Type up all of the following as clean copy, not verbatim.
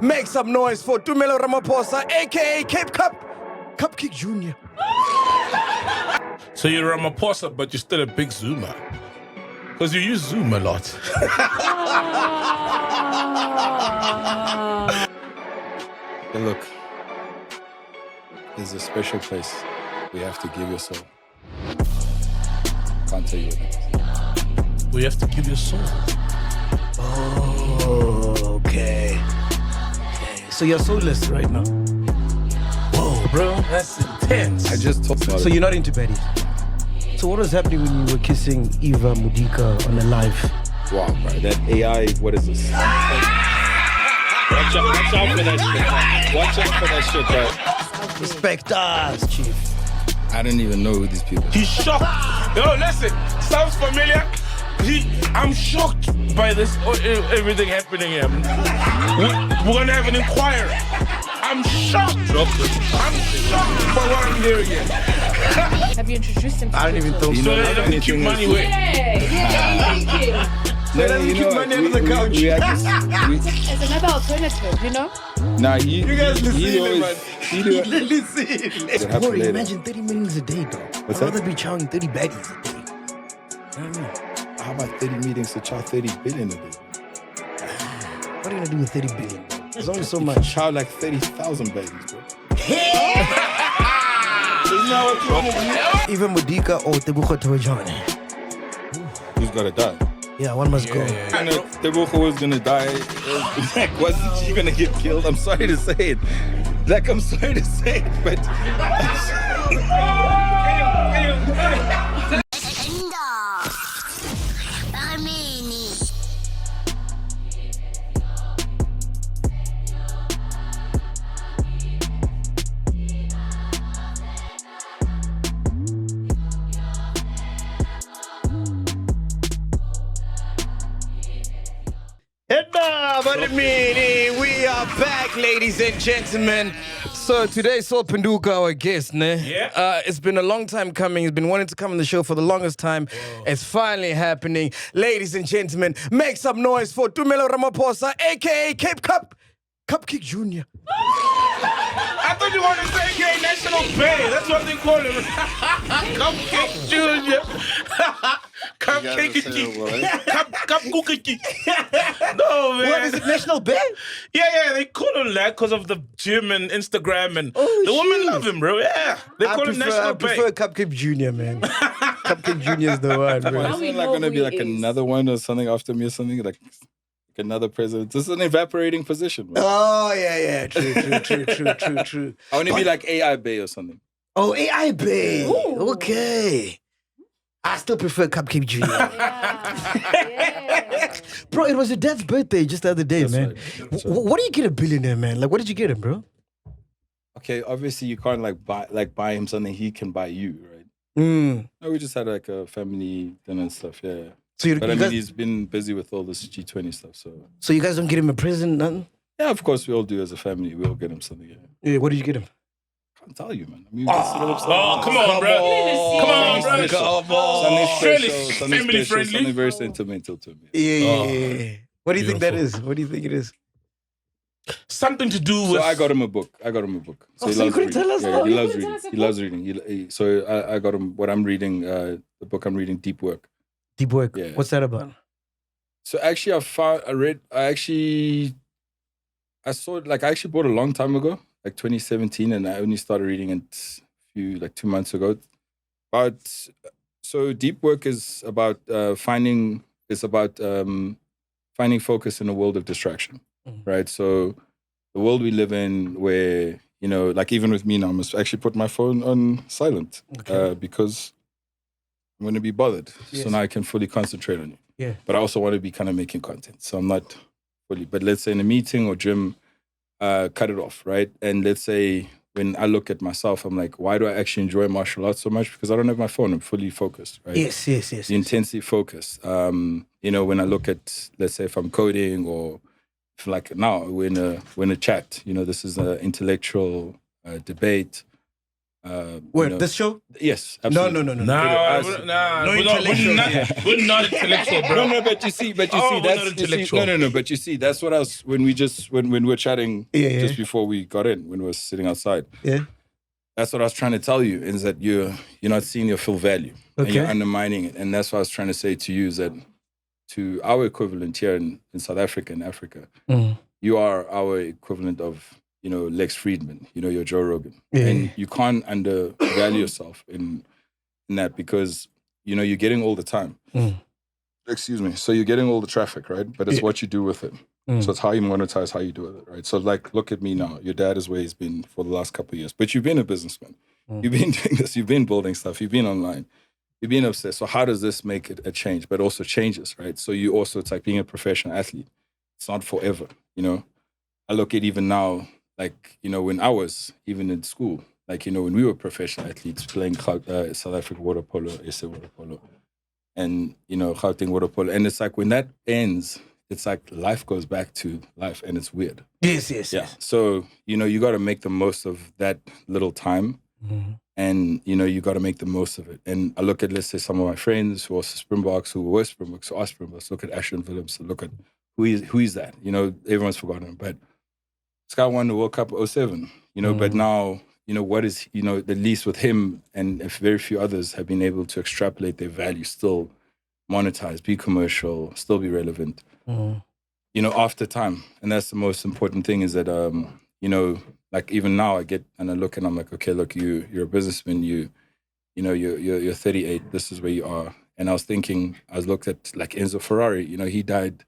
Make some noise for Tumelo Ramaphosa, a.k.a. Cape Cupcake Jr. So you're Ramaphosa, but you're still a big Zoomer. Because you use Zoom a lot. Hey, look, there's a special place we have to give your soul. Can't tell you what it is. We have to give you a soul. Oh, okay. So you're soulless right now. Whoa, bro, that's intense. I just told you. So you're not into baddies. So what was happening when you were kissing Eva Modika on a live? Wow, bro, that AI, what is this? Watch out for that shit. Watch out for that shit, bro. Respect us, chief. I don't even know who these people are. He's shocked. Yo, listen, sounds familiar. I'm shocked by this, everything happening here. We're gonna have an inquiry. I'm shocked. I'm shocked by what I'm hearing here. Have you introduced him to I don't even think So so. they have to keep money away. Keep money under the couch. As another alternative, you know? Nah, You guys listen, man. he Listen. It's It happened boring. later. Imagine 30 meetings a day, dog. What's I'd rather that? be chowing 30 baddies a day. You know what I mean? How about 30 meetings to chow 30 billion a day? What are you gonna do with 30 billion? There's only so much. Chow like 30,000 babies, bro. Eva Modika or Tebucho Tawajane. Who's gotta die? Yeah, one must go. Tebogo was gonna die. Like, wasn't she gonna get killed? I'm sorry to say it. Like, I'm sorry to say it, but... We are back, ladies and gentlemen. So today, Saul Penduka, our guest, ne? Yeah. It's been a long time coming. He's been wanting to come on the show for the longest time. Whoa. It's finally happening. Ladies and gentlemen, make some noise for Tumelo Ramaphosa, a.k.a. Cape Cupcake Jr. I thought you wanted to say gay National Bay. That's what they call him. Cupcake Junior. Cupcake. Cupcake. No, man. What is it, National Bay? Yeah, they call him that because of the gym and Instagram and the women love him, bro. Yeah, they call him National I Bay. prefer Cupcake Jr., man. Cupcake Jr. is the one, bro. Isn't it like gonna be like another one or something after me or something? Like another president. This is an evaporating position, man. Oh, yeah. True. I want to be like AI Bay or something. Oh, AI Bay. Ooh. Okay. I still prefer Cupcake Jr. Yeah. Bro, it was your dad's birthday just the other day, That's man. right. That's right. What do you get a billionaire, man? Like, what did you get him, bro? Okay, obviously you can't buy him something he can buy you, right? Mm. No, we just had like a family dinner and stuff, yeah. So But I mean, he's been busy with all this G20 stuff, so... So you guys don't get him a present, nothing? Yeah, of course we all do as a family. We all get him something, yeah. Yeah, what did you get him? Can't tell you, man. I mean, we just sit up Come on, bro. Come on, bro. Something Surely special, something family special, friendly. something very sentimental to me. Yeah. What do you think that Beautiful. is? What do you think it is? Something to do with... So I got him a book. So, so you couldn't tell us? Yeah, Oh, he you loves couldn't reading. tell us a He loves reading. So I got him what I'm reading, the book I'm reading, Deep Work. Deep work. Yeah. What's that about? So actually I saw it, like I actually bought it a long time ago, like 2017, and I only started reading it 2 months ago. But so Deep Work is about finding focus in a world of distraction, right? So the world we live in where, you know, like even with me now, I must actually put my phone on silent because I'm going to be bothered. Yes. So now I can fully concentrate on it. Yeah. But I also want to be kind of making content. So I'm not fully, but let's say in a meeting or gym, cut it off, right? And let's say when I look at myself, I'm like, why do I actually enjoy martial arts so much? Because I don't have my phone. I'm fully focused, right? Yes. The intensity focus. You know, when I look at, let's say if I'm coding or if like now we're in a chat, you know, this is an intellectual debate. Wait, this show? Yes, No, absolutely. no, no, no. Nah, Us- No we're intellectual. we're not intellectual, bro. No, but you see, Oh, we're that's not you see, intellectual. no. But you see, that's what I was when we were chatting Yeah. just before we got in, when we were sitting outside. Yeah. That's what I was trying to tell you, is that you're not seeing your full value, and you're Okay. undermining it. And that's what I was trying to say to you, is that to our equivalent here in South Africa, in Africa, you are our equivalent of, Lex Friedman, your Joe Rogan. Yeah. And you can't undervalue yourself in that, because, you're getting all the time. Excuse me. So you're getting all the traffic, right? But it's what you do with it. So it's how you monetize, how you do with it, right? So like, look at me now. Your dad is where he's been for the last couple of years. But you've been a businessman. You've been doing this. You've been building stuff. You've been online. You've been obsessed. So how does this make it a change? But also changes, right? So you also, it's like being a professional athlete. It's not forever, I look at even now, like, when I was even in school, like, when we were professional athletes playing South African water polo, SA water polo, and, Gauteng water polo. And it's like, when that ends, it's like life goes back to life, and it's weird. Yes. Yeah. So, you got to make the most of that little time. And, you got to make the most of it. And I look at, let's say, some of my friends who are Springboks, who were Springboks, who are Springboks. Look at Ashton Phillips. Look at who is that? Everyone's forgotten him. But this guy won the World Cup 07, but now, what is, at least with him and if very few others have been able to extrapolate their value, still monetize, be commercial, still be relevant, after time. And that's the most important thing, is that, like even now I get and I look and I'm like, okay, look, you're a businessman, you're 38, this is where you are. And I was looked at like Enzo Ferrari, he died,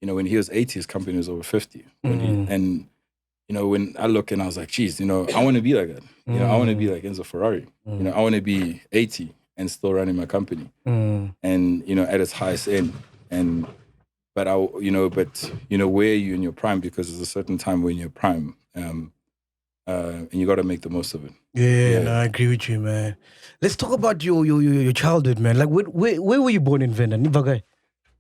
when he was 80, his company was over 50. And when I look and I was like, geez, I want to be like that. I want to be like Enzo Ferrari. I want to be 80 and still running my company. And, at its highest end. But where are you in your prime? Because there's a certain time when you're prime. And you got to make the most of it. Yeah, no, I agree with you, man. Let's talk about your childhood, man. Like, where were you born in Venda? Nivagai?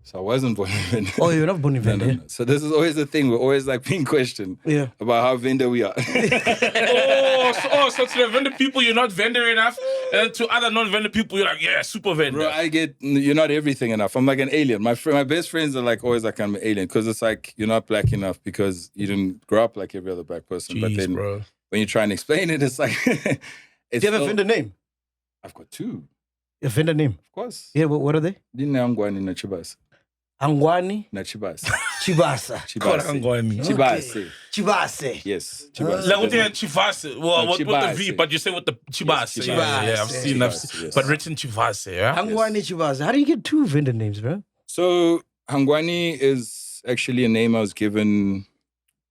So I wasn't born in Venda. Oh, you're not born in Venda? No. So this is always the thing. We're always like being questioned about how vendor we are. So to the vendor people, you're not vendor enough. And to other non-vendor people, you're like, yeah, super vendor. Bro, you're not everything enough. I'm like an alien. My best friends are like always like I'm an alien, because it's like you're not black enough because you didn't grow up like every other black person. Jeez, but then bro. when you try and explain it, it's like... Do you have a vendor name? I've got two. A vendor name? Of course. Yeah, what are they? Angwani na Chibasa. Angwani? Na Chibasa. Chibasa. Called Angwani. Chibase. Chibase. Yes. Chibase. Like with the Chivase, well, with the Chibase. V, but you say with the Chibase. Yes, Yeah, I've Chibase. seen, Chibase, yes. but written Chivase, yeah? Angwani Chibase. How do you get two vendor names, bro? So Angwani is actually a name I was given.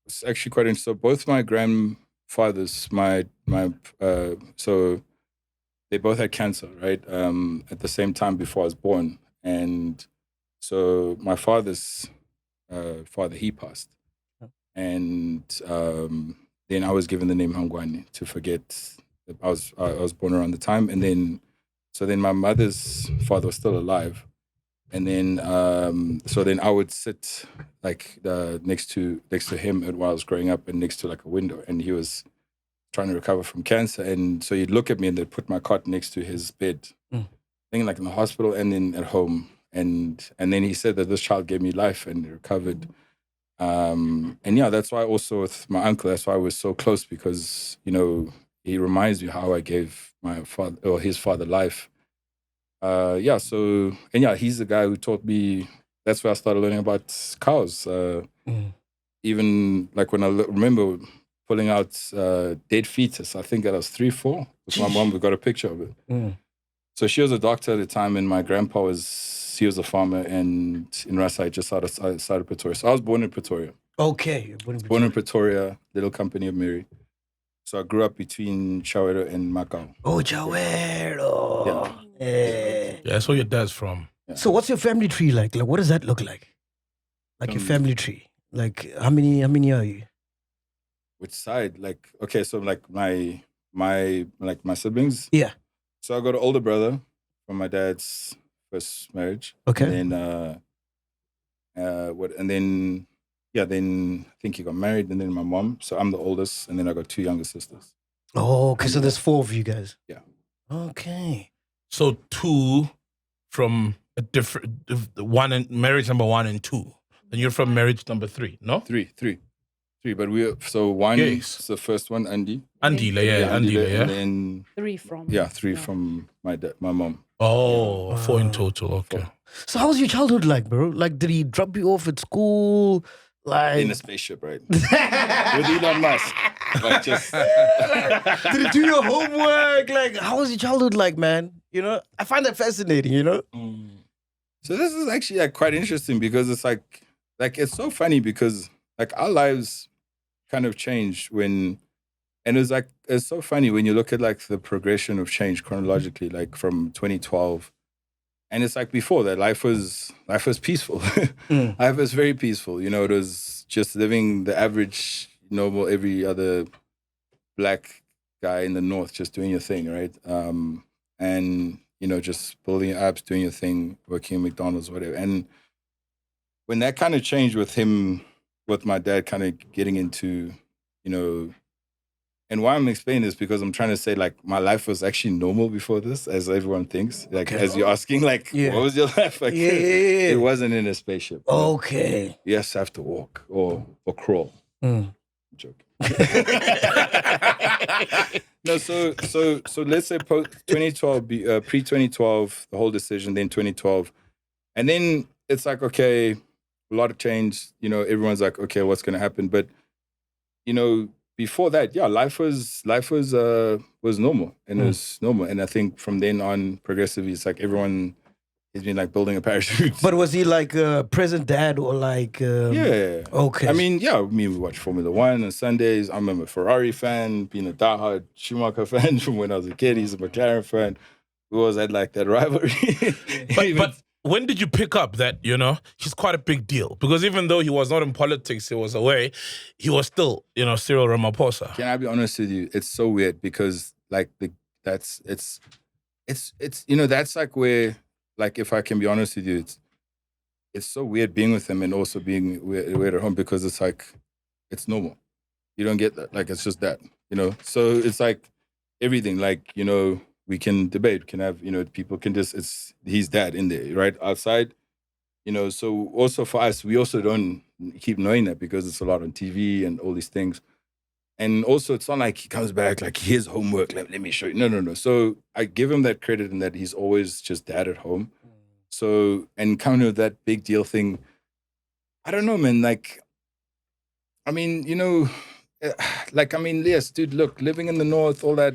It's actually quite interesting. So both my grandfathers, so they both had cancer, right? At the same time before I was born. And so my father's father, he passed. And then I was given the name Hangwani to forget that I was born around the time. And then, so then my mother's father was still alive. And then, so then I would sit like next to him while I was growing up, and next to like a window, and he was trying to recover from cancer. And so he'd look at me and they'd put my cot next to his bed, thing like in the hospital and then at home. And then he said that this child gave me life and he recovered. And yeah, that's why also with my uncle, that's why I was so close, because, he reminds me how I gave my father or his father life. He's the guy who taught me, that's where I started learning about cows. Even like when I remember pulling out dead fetus, I think that I was 3, 4. With my mom, we got a picture of it. So she was a doctor at the time, and my grandpa was a farmer, and in Rasai, just outside of Pretoria. So I was born in Pretoria. Okay. Born in Pretoria, little company of Mary. So I grew up between Chawero and Macau. Oh, Chawero. Yeah. Yeah, that's where your dad's from. Yeah. So what's your family tree like? Like, what does that look like? Like your family tree? Like, how many are you? Which side? Like, okay, so like my siblings. Yeah. So I got an older brother from my dad's first marriage. Okay. And then I think he got married, and then my mom. So I'm the oldest, and then I got 2 younger sisters. Oh, okay. So there's 4 of you guys. Yeah. Okay. So 2 from a different marriage number 1 and 2. And you're from marriage number 3, no? 3. But one Yes. is the first one, Andy. Andile, yeah. Andile, yeah. And then 3 from. 3 from my mom. Oh, 4 in total, okay. So how was your childhood like, bro? Like, did he drop you off at school? Like, In a spaceship, right? With Elon Musk. Like, just did he do your homework? Like, how was your childhood like, man? You know, I find that fascinating, you know? So this is actually like quite interesting because it's like it's so funny because like our lives kind of changed when, and it's so funny when you look at like the progression of change chronologically, like from 2012, and it's like before that life was peaceful. Life was very peaceful. You know, it was just living the average, normal, every other black guy in the north, just doing your thing, right? And you know, just building your apps, doing your thing, working at McDonald's, whatever. And when that kind of changed with my dad kind of getting into, you know, and why I'm explaining this because I'm trying to say like my life was actually normal before this, as everyone thinks. Like as you're asking, like what was your life like? Yeah. It wasn't in a spaceship. Okay. You just have to walk or crawl. I'm joking. No, so let's say post 2012, pre 2012, the whole decision, then 2012, and then it's like okay, a lot of change. You know, everyone's like, okay, what's going to happen? But you know, before that, yeah, life was normal, and it was normal. And I think from then on, progressively, it's like everyone has been like building a parachute. But was he like a present dad or like? Yeah. Okay. I mean, we watch Formula One on Sundays. I'm a Ferrari fan, being a diehard Schumacher fan from when I was a kid. He's a McLaren fan. We always had like that rivalry. But when did you pick up that, you know, he's quite a big deal? Because even though he was not in politics, he was away, he was still, you know, Cyril Ramaphosa. Can I be honest with you? It's so weird because like it's you know, that's like where, like if I can be honest with you, it's so weird being with him and also being weird at home because it's like, it's normal. You don't get that. Like, it's just that, you know? So it's like everything, like, you know, we can debate, can have, you know, people can just, he's dad in there, right? Outside, you know, so also for us, we also don't keep knowing that because it's a lot on TV and all these things. And also it's not like he comes back, like here's homework, let me show you. No. So I give him that credit in that he's always just dad at home. So, and kind of that big deal thing, I don't know, man, like, I mean, you know, like, I mean, yes, dude, look, living in the North, all that,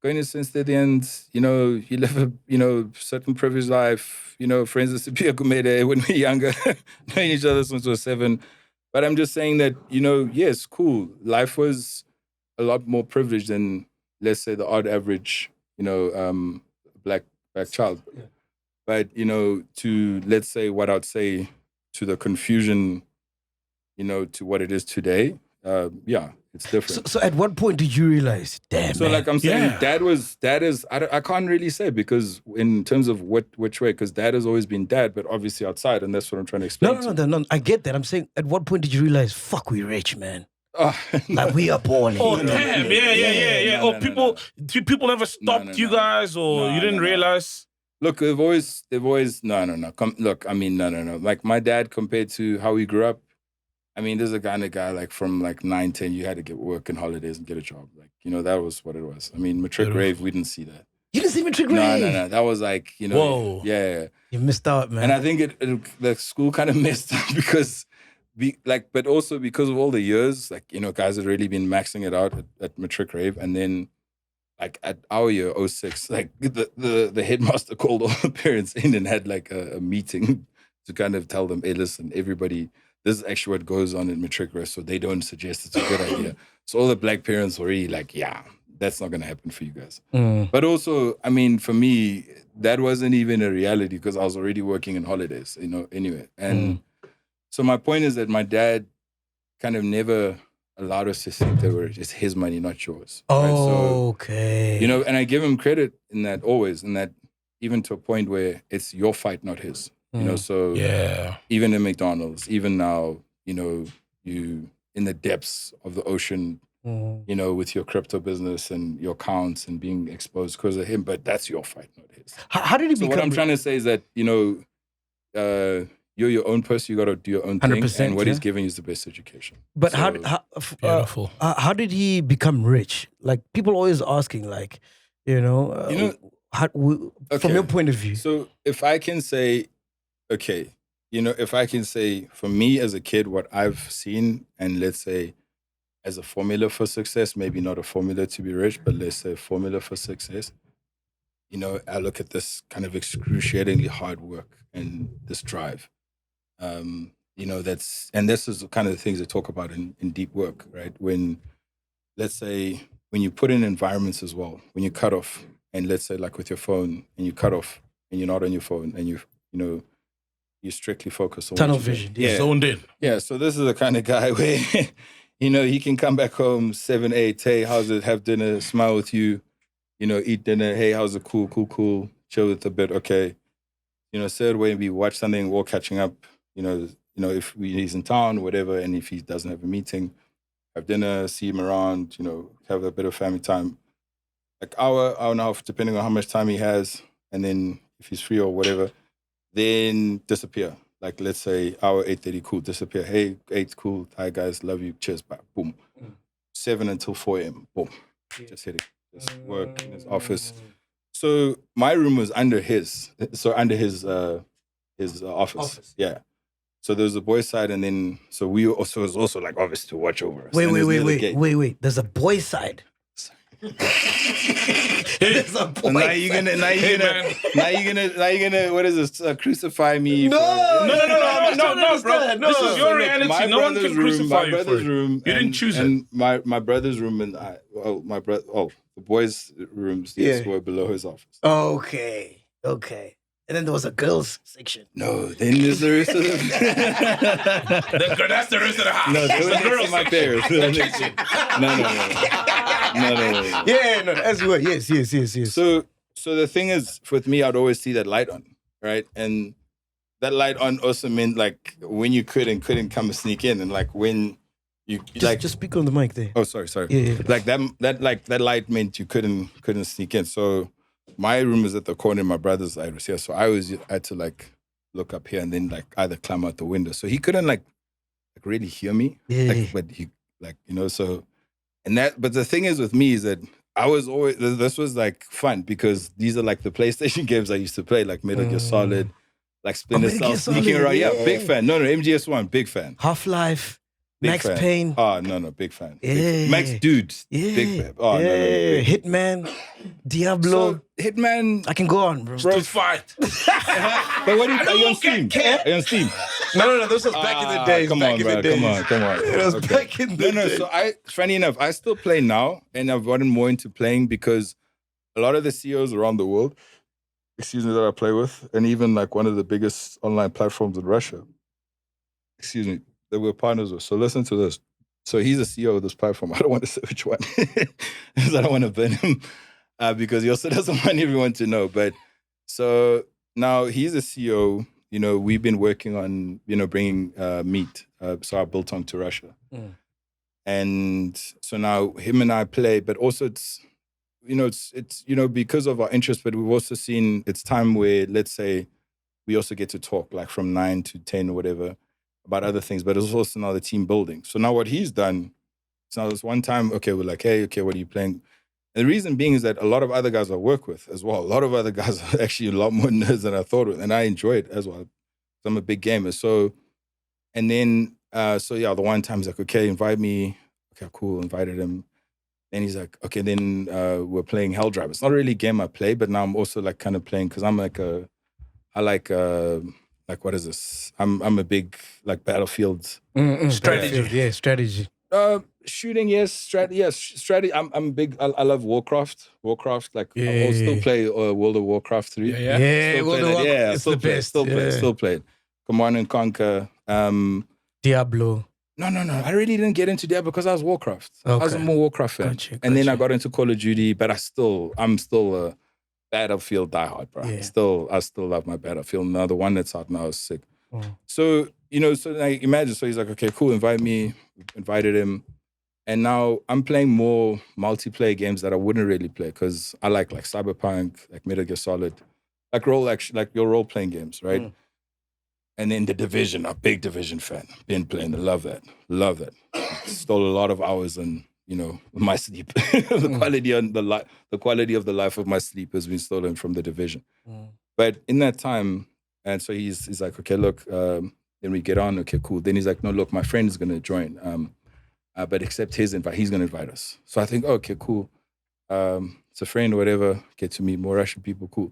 going to St. Stadians, you know, you live a, you know, certain privileged life, you know, friends with Sipia Kumede when we were younger, knowing each other since we were 7. But I'm just saying that, you know, yes, cool. Life was a lot more privileged than, let's say, the odd average, you know, black child. Yeah. But, you know, to, let's say, what I'd say to the confusion, you know, to what it is today, yeah, it's different. So at what point did you realize, damn, so man. Like I'm saying, dad is, I can't really say because in terms of which way, because dad has always been dad, but obviously outside, and that's what I'm trying to explain. No, I get that. I'm saying, at what point did you realize, fuck, we rich, man? Like we are born. Oh, damn, yeah. Or people never stopped you guys, or you didn't realize? Look, they've always, no. Look, I mean, no. Like my dad compared to how we grew up, I mean, there's a kind of guy like from like 9, 10, you had to get work and holidays and get a job. Like, you know, that was what it was. I mean, matric rave, we didn't see that. You didn't see matric rave? No. That was like, you know. Whoa. Yeah. You missed out, man. And I think the school kind of missed out because, but also because of all the years, like, you know, guys had really been maxing it out at matric rave. And then like at our year, 06, like the headmaster called all the parents in and had like a meeting to kind of tell them, hey, listen, everybody, this is actually what goes on in matric rest, so they don't suggest it's a good idea. So all the black parents were really like, yeah, that's not going to happen for you guys. But also, I mean, for me, that wasn't even a reality because I was already working in holidays, you know, anyway. And so my point is that my dad kind of never allowed us to think they were just his money, not yours. Oh, right? So, okay. You know, and I give him credit in that always, in that even to a point where it's your fight, not his. You know, so even in McDonald's, even now, you know, you in the depths of the ocean you know, with your crypto business and your accounts and being exposed because of him. But that's your fight, not his. How did he So become? what I'm trying to say is that, you know, you're your own person. You got to do your own thing. 100%, And what yeah. he's giving you is the best education. But So- Beautiful. how did he become rich? Like people always asking, like, you know, You know- from Okay. your point of view. So if I can say, okay, you know, if I can say for me as a kid, what I've seen, and let's say as a formula for success, maybe not a formula to be rich, but let's say a formula for success, you know, I look at this kind of excruciatingly hard work and this drive. You know, this is the kind of the things they talk about in deep work, right? When, let's say, when you put in environments as well, when you cut off, and let's say like with your phone, and you cut off, and you're not on your phone, and you know, you strictly focus on Tunnel what you're vision, doing. Yeah, Zoned in. yeah. So this is the kind of guy where, you know, he can come back home 7, 8. Hey, how's it? Have dinner, smile with you, you know, eat dinner. Hey, how's it? Cool. Chill with a bit. Okay. You know, third way, we watch something, we're catching up. You know, if he's in town, whatever, and if he doesn't have a meeting, have dinner, see him around. You know, have a bit of family time. Like hour and a half, depending on how much time he has, and then if he's free or whatever, then disappear. Like let's say hour 8:30, cool, disappear. Hey, 8, cool. Hi guys, love you. Cheers, bye. Boom. 7 until 4 a.m. Boom. Just hitting. Just work in his office. So my room was under his. So under his office. Yeah. So there was a boys' side, and then so we also was also like obvious to watch over us. Wait, And wait, there's wait, near the wait, gate. wait, wait. There's a boy side. There's a boy Now you're side. gonna, what is this? Crucify me? No, for- No, bro. No. This is your So, look, reality. my No one brother's can room, crucify my you for brother's it. room. You didn't choose it. And my brother's room and the boys' rooms, yes, Yeah. were below his office. Okay. And then there was a girls section. No, then there's the rest of them. That's the rest of the house. No, they It's were the next girls to my section. parents. No. Yeah, no, as you were. Yes. So the thing is, with me, I'd always see that light on, right? And that light on also meant like when you could and couldn't come and sneak in, and like when you Just speak on the mic there. Oh, sorry. Yeah. Like that light meant you couldn't sneak in. So my room was at the corner, my brother's side was here. So I had to like look up here and then like either climb out the window. So he couldn't like really hear me. Yeah. Like, but he like, you know, so but the thing is with me is that I was always this was like fun because these are like the PlayStation games I used to play, like Metal Gear Solid, like Splinter Metal Cell, Gear sneaking Solid, around. Yeah, yeah. big fan. No, MGS1, big fan. Half-Life, Big Max fan. Payne. Oh, no, big fan. Big Yeah. fan. Max Dudes. Yeah. Big fan. Oh, yeah. no, big. Hitman, Diablo. So, Hitman. I can go on, bro. Just fight. But what are you on Steam? Are you on Steam? No. This was back in the days. Come back on, in bro. the days. Come on. It was Okay. back in the days. So funny enough, I still play now, and I've gotten more into playing because a lot of the CEOs around the world, that I play with, and even like one of the biggest online platforms in Russia, that we're partners with. So listen to this. So he's a CEO of this platform. I don't want to say which one, because I don't want to burn him, because he also doesn't want everyone to know. But so now he's a CEO. You know, we've been working on, you know, bringing meat, so our biltong to Russia. And so now him and I play, but also it's because of our interest, but we've also seen it's time where, let's say, we also get to talk like from 9 to 10 or whatever about other things, but it's also now the team building. So now what he's done, so now this one time, okay, we're like, hey, okay, what are you playing? And the reason being is that a lot of other guys I work with as well, a lot of other guys are actually a lot more nerds than I thought, and I enjoy it as well. I'm a big gamer. So, and then, the one time he's like, okay, invite me. Okay, cool, invited him. Then he's like, okay, then we're playing Hell Drive. It's not really a game I play, but now I'm also like kind of playing, because I'm like what is this? I'm a big like Battlefield Strategy. Yeah, strategy. shooting. Yes, strategy. I'm big. I love Warcraft. Like I'll still play World of Warcraft 3. Yeah. Yeah, Still World play of that. Warcraft, it's the best. Still play it. Command and Conquer. Diablo. No. I really didn't get into Diablo because I was Warcraft. I was a Okay. more Warcraft fan. Gotcha, And then I gotcha. got into Call of Duty, but I'm still a Battlefield diehard, bro. Yeah. I still love my Battlefield. Now the one that's out now is sick. Oh. So, so like, imagine, so he's like, okay, cool, invite me. Invited him. And now I'm playing more multiplayer games that I wouldn't really play because I like Cyberpunk, like Metal Gear Solid, like your role playing games, right? And then The Division, a big Division fan, been playing, love that. Stole a lot of hours on my sleep. The quality of the life of my sleep has been stolen from The Division. But in that time, and so he's like, okay, look, then we get on, okay, cool. Then he's like, no, look, my friend is gonna join. But accept his invite. He's going to invite us. So I think, okay, cool. It's a friend or whatever. Get to meet more Russian people. Cool.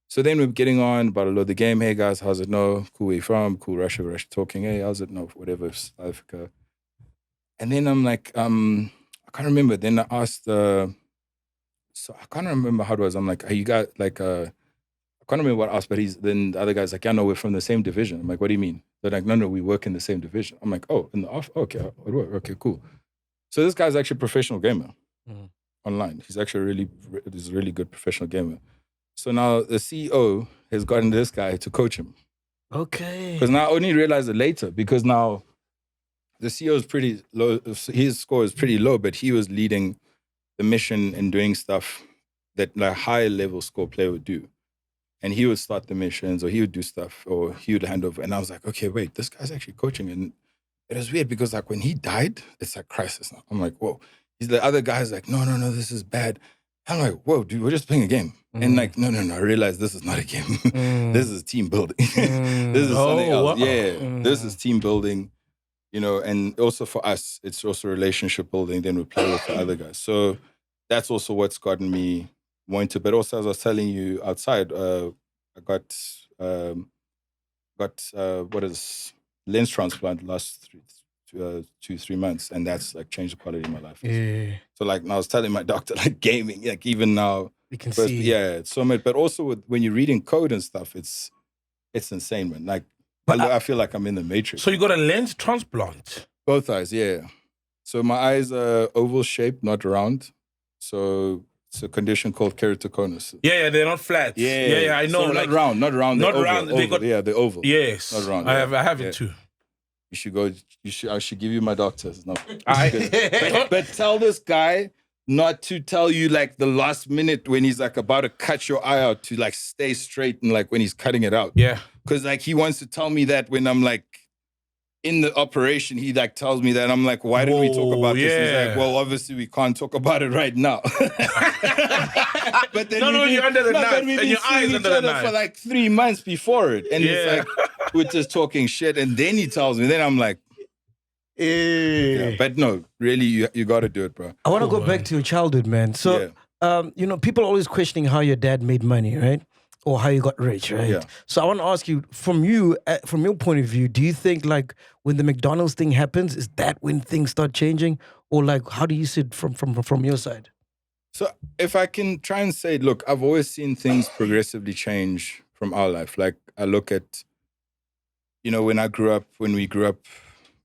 So then we're getting on about a lot of the game. Hey, guys, how's it? No. Cool, where you from? Cool, Russia talking. Hey, how's it? No, whatever, South Africa. And then I'm like, I can't remember. Then I asked, so I can't remember how it was. I'm like, hey, you got like, I can't remember what I asked, but then the other guy's like, yeah, no, we're from the same division. I'm like, what do you mean? They're like, no, we work in the same division. I'm like, oh, in the off? Okay, okay, cool. So this guy's actually a professional gamer online. He's actually he's a really good professional gamer. So now the CEO has gotten this guy to coach him. Okay. Because now I only realized it later because now the CEO is pretty low. His score is pretty low, but he was leading the mission and doing stuff that a higher level score player would do. And he would start the missions or he would do stuff or he would hand over. And I was like, okay, wait, this guy's actually coaching. And it was weird because like when he died, it's like crisis now. I'm like, whoa. The other guy's like, no, this is bad. I'm like, whoa, dude, we're just playing a game. And like, no, I realized this is not a game. This is team building. This is something else. Wow. Yeah, this is team building, and also for us, it's also relationship building. Then we play with the other guys. So that's also what's gotten me more into. But also, as I was telling you outside, I got lens transplant last 2-3 months, and that's like changed the quality of my life. Yeah. So like I was telling my doctor, like gaming, like even now, you can see. Yeah, it's so much. But also when you're reading code and stuff, it's insane, man. Like I feel like I'm in the Matrix. So you got a lens transplant? Both eyes, yeah. So my eyes are oval shaped, not round. So it's a condition called keratoconus. Yeah, they're not flat. Yeah, I know. So not round. Not oval, round. Oval. They're oval. Yes, not round. I have it too. You should go. I should give you my doctor's. No, but tell this guy not to tell you like the last minute when he's like about to cut your eye out to like stay straight and like when he's cutting it out. Yeah, because like he wants to tell me that when I'm like in the operation, he like tells me that. I'm like, why didn't we talk about this? He's like, well, obviously we can't talk about it right now. But then you're under the knife, and your eyes under the knife for like 3 months before it, and it's like we're just talking shit, and then he tells me. Then I'm like, yeah. But no, really, you got to do it, bro. I want to go back to your childhood, man. So, people are always questioning how your dad made money, right? Or how you got rich, right? Yeah. So I want to ask you, from your point of view, do you think like when the McDonald's thing happens, is that when things start changing? Or like, how do you see it from your side? So if I can try and say, look, I've always seen things progressively change from our life. Like I look at, when we grew up,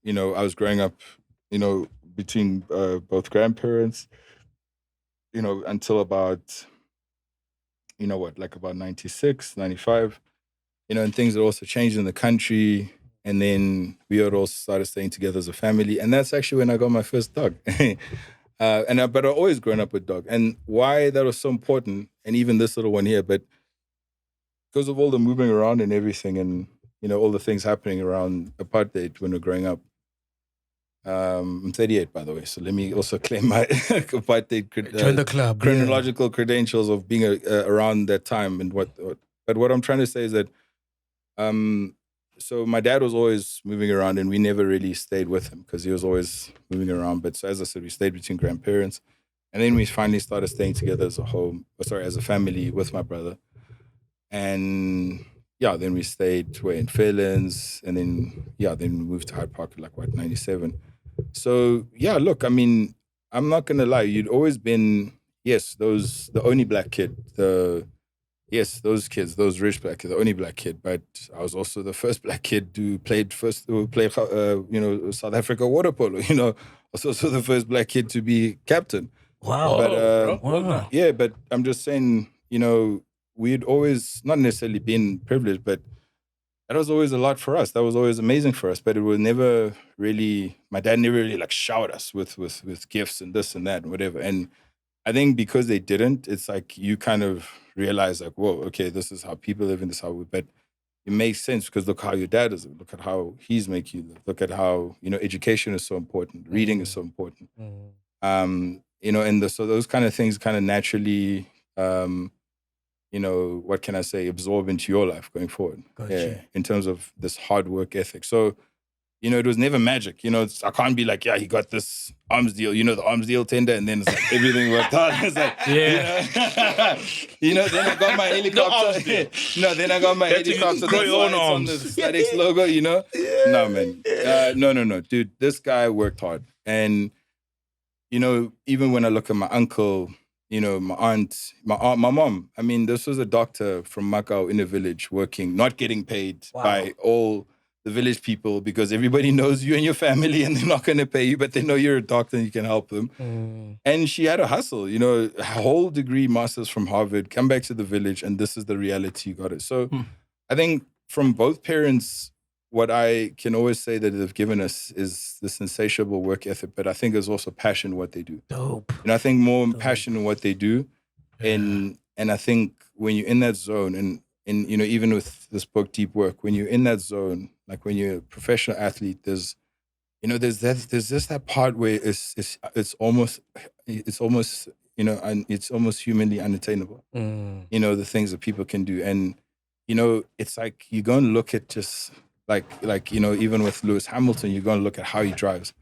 I was growing up, between both grandparents, until about, about 96, 95, and things had also changed in the country. And then we had also started staying together as a family. And that's actually when I got my first dog. But I've always grown up with dog. And why that was so important, and even this little one here, but because of all the moving around and everything and, all the things happening around apartheid when we were growing up. I'm 38, by the way, so let me also claim my apartheid join the club, chronological credentials of being around that time and what. But what I'm trying to say is that, so my dad was always moving around, and we never really stayed with him because he was always moving around. But so as I said, we stayed between grandparents, and then we finally started staying together as a family with my brother, and. Yeah, then we stayed in Fairlands, and then we moved to Hyde Park 97. So look, I mean, I'm not gonna lie, you'd always been the only black kid, those kids, those rich black kids, the only black kid. But I was also the first black kid who played South Africa water polo. I was also the first black kid to be captain. Wow. But but I'm just saying, we'd always not necessarily been privileged, but that was always a lot for us. That was always amazing for us. But it was never really, my dad never really like showered us with gifts and this and that and whatever. And I think because they didn't, it's like you kind of realize like, whoa, okay, this is how people live in this how we, but it makes sense because look how your dad is. Look at how he's making you live. Look at how, education is so important. Reading is so important. And so those kind of things kind of naturally, what can I say, absorb into your life going forward. Gotcha. Yeah, in terms of this hard work ethic. So, it was never magic. I can't be like, yeah, he got this arms deal, the arms deal tender, and then it's like everything worked out. It's like, then I got my helicopter. Then I got my helicopter. That's why it's on the Studex logo, No, man. No. Dude, this guy worked hard. And, even when I look at my uncle, my aunt, my mom, I mean, this was a doctor from Macau in a village working, not getting paid by all the village people because everybody knows you and your family and they're not going to pay you, but they know you're a doctor and you can help them. And she had a hustle, a whole degree, master's from Harvard, come back to the village, and this is the reality you got it. So I think from both parents, what I can always say that they've given us is this insatiable work ethic, but I think there's also passion in what they do. Dope. And I think more passion in what they do. And I think when you're in that zone, and even with this book, Deep Work, when you're in that zone, like when you're a professional athlete, there's just that part where it's almost humanly unattainable. The things that people can do. And, it's like you go and look at just like even with Lewis Hamilton, you go and look at how he drives.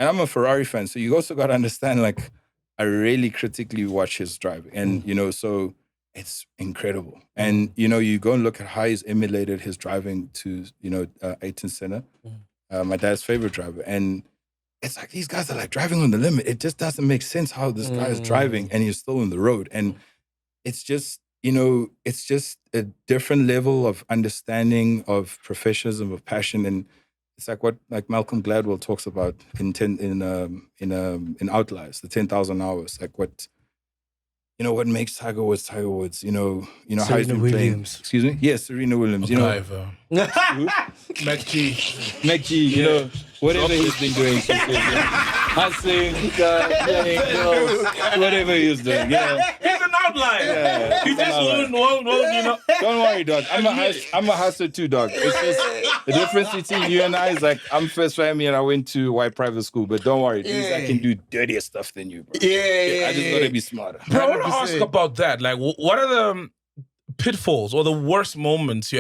And I'm a Ferrari fan, so you also got to understand, like, I really critically watch his driving. And, so it's incredible. And, you go and look at how he's emulated his driving to, Ayrton Senna, my dad's favorite driver. And it's like these guys are like driving on the limit. It just doesn't make sense how this guy is driving and he's still on the road. And it's just, it's just a different level of understanding of professionalism, of passion. And it's like what Malcolm Gladwell talks about in Outliers, the 10,000 hours, like what makes Tiger Woods, how he's been playing. Excuse me? Yes, Serena Williams. MacG, whatever he's been doing. Hustling, whatever he's doing. He's an outlier. He just won't, Don't worry, dog. I'm a hustler too, dog. It's just the difference between you and I is like I'm first family and I went to white private school, but don't worry, I can do dirtier stuff than you, bro. I just gotta be smarter. Bro, I want to ask about that. Like, what are the pitfalls or the worst moments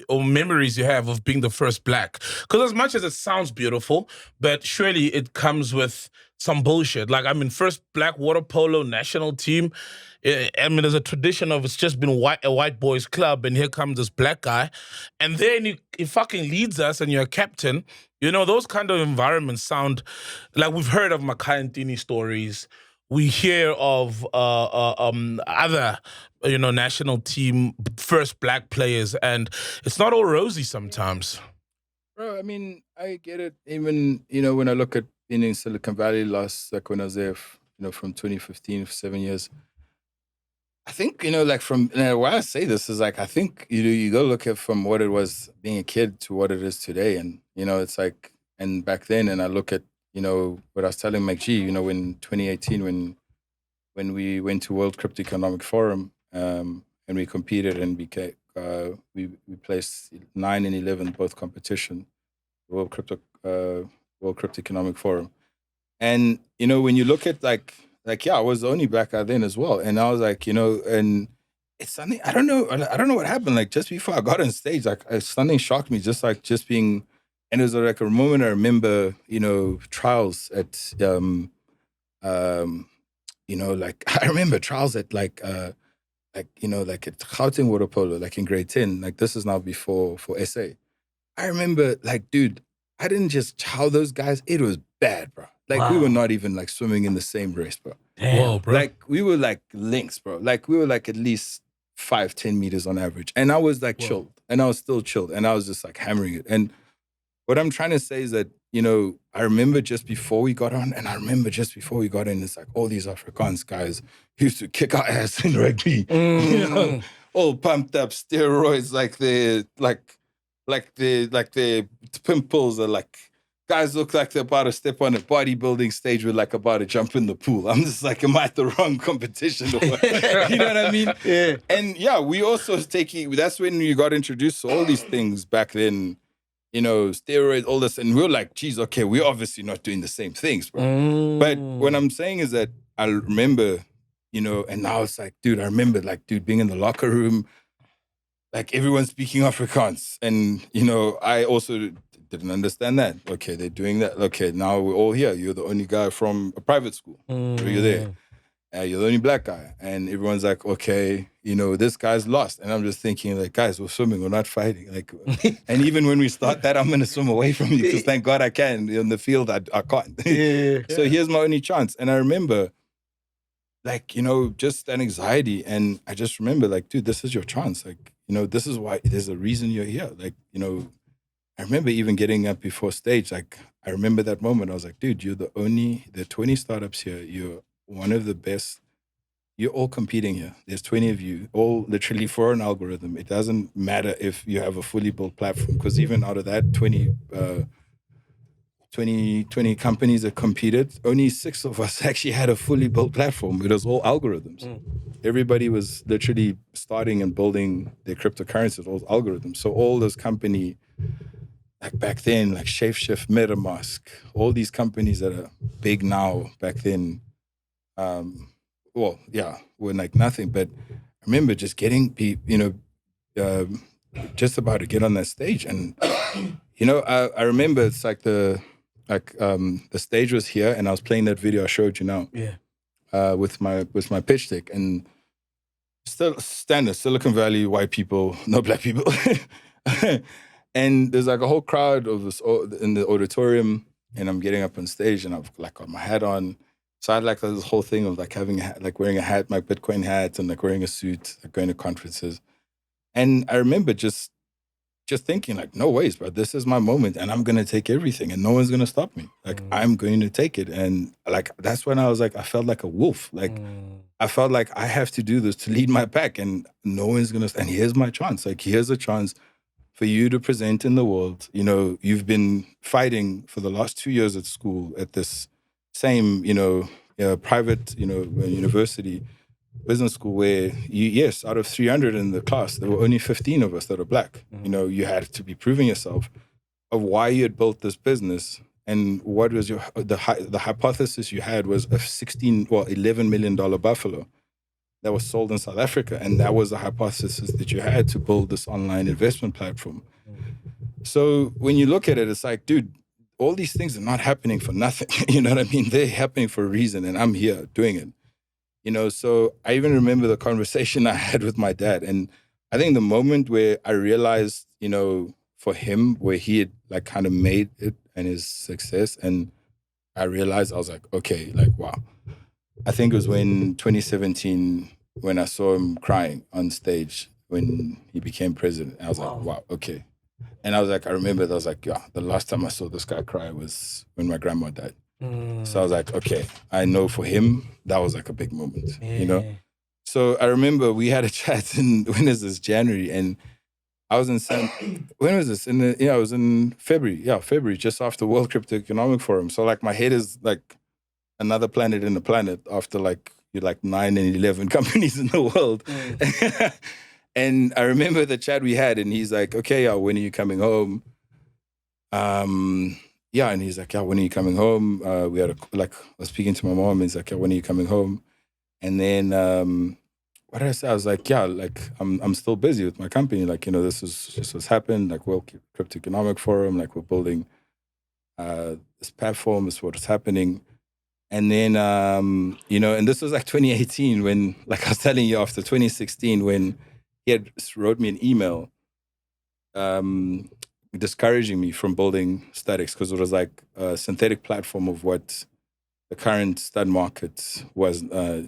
or memories you have of being the first black? Because as much as it sounds beautiful, but surely it comes with some bullshit. Like, first black water polo national team. There's a tradition of it's just been a white boys club, and here comes this black guy, and then he fucking leads us, and you're a captain. Those kind of environments sound like we've heard of Makai and Tini stories. We hear of other, national team first black players, and it's not all rosy sometimes. Bro, I get it. Even, when I look at being in Silicon Valley like when I was there, from 2015 for 7 years, I think, why I say this is like, I think, you go look at from what it was being a kid to what it is today. And, it's like, and back then, and I look at, what I was telling MacG, in 2018, when we went to World Crypto Economic Forum, and we competed and became, we placed 9 and 11 both competition, World Crypto Economic Forum. And, when you look at I was the only black guy then as well. And I was like, and it's something, I don't know what happened. Like, just before I got on stage, something shocked me, just being, and it was like a moment I remember, trials at, I remember trials at at Gauteng Water Polo, like in grade 10, like this is now before for SA. I remember, dude, I didn't just chow those guys, it was bad, bro. We were not even swimming in the same race, bro. Whoa, bro. We were links, bro. We were at least 5-10 meters on average. And I was chilled. And I was still chilled. And I was just hammering it. And what I'm trying to say is that, I remember just before we got on, and I remember just before we got in, it's all these Afrikaans guys used to kick our ass in rugby. All pumped up, steroids, like the pimples are like, guys look like they're about to step on a bodybuilding stage with like about to jump in the pool. I'm just like, am I at the wrong competition? Or what? You know what I mean? Yeah. And yeah, we also that's when you got introduced to all these things back then, you know, steroids, all this. And we were like, geez, okay, we're obviously not doing the same things, bro. But what I'm saying is that I remember, you know, and now it's like, dude, I remember like, dude, being in the locker room, like everyone's speaking Afrikaans. And, you know, I also didn't understand that. Okay, they're doing that. Okay, now we're all here. You're the only guy from a private school. So you're there. You're the only black guy. And everyone's like, okay, you know, this guy's lost. And I'm just thinking, like, guys, we're swimming, we're not fighting. Like, and even when we start that, I'm going to swim away from you because thank God I can. In the field, I can't. So here's my only chance. And I remember, like, you know, just an anxiety. And I just remember, like, dude, this is your chance. Like, you know, this is why there's a reason you're here. Like, you know, I remember even getting up before stage. Like, I remember that moment. I was like, dude, there are 20 startups here. You're one of the best. You're all competing here. There's 20 of you, all literally for an algorithm. It doesn't matter if you have a fully built platform, because even out of that 20 companies that competed, only 6 of us actually had a fully built platform. It was all algorithms. Everybody was literally starting and building their cryptocurrencies, all algorithms. So all those companies, like back then, like ShapeShift, MetaMask, all these companies that are big now, back then, were like nothing. But I remember just getting, just about to get on that stage. And, you know, I remember it's like the stage was here and I was playing that video I showed you now. Yeah. With my pitch deck. And still standard, Silicon Valley, white people, no black people. And there's like a whole crowd of us in the auditorium, and I'm getting up on stage, and I've like got my hat on. So I had like this whole thing of like having a hat, like wearing a hat, my Bitcoin hat, and like wearing a suit, like going to conferences. And I remember just thinking like, no ways, bro, this is my moment, and I'm gonna take everything, and no one's gonna stop me. Like I'm going to take it, and like that's when I was like, I felt like a wolf. Like I felt like I have to do this to lead my pack, and no one's gonna. And here's my chance. Like here's a chance for you to present in the world. You know, you've been fighting for the last 2 years at school at this same, private, university, business school, where yes, out of 300 in the class, there were only 15 of us that are black. You know, you had to be proving yourself of why you had built this business, and what was the hypothesis you had was a $11 million buffalo that was sold in South Africa. And that was the hypothesis that you had to build this online investment platform. So when you look at it, it's like, dude, all these things are not happening for nothing. You know what I mean? They're happening for a reason, and I'm here doing it. You know, so I even remember the conversation I had with my dad. And I think the moment where I realized, you know, for him, where he had like kind of made it and his success, and I realized, I was like, okay, like, wow. I think it was when 2017, when I saw him crying on stage when he became president. I was like, wow, okay. And I was like, I remember, I was like, yeah, the last time I saw this guy cry was when my grandma died. So I was like, okay, I know for him, that was like a big moment, you know? So I remember we had a chat when is this, January, and I was in when was this? I was in February. Yeah, February, just after World Crypto Economic Forum. So like my head is like another planet in the planet after like 9 and 11 companies in the world. And I remember the chat we had, and he's like, okay, when are you coming home? And he's like, when are you coming home? We had I was speaking to my mom, and he's like, when are you coming home? And then what did I say? I was like, I'm still busy with my company. Like, you know, this is just what's happened. Like, World Crypto Economic Forum, like we're building this platform, is what's happening. And then, and this was like 2018 when, like I was telling you, after 2016, when he had wrote me an email discouraging me from building Studex, because it was like a synthetic platform of what the current stud market was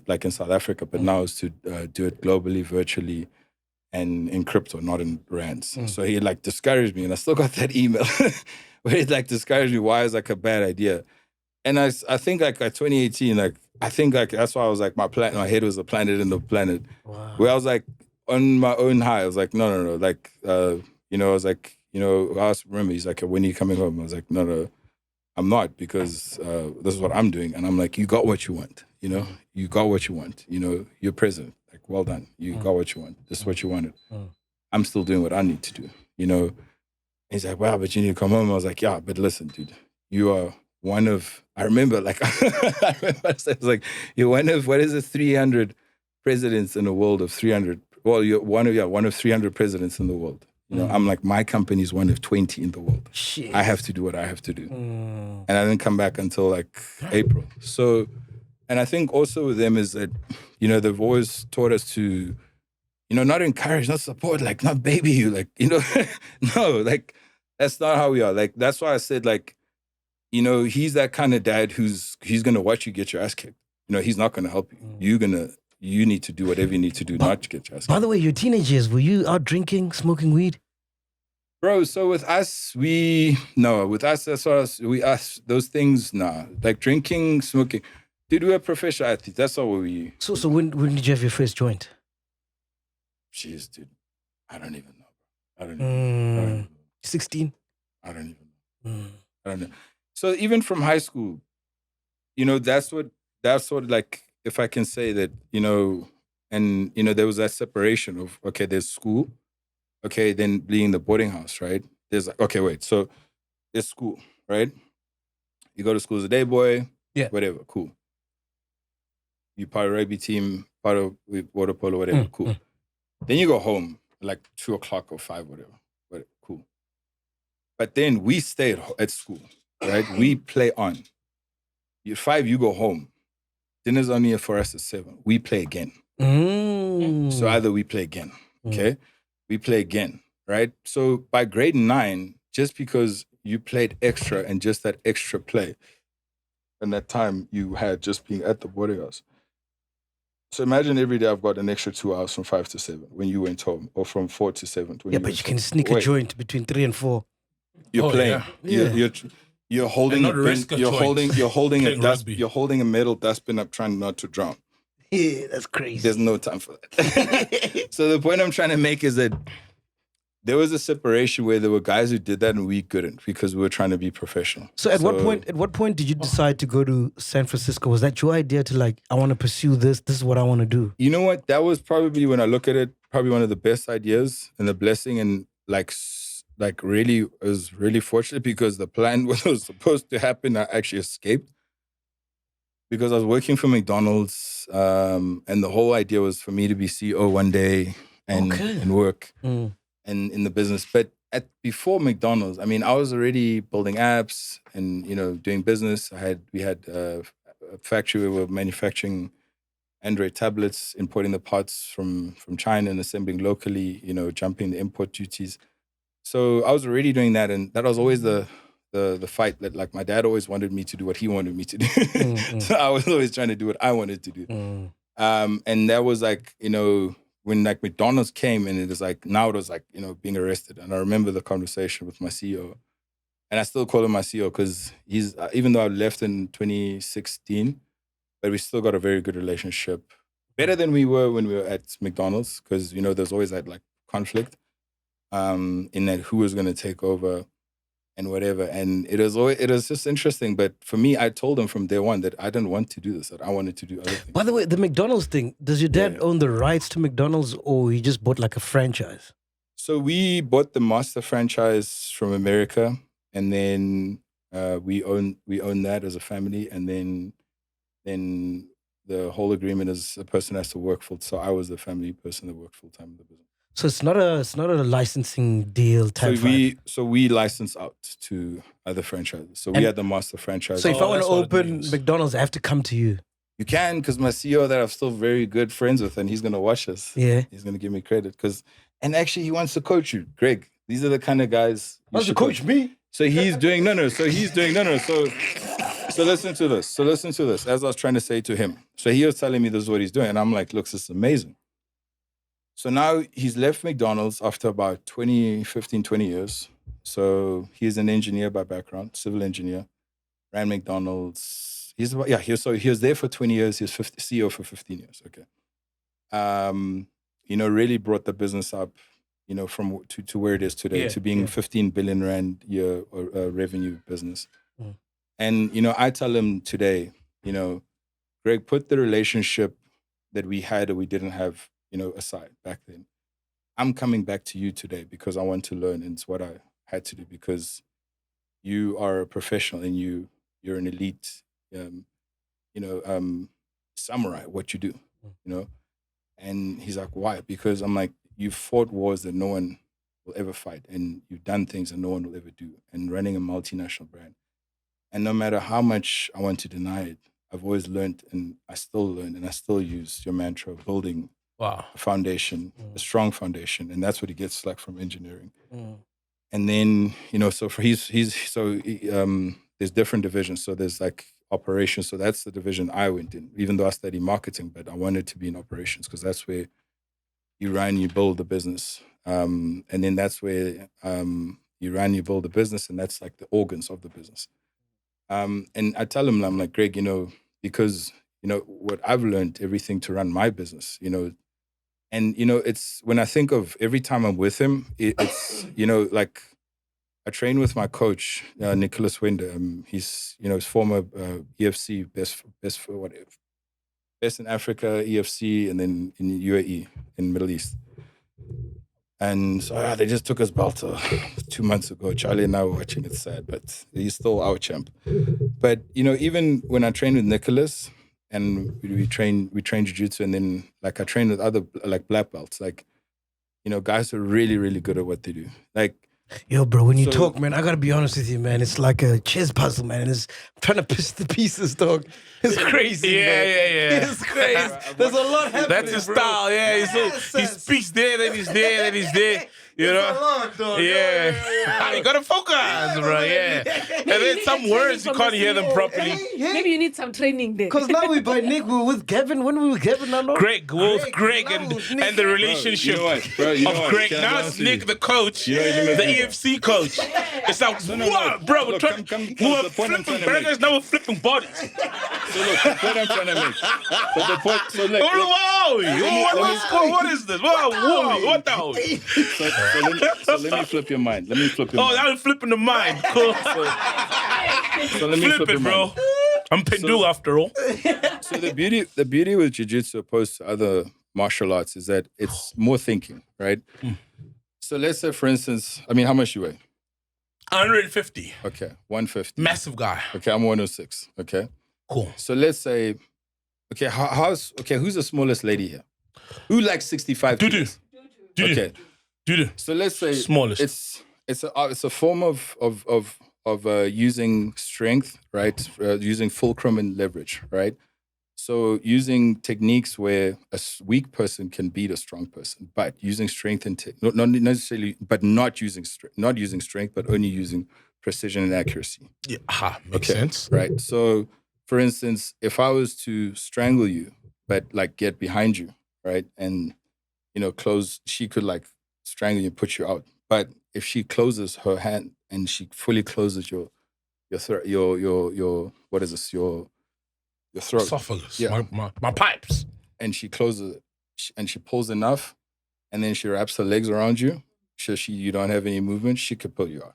like in South Africa, but now is to do it globally, virtually, and in crypto, not in rands. So he like discouraged me, and I still got that email where he like discouraged me. Why is like a bad idea? And I think like 2018, like I think like that's why I was like my head was a planet in the planet. Wow. Where I was like on my own high. I was like, no. Like I was like, I asked, remember, he's like, when are you coming home? I was like, no, I'm not, because this is what I'm doing. And I'm like, you got what you want, you got what you want. You're president. Like, well done. You got what you want. This is what you wanted. I'm still doing what I need to do, He's like, wow, but you need to come home. I was like, yeah, but listen, dude, you are one of, I remember I said, like, you're one of, 300 presidents in a world of 300. Well, you're one of 300 presidents in the world. I'm like, my company's one of 20 in the world. Shit. I have to do what I have to do. And I didn't come back until like April. So, and I think also with them is that, they've always taught us to, not encourage, not support, like, not baby you, like, no, like, that's not how we are. Like, that's why I said, like, he's that kind of dad he's going to watch you get your ass kicked. He's not going to help you. You need to do whatever you need to do, not to get your ass kicked. By the way, your teenage years, were you out drinking, smoking weed? Bro, so with us, that's us, those things, nah. Like drinking, smoking. Dude, we're professional athletes. That's all we. So when did you have your first joint? Jeez, dude. I don't even know. I don't even know. 16? I don't even know. I don't know. So even from high school, that's what like, if I can say that, and, there was that separation of, okay, there's school, okay, then being the boarding house, right? There's like, okay, wait, so there's school, right? You go to school as a day boy, whatever, cool. You part of rugby team, part of water polo, whatever, cool. Then you go home like 2 o'clock or 5, whatever, cool. But then we stay at school, right? We play on. At 5, you go home. Dinner's only for us at 7. We play again. So either we play again, okay? We play again, right? So by grade 9, just because you played extra and just that extra play and that time you had just being at the boarding house. So imagine every day I've got an extra 2 hours from 5 to 7 when you went home, or from 4 to 7. When but you can sneak a joint between 3 and 4. You're playing. Yeah. You're holding you're holding a metal dustbin up, trying not to drown. Yeah, that's crazy. There's no time for that. So the point I'm trying to make is that there was a separation where there were guys who did that and we couldn't, because we were trying to be professional. So at what point did you decide to go to San Francisco? Was that your idea to, like, I want to pursue this? This is what I want to do. You know what? That was probably, when I look at it, probably one of the best ideas and the blessing, and like really, I was really fortunate, because the plan was supposed to happen, I actually escaped. Because I was working for McDonald's, and the whole idea was for me to be CEO one day and work and in the business. But before McDonald's, I mean, I was already building apps and, doing business. We had a factory where we were manufacturing Android tablets, importing the parts from China and assembling locally, jumping the import duties. So I was already doing that, and that was always the fight that, like, my dad always wanted me to do what he wanted me to do. So I was always trying to do what I wanted to do. And that was like, when like McDonald's came, and it was like, now it was like, being arrested. And I remember the conversation with my CEO, and I still call him my CEO, because he's, even though I left in 2016, but we still got a very good relationship. Better than we were when we were at McDonald's, because, there's always that like conflict in that who was going to take over and whatever. And it was just interesting. But for me, I told him from day one that I didn't want to do this, that I wanted to do other things. By the way, the McDonald's thing, does your dad own the rights to McDonald's, or he just bought like a franchise? So we bought the master franchise from America, and then we own that as a family. And then the whole agreement is a person has to work full. So I was the family person that worked full time in the business. So it's not a licensing deal type. So we license out to other franchises. So we had the master franchise. So if I want to open McDonald's, I have to come to you. You can, because my CEO that I'm still very good friends with, and he's gonna watch us. Yeah, he's gonna give me credit, and actually he wants to coach you, Greg. These are the kind of guys. Wants to coach me? So he's doing no. So listen to this. As I was trying to say to him. So he was telling me this is what he's doing, and I'm like, look, this is amazing. So now he's left McDonald's after about 20 years. So he's an engineer by background, civil engineer, ran McDonald's. He was there for 20 years. He was CEO for 15 years. Okay. Really brought the business up. you know, from to where it is today, to being 15 billion rand year revenue business. And, you know, I tell him today, you know, Greg, put the relationship that we had or we didn't have, you know, aside back then. I'm coming back to you today because I want to learn, and it's what I had to do because you are a professional and you're an elite, samurai, what you do, you know? And he's like, why? Because I'm like, you've fought wars that no one will ever fight, and you've done things that no one will ever do, and running a multinational brand. And no matter how much I want to deny it, I've always learned, and I still learn, and I still use your mantra of building a foundation, a strong foundation. And that's what he gets like from engineering. And then, you know, so for there's different divisions. So there's like operations. So that's the division I went in, even though I studied marketing, but I wanted to be in operations because that's where you run, you build the business. And then that's where you run, you build the business, and that's like the organs of the business. And I tell him, I'm like, Greg, you know, because, you know, what I've learned, everything to run my business, you know, and, you know, it's when I think of every time I'm with him, it's, you know, like I train with my coach, Nicholas Winder. He's, you know, his former EFC best in Africa, EFC, and then in UAE, in Middle East. And so they just took his belt 2 months ago. Charlie and I were watching. It's sad, but he's still our champ. But, you know, even when I train with Nicholas and we train jiu-jitsu, and then like I train with other like black belts, like, you know, guys who are really, really good at what they do. Like, yo, bro, when you talk, man, I gotta be honest with you, man. It's like a chess puzzle, man. I'm trying to piece the pieces, dog. It's crazy, man. Yeah. It's crazy. There's a lot happening, That's his style, yeah. He speaks there, then he's there, then he's there. You know? It's a lot, dog. Yeah. You gotta focus, bro, yeah. And then some words, you can't hear them properly. Maybe you need some training there. Because now we by Nick, we're with Gavin. When we were with Gavin, I know. Greg and the relationship of Greg. Now it's Nick, the coach, the EFC coach. It's like, what, bro? Look, we were flipping burgers, now we're flipping bodies. So look, the point I'm trying to make. But the point, so look, what is this? Whoa, what the hell? So let me flip your mind. Oh, that was flipping the mind. Cool. So let me flip it, bro. I'm Pindu after all. So the beauty with jiu-jitsu opposed to other martial arts is that it's more thinking, right? So let's say, for instance, I mean, how much you weigh? 150. Okay, 150. Massive guy. Okay, I'm 106. Okay. Cool. So let's say, okay, who's the smallest lady here? Who likes 65 kilos? Okay. So let's say smallest. It's a form of using strength, right? Using fulcrum and leverage, right? So using techniques where a weak person can beat a strong person, but using strength and not necessarily, but not using strength, but only using precision and accuracy. Yeah, makes sense, right? So, for instance, if I was to strangle you, but like get behind you, right, and you know she could like strangle you, put you out. But if she closes her hand and she fully closes your throat, your what is this? Your throat, esophagus, my pipes, and she closes it, and she pulls enough, and then she wraps her legs around you. So you don't have any movement. She could pull you out.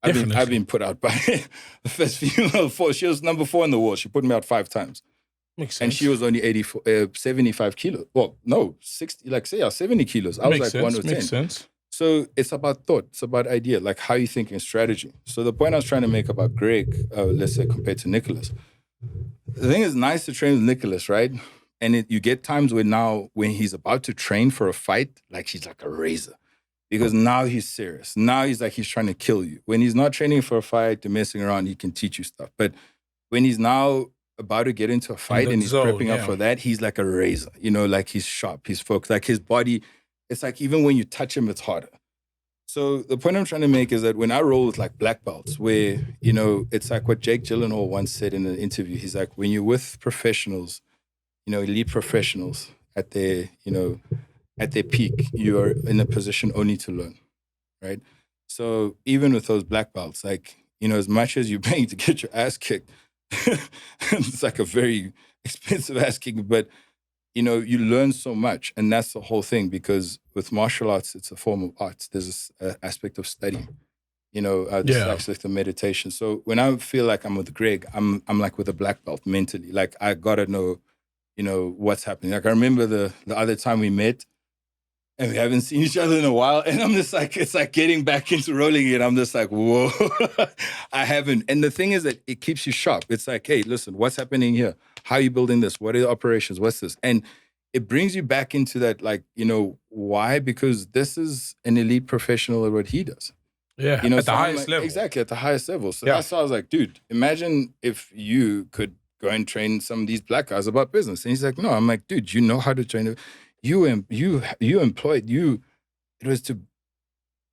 I've been put out by the first female. She was number 4 in the world. She put me out 5 times. Makes sense. And she was only 75 kilos. Well, no, 60, like say 70 kilos. I was like 110. Makes sense. So it's about thought. It's about idea, like how you think in strategy. So the point I was trying to make about Greg, let's say compared to Nicholas, the thing is nice to train with Nicholas, right? And you get times when he's about to train for a fight, like he's like a razor. Because now he's serious. Now he's like he's trying to kill you. When he's not training for a fight, messing around, he can teach you stuff. But when he's now about to get into a fight and he's prepping up for that, he's like a razor, you know, like he's sharp, he's focused, like his body, it's like even when you touch him, it's harder. So the point I'm trying to make is that when I roll with like black belts, where, you know, it's like what Jake Gyllenhaal once said in an interview, he's like, when you're with professionals, you know, elite professionals at their, you know, at their peak, you are in a position only to learn, right? So even with those black belts, like, you know, as much as you're paying to get your ass kicked, it's like a very expensive ass kicking, but you learn so much. And that's the whole thing, because with martial arts, it's a form of art. There's this aspect of study, this aspect of meditation. So when I feel like I'm with Greg, I'm like with a black belt mentally. Like, I got to know, what's happening. Like, I remember the other time we met, and we haven't seen each other in a while. And I'm just like, it's like getting back into rolling it. I'm just like, whoa, I haven't. And the thing is that it keeps you sharp. It's like, hey, listen, what's happening here? How are you building this? What are the operations? What's this? And it brings you back into that, like, why? Because this is an elite professional at what he does. Yeah, at the highest level. Exactly, at the highest level. So that's why I was like, dude, imagine if you could go and train some of these black guys about business. And he's like, no. I'm like, dude, you know how to train. You employed. It was to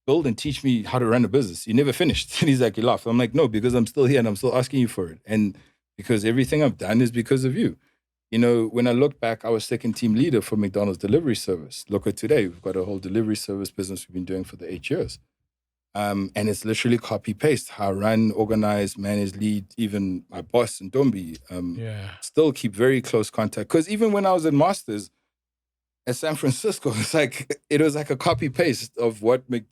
build and teach me how to run a business. You never finished. And he's like, he laughed. I'm like, no, because I'm still here and I'm still asking you for it. And because everything I've done is because of you. When I look back, I was second team leader for McDonald's delivery service. Look at today, we've got a whole delivery service business we've been doing for the 8 years. And it's literally copy paste how I run, organize, manage, lead. Even my boss in Dombi, still keep very close contact. Because even when I was at Masters at San Francisco, it was like a copy paste of what let's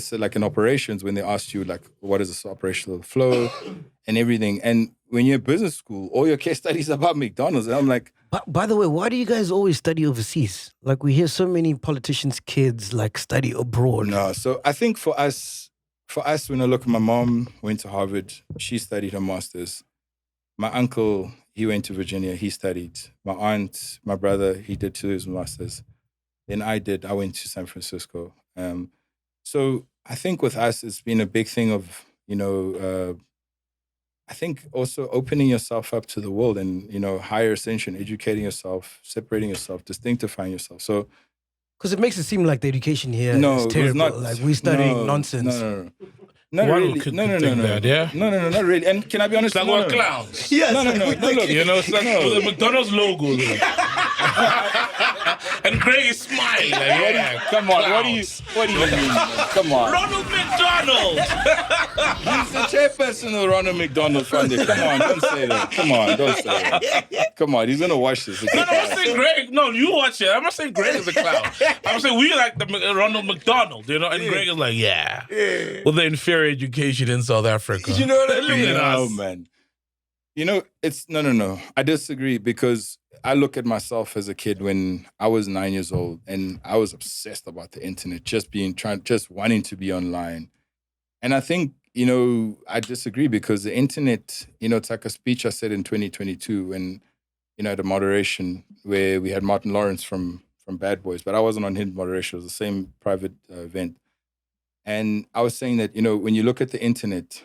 say like in operations, when they asked you like, what is this operational flow and everything. And when you're at business school, all your case studies about McDonald's. And I'm like, by the way, why do you guys always study overseas? Like, we hear so many politicians' kids like study abroad. No, so I think for us, when I look at my mom went to Harvard, she studied her master's. My uncle, he went to Virginia, he studied. My aunt, my brother, he did too, his master's. Then I went to San Francisco. So I think with us, it's been a big thing of, I think also opening yourself up to the world and, higher ascension, educating yourself, separating yourself, distinctifying yourself. So, because it makes it seem like the education here is terrible. Not, like, we're studying nonsense. No. Not really. No, not really. And can I be honest? It's like clowns. Yes. No. Look, it's like the McDonald's logo. And Greg is smiling. Like, come on. Clowns. What do you mean? Come on. Ronald McDonald. He's the chairperson of the Ronald McDonald Foundation. Come on, don't say that. Come on, don't say that. Come on, he's gonna watch this. No, I'm saying Greg. No, you watch it. I'm not saying Greg is a clown. I'm saying we like the Ronald McDonald, And Greg is like, well, the inferior education in South Africa. You know what I mean? Oh man. It's no. I disagree, because I look at myself as a kid when I was 9 years old, and I was obsessed about the internet, just wanting to be online. And I think, I disagree, because the internet, it's like a speech I said in 2022 when, at a moderation where we had Martin Lawrence from Bad Boys, but I wasn't on his moderation. It was the same private event. And I was saying that, when you look at the internet,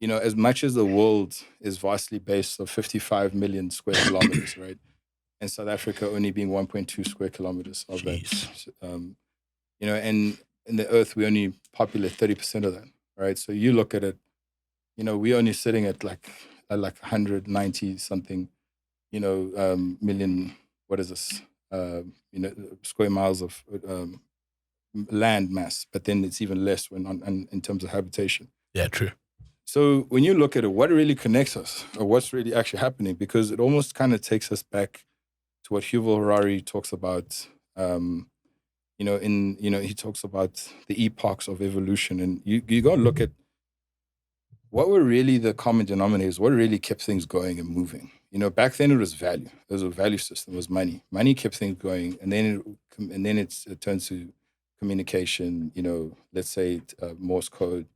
as much as the world is vastly based on 55 million square kilometers, right? And South Africa only being 1.2 square kilometers of that. And in the earth, we only populate 30% of that, right? So you look at it, we're only sitting at like 190 something, million, what is this? Square miles of land mass, but then it's even less in terms of habitation. Yeah, true. So when you look at it, what really connects us, or what's really actually happening, because it almost kind of takes us back to what Yuval Harari talks about. He talks about the epochs of evolution, and you got to look at what were really the common denominators, what really kept things going and moving. Back then it was value. There was a value system. It was money. Money kept things going, and then it turns to communication. Let's say Morse code.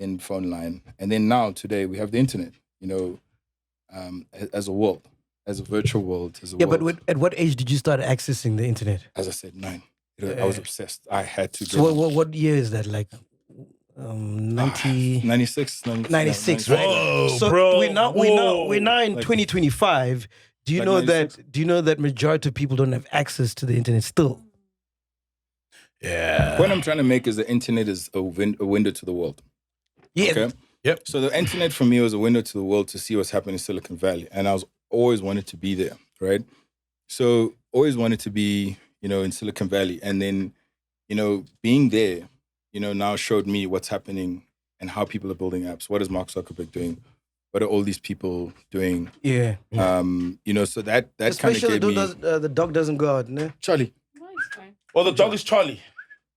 In phone line. And then now, today, we have the internet, as a world, as a virtual world. But at what age did you start accessing the internet? As I said, 9. I was obsessed. I had to. So what year is that? Like 96, 96, right? Whoa, so bro. We're now in 2025. Do you know 96? Do you know that majority of people don't have access to the internet still? Yeah. What I'm trying to make is the internet is a window to the world. Yeah. Okay. Yep. So the internet for me was a window to the world to see what's happening in Silicon Valley. And I was always wanted to be there, right? So always wanted to be, in Silicon Valley. And then, being there, now showed me what's happening and how people are building apps. What is Mark Zuckerberg doing? what are all these people doing? Yeah. You know, so that kind of Especially gave me... the dog doesn't go out, no? Charlie, No, it's fine. Oh, the dog is Charlie.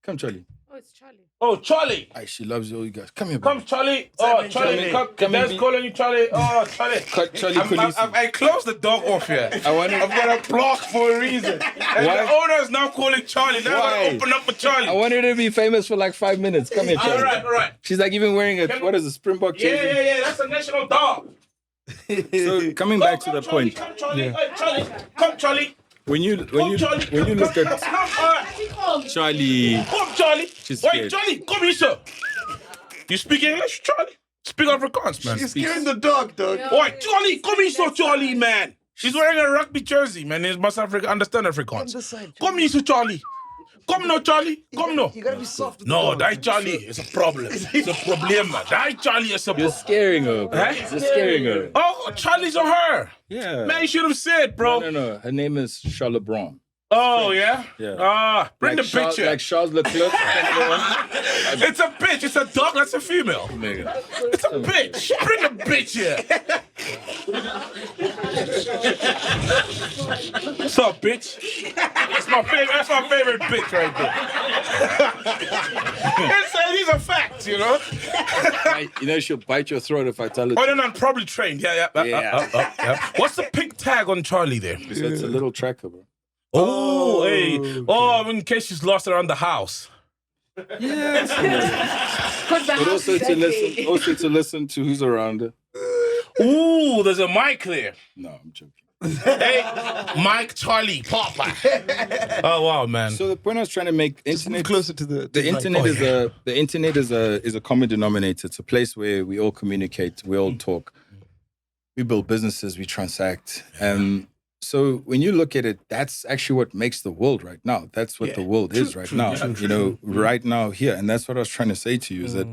come Charlie. Oh, it's Charlie. Oh, Charlie. Aye, she loves all you guys. Come here, Come, baby. Charlie. Oh, Charlie. Come. Dad's calling you, Charlie. Oh, Charlie. Charlie Khaleesi. I closed the dog off here. I wanted- I've got a block for a reason. And Why? the owner is now calling Charlie. Now Why? I open up for Charlie. I wanted her to be famous for like 5 minutes. Come here, Charlie. All right. She's like even wearing a, what is a Springbok jersey? Yeah. That's a national dog. So coming back to the Charlie, point, Come, Charlie. Hey, Charlie. Come, Charlie. when you Charlie. look at Come, Charlie, Come, Charlie. She's Wait, scared. Charlie. Come here, sir. You speak English, Charlie? Speak Afrikaans, man. She's scaring the dog, dog. Oi, Charlie, come here, so Charlie, man. She's wearing a rugby jersey, man. He must understand Afrikaans. this side, Come here, so Charlie. Come no, Charlie. Come no. You gotta be soft. with the No, dog. that Charlie is a problem. It's a problem, man. That Charlie is a you're problem. scaring her. Bro. Huh? You're scaring her. Oh, Charlie's on her. Yeah. Man, you should have said, bro. No. Her name is Charlotte Brown. Oh, yeah? Yeah. Bring Like the picture. Like Charles Leclerc. It's a bitch. It's a dog. That's a female. It's a bitch. Bring the bitch here. What's up, bitch? That's my favorite bitch right there. These are facts, you know? You know she'll bite your throat if I tell her. Oh, no, I'm probably trained. Yeah. What's the pink tag on Charlie there? So it's a little tracker, bro. Oh, hey. Okay. Oh, in case she's lost around the house. Yes. Because the But house also is to listen, to listen to who's around her. Ooh, there's a mic there. No, I'm joking. Hey, Mike, Charlie, Papa. Oh wow, man. So the point I was trying to make, internet closer to the internet is a common denominator. It's a place where we all communicate, we all talk, we build businesses, we transact. So when you look at it, that's actually what makes the world right now. That's what the world is right now. You know, right now here, and that's what I was trying to say to you is that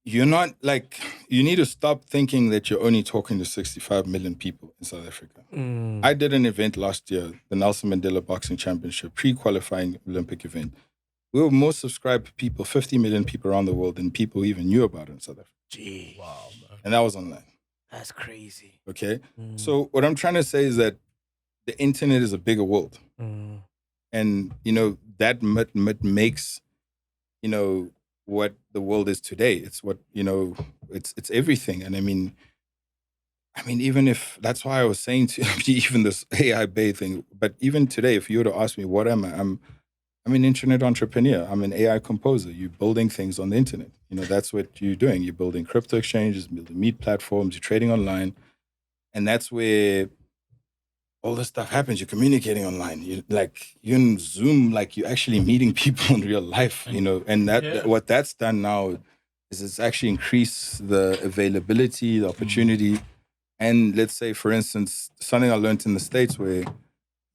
you're not like, you need to stop thinking that you're only talking to 65 million people in South Africa. I did an event last year, the Nelson Mandela Boxing Championship, pre-qualifying Olympic event. We were more subscribed people, 50 million people around the world than people even knew about it in South Africa. Gee. Wow, man. And that was online. That's crazy. Okay? So what I'm trying to say is that the internet is a bigger world. And, you know, that makes, you know, what the world is today. It's what, you know, it's everything. And I mean, even if, that's why I was saying to even this AI Bay thing, but even today, if you were to ask me, what am I? I'm an internet entrepreneur. I'm an AI composer. You're building things on the internet. You know, that's what you're doing. You're building crypto exchanges, building meat platforms, you're trading online. And that's where all this stuff happens. You're communicating online. You're in Zoom, like you're actually meeting people in real life, you know. And what that's done now is it's actually increased the availability, the opportunity. And let's say, for instance, something I learned in the States where,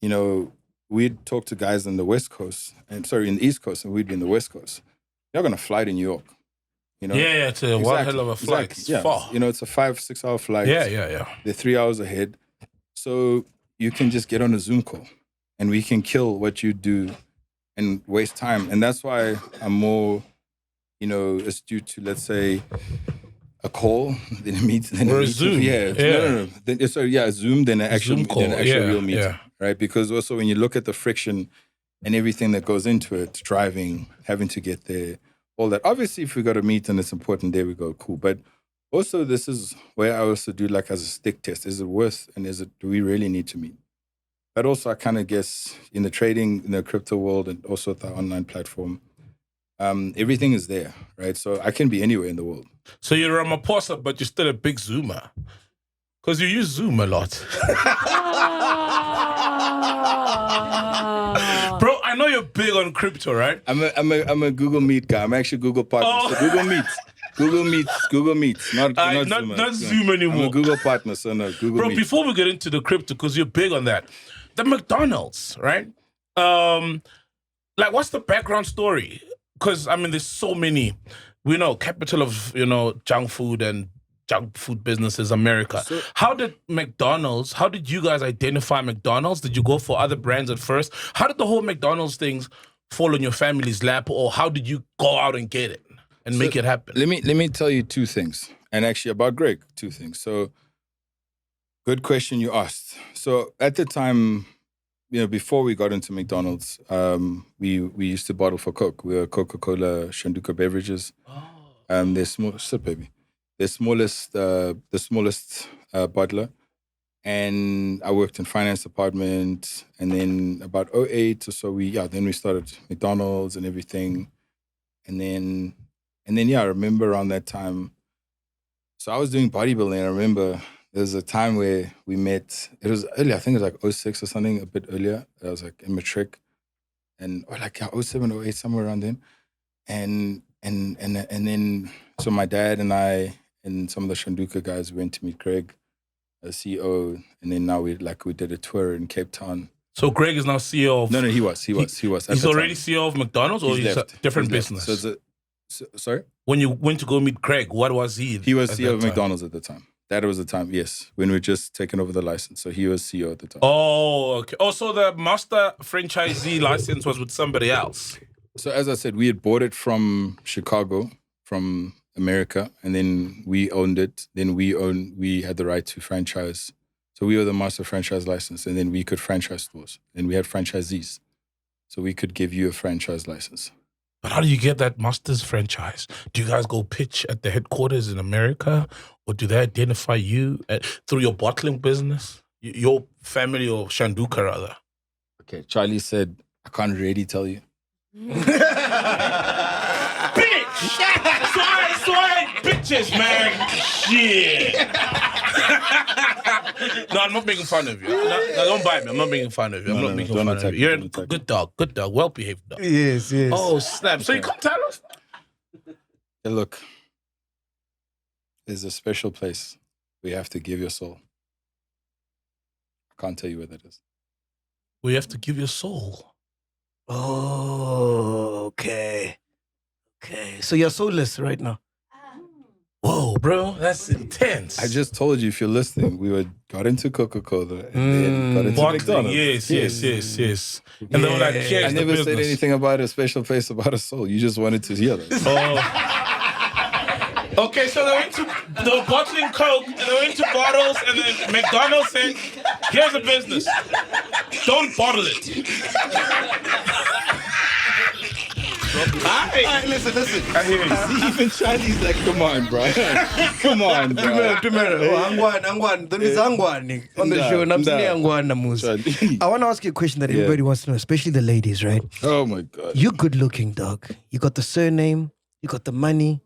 you know, we'd talk to guys on the West Coast, in the East Coast, and we'd be in the West Coast. You're going to fly to New York, you know? Yeah, it's a one hell of a flight. Exactly. It's far. You know, it's a 5-6 hour flight. Yeah. They're 3 hours ahead. So you can just get on a Zoom call and we can kill what you do and waste time. And that's why I'm more, you know, astute to, let's say, a call than a meeting. Or a Zoom. No. Zoom than an actual real meeting. Yeah. Right? Because also when you look at the friction and everything that goes into it, driving, having to get there, all that. Obviously, if we got a meet and it's important, there we go, cool. But also, this is where I also do like as a stick test. Is it worth and do we really need to meet? But also, I kind of guess in the trading, in the crypto world and also the online platform, everything is there, right? So I can be anywhere in the world. So you're a Ramaphosa, but you're still a big Zoomer. Because you use Zoom a lot. Bro, I know you're big on crypto, right? I'm a Google Meet guy. I'm actually Google partner. Oh. So Google Meets. Not Zoom anymore. I'm a Google partner, so no, Google Bro, Meet. before we get into the crypto, because you're big on that, the McDonald's, right? Like, what's the background story? Because, I mean, there's so many, we know, capital of, you know, junk food businesses, America. So, how did you guys identify McDonald's? Did you go for other brands at first? How did the whole McDonald's things fall on your family's lap, or how did you go out and get it? and make it happen? Let me tell you two things, and actually about Greg, two things. So, good question you asked. So at the time, before we got into McDonald's, we used to bottle for Coke. We were Coca-Cola Shanduka beverages. They're small, sip baby. The smallest bottler. And I worked in finance department, and then about 2008 or so, then we started McDonald's and everything. And then I remember around that time, so I was doing bodybuilding. I remember there was a time where we met. It was early, I think it was like 06 or something, a bit earlier. I was like in matric, and 07, 08, somewhere around then. And then, so my dad and I and some of the Shanduka guys went to meet Greg, the CEO, and then now we did a tour in Cape Town. So Greg is now CEO of... No, he was. He's already CEO of McDonald's, or he's a different business? Sorry? When you went to go meet Greg, what was he? He was CEO of McDonald's at the time. That was the time, yes, when we just taken over the license. So he was CEO at the time. Oh, okay. Oh, so the master franchisee license was with somebody else. So as I said, we had bought it from Chicago, from America, and then we owned it. Then we had the right to franchise. So we were the master franchise license, and then we could franchise stores. And we had franchisees. So we could give you a franchise license. But how do you get that master's franchise? Do you guys go pitch at the headquarters in America? Or do they identify you through your bottling business? Your family, or Shanduka rather? Okay, Charlie said, I can't really tell you. Bitch! Bitches, man! Shit! No, I'm not making fun of you. No, don't bite me. I'm not making fun of you. I'm not making fun of you. You're a good dog, well-behaved dog. Yes. Oh, snap. So you come tell us? Hey, look. There's a special place where you have to give your soul. I can't tell you where that is. Where you have to give your soul? Oh, okay. So you're soulless right now. Whoa, bro, that's intense. I just told you, if you're listening, we got into Coca-Cola and then got into McDonald's. Yes. And they were like, I never said anything about a special place about a soul. You just wanted to hear that. Oh. Okay, so they were bottling Coke, and they went to bottles, and then McDonald's said, here's a business. Don't bottle it. Listen. I hear you. See, even Chinese like, come on, bro. Tumelo. Angwan. There is Angwan on the show. And I'm saying Angwan Namus. I want to ask you a question that everybody wants to know, especially the ladies, right? Oh, my God. You're good looking, dog. You got the surname. You got the money.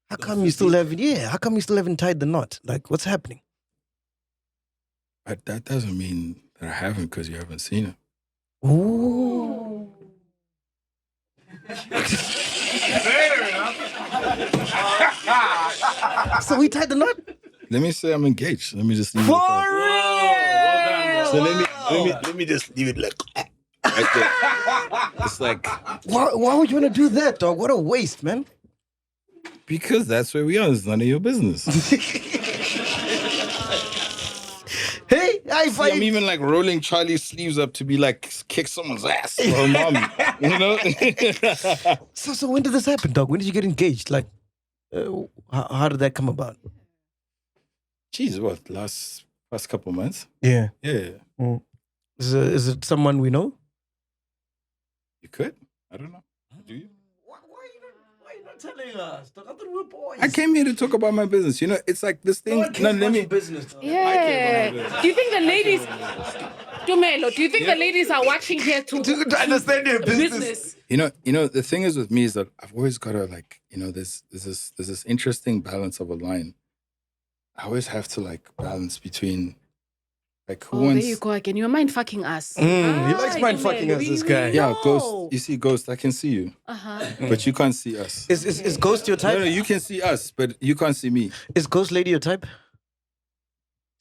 How come you still haven't tied the knot? Like, what's happening? But that doesn't mean that I haven't, because you haven't seen it. Ooh. Fair enough. So we tied the knot? Let me say I'm engaged. Let me just leave it For at that. real? So let me just leave it like right there. It's like, why would you want to do that, dog? What a waste, man. because that's where we are. It's none of your business. Hey, See, I'm even like rolling Charlie's sleeves up to be like, kick someone's ass for her mom. You know? So when did this happen, dog? When did you get engaged? Like, how did that come about? Jeez, what, last couple months? Yeah. Yeah. Mm. Is it someone we know? You could? I don't know. Do you? Why are you not telling us? Dog? I thought we were boys. I came here to talk about my business. You know, it's like this thing. No, let me. Business, dog. Yeah. Do you think the ladies, Tumelo, do you think the ladies are watching here to understand your business. You know, the thing is with me is that I've always got to like, there's this interesting balance of a line. I always have to like balance between like who wants. There you go again. You're mind fucking us. He likes mind fucking us, this guy. Yeah, No. Ghost. You see, Ghost, I can see you. But you can't see us. Is Ghost your type? No, you can see us, but you can't see me. Is Ghost Lady your type?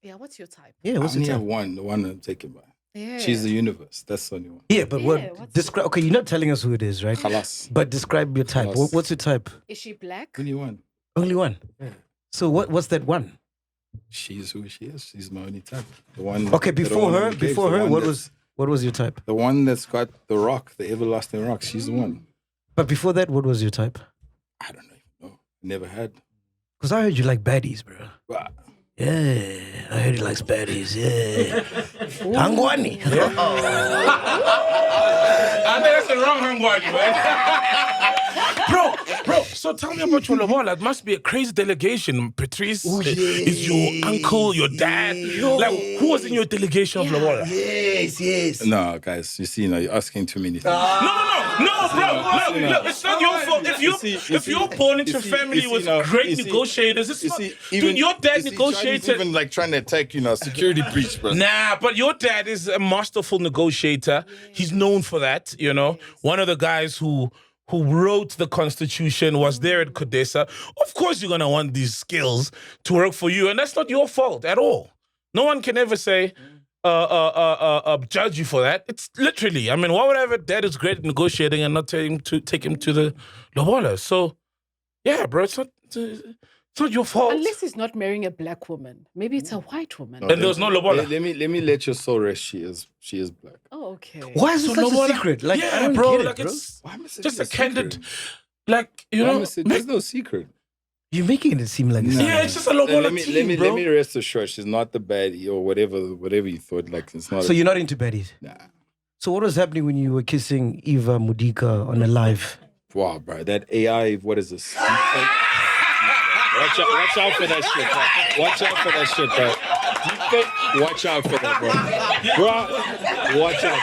Yeah, what's your type? Yeah, I what's only your have type? one, the one I'm taken by. Yeah. She's the universe. That's the only one. Yeah, but Yeah, what what's- describe? Okay, you're not telling us who it is, right? Khalas. But describe your type. Yes. What's your type? Is she black? Only one. Only one. Yeah. So what's that one? She's who she is. She's my only type. The one. Okay, the before one her, engaged, the one what that's- was your type? the one that's got the rock, the everlasting rock? She's the one. But before that, what was your type? I don't know Never had. Because I heard you like baddies, bro. Wow. Yeah, I heard he likes baddies. Yeah. Angwani. I think that's the wrong Hangwani, man. Bro, so tell me about your lobola. It must be a crazy delegation. Patrice is your uncle, your dad. Like, who was in your delegation of lobola? Yes. No, guys, you see, you're asking too many things. No, bro. Look, it's not your fault. If you're born into a family with great negotiators, it's not. Dude, your dad negotiated. Even like trying to attack, security breach, bro. Nah, but your dad is a masterful negotiator. He's known for that, One of the guys who wrote the Constitution was there at Kodesa. Of course you're going to want these skills to work for you, and that's not your fault at all. No one can ever say, judge you for that. It's literally, why would I have a dad who's great at negotiating and not take him to the lobola? So, yeah, bro, it's not your fault. Unless he's not marrying a black woman. Maybe it's a white woman. And there was no lobola. Let me let your soul rest. She is black. Oh, okay. Why is it such a secret? Like, yeah, I don't bro. get it, Like, bro. it's just a candid, like, There's no secret. You're making it seem like this. Yeah, it's just a lobola Let team, bro. me rest assured. She's not the baddie or whatever you thought. Like, it's not. So you're not into baddies? Nah. So what was happening when you were kissing Eva Modika on a live? Wow, bro. That AI. What is this? Watch out for that shit, bro. Watch out for that shit, bro. Watch out for that, bro. Watch out,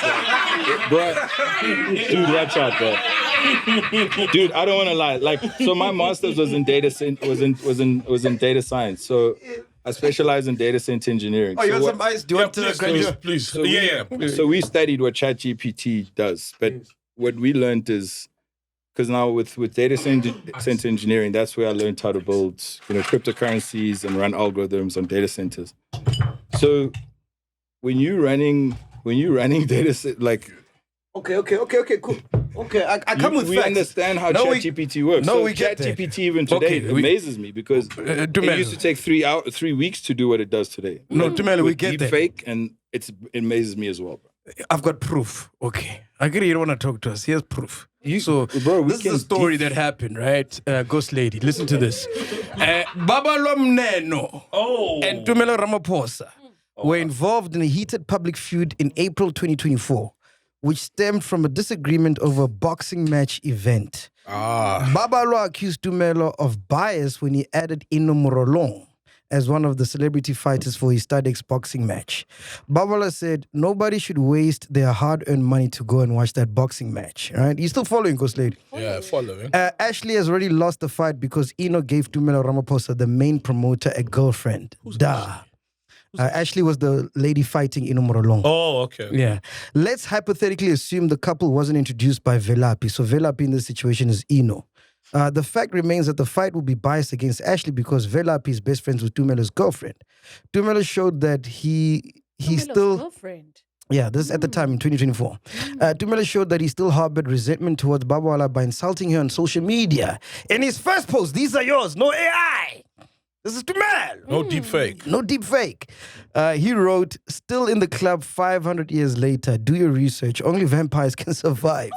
bro. Dude, watch out, bro. Dude, I don't want to lie. Like, so my master's was in data science. So I specialize in data center engineering. Oh, you want some ice? Do you want to graduate? Please. So we studied what ChatGPT does, but what we learned is, because now with data center engineering, that's where I learned how to build, cryptocurrencies and run algorithms on data centers. So when you're running data set, like, Okay, cool. Okay, I come with we facts. understand how ChatGPT works. No, so we get that. ChatGPT even today amazes me because it used to take 3 weeks to do what it does today. No, Tumelo, we get that. Fake, and it amazes me as well, bro. I've got proof. Okay. I agree you don't want to talk to us. Here's proof. Bro, this is the story that happened, right? Ghost lady, listen to this. Baba Lomneno and Tumelo Ramaphosa were involved in a heated public feud in April 2024, which stemmed from a disagreement over a boxing match event. Babalo accused Tumelo of bias when he added Ino Morolong as one of the celebrity fighters for his Studex boxing match. Babala said nobody should waste their hard-earned money to go and watch that boxing match. Right? You still following, Ghost Lady? Yeah, following. Ashley has already lost the fight because Ino gave Tumelo Ramaphosa, the main promoter, a girlfriend. Ashley was the lady fighting Ino Morolong. Oh, okay. Yeah. Let's hypothetically assume the couple wasn't introduced by Velapi. So Velapi in this situation is Ino. The fact remains that the fight will be biased against Ashley because Velapi is best friends with Tumelo's girlfriend. Tumelo showed that he still... girlfriend. Yeah, this is at the time in 2024. Tumelo showed that he still harbored resentment towards Babawala by insulting her on social media. In his first post, these are yours, no AI. This is Tumelo. No deep fake. No deep fake. He wrote, still in the club 500 years later, do your research. Only vampires can survive.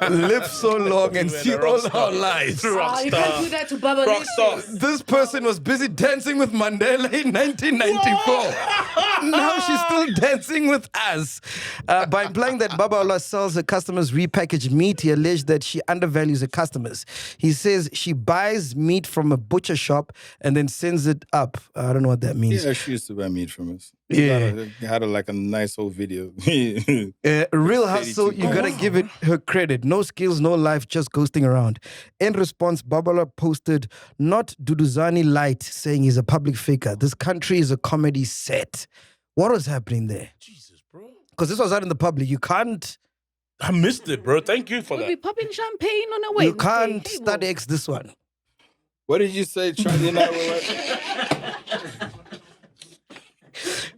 Live so long and see all our lives. You can't do that to Baba Rockstar. This person was busy dancing with Mandela in 1994. Now she's still dancing with us. By implying that Babawala sells her customers repackaged meat, he alleged that she undervalues her customers. He says she buys meat from a butcher shop and then sends it up. I don't know what that means. Yeah, she used to buy meat from us. Yeah. Had a nice old video. Real hustle, you gotta give it her credit. No skills, no life, just ghosting around. In response, Babala posted, not Duduzani Light, saying he's a public figure. This country is a comedy set. What was happening there? Jesus, bro. Because this was out in the public. You can't... I missed it, bro. Thank you for We'll that. be popping champagne on a Wednesday. You can't Hey, study X this one. What did you say, Charlie?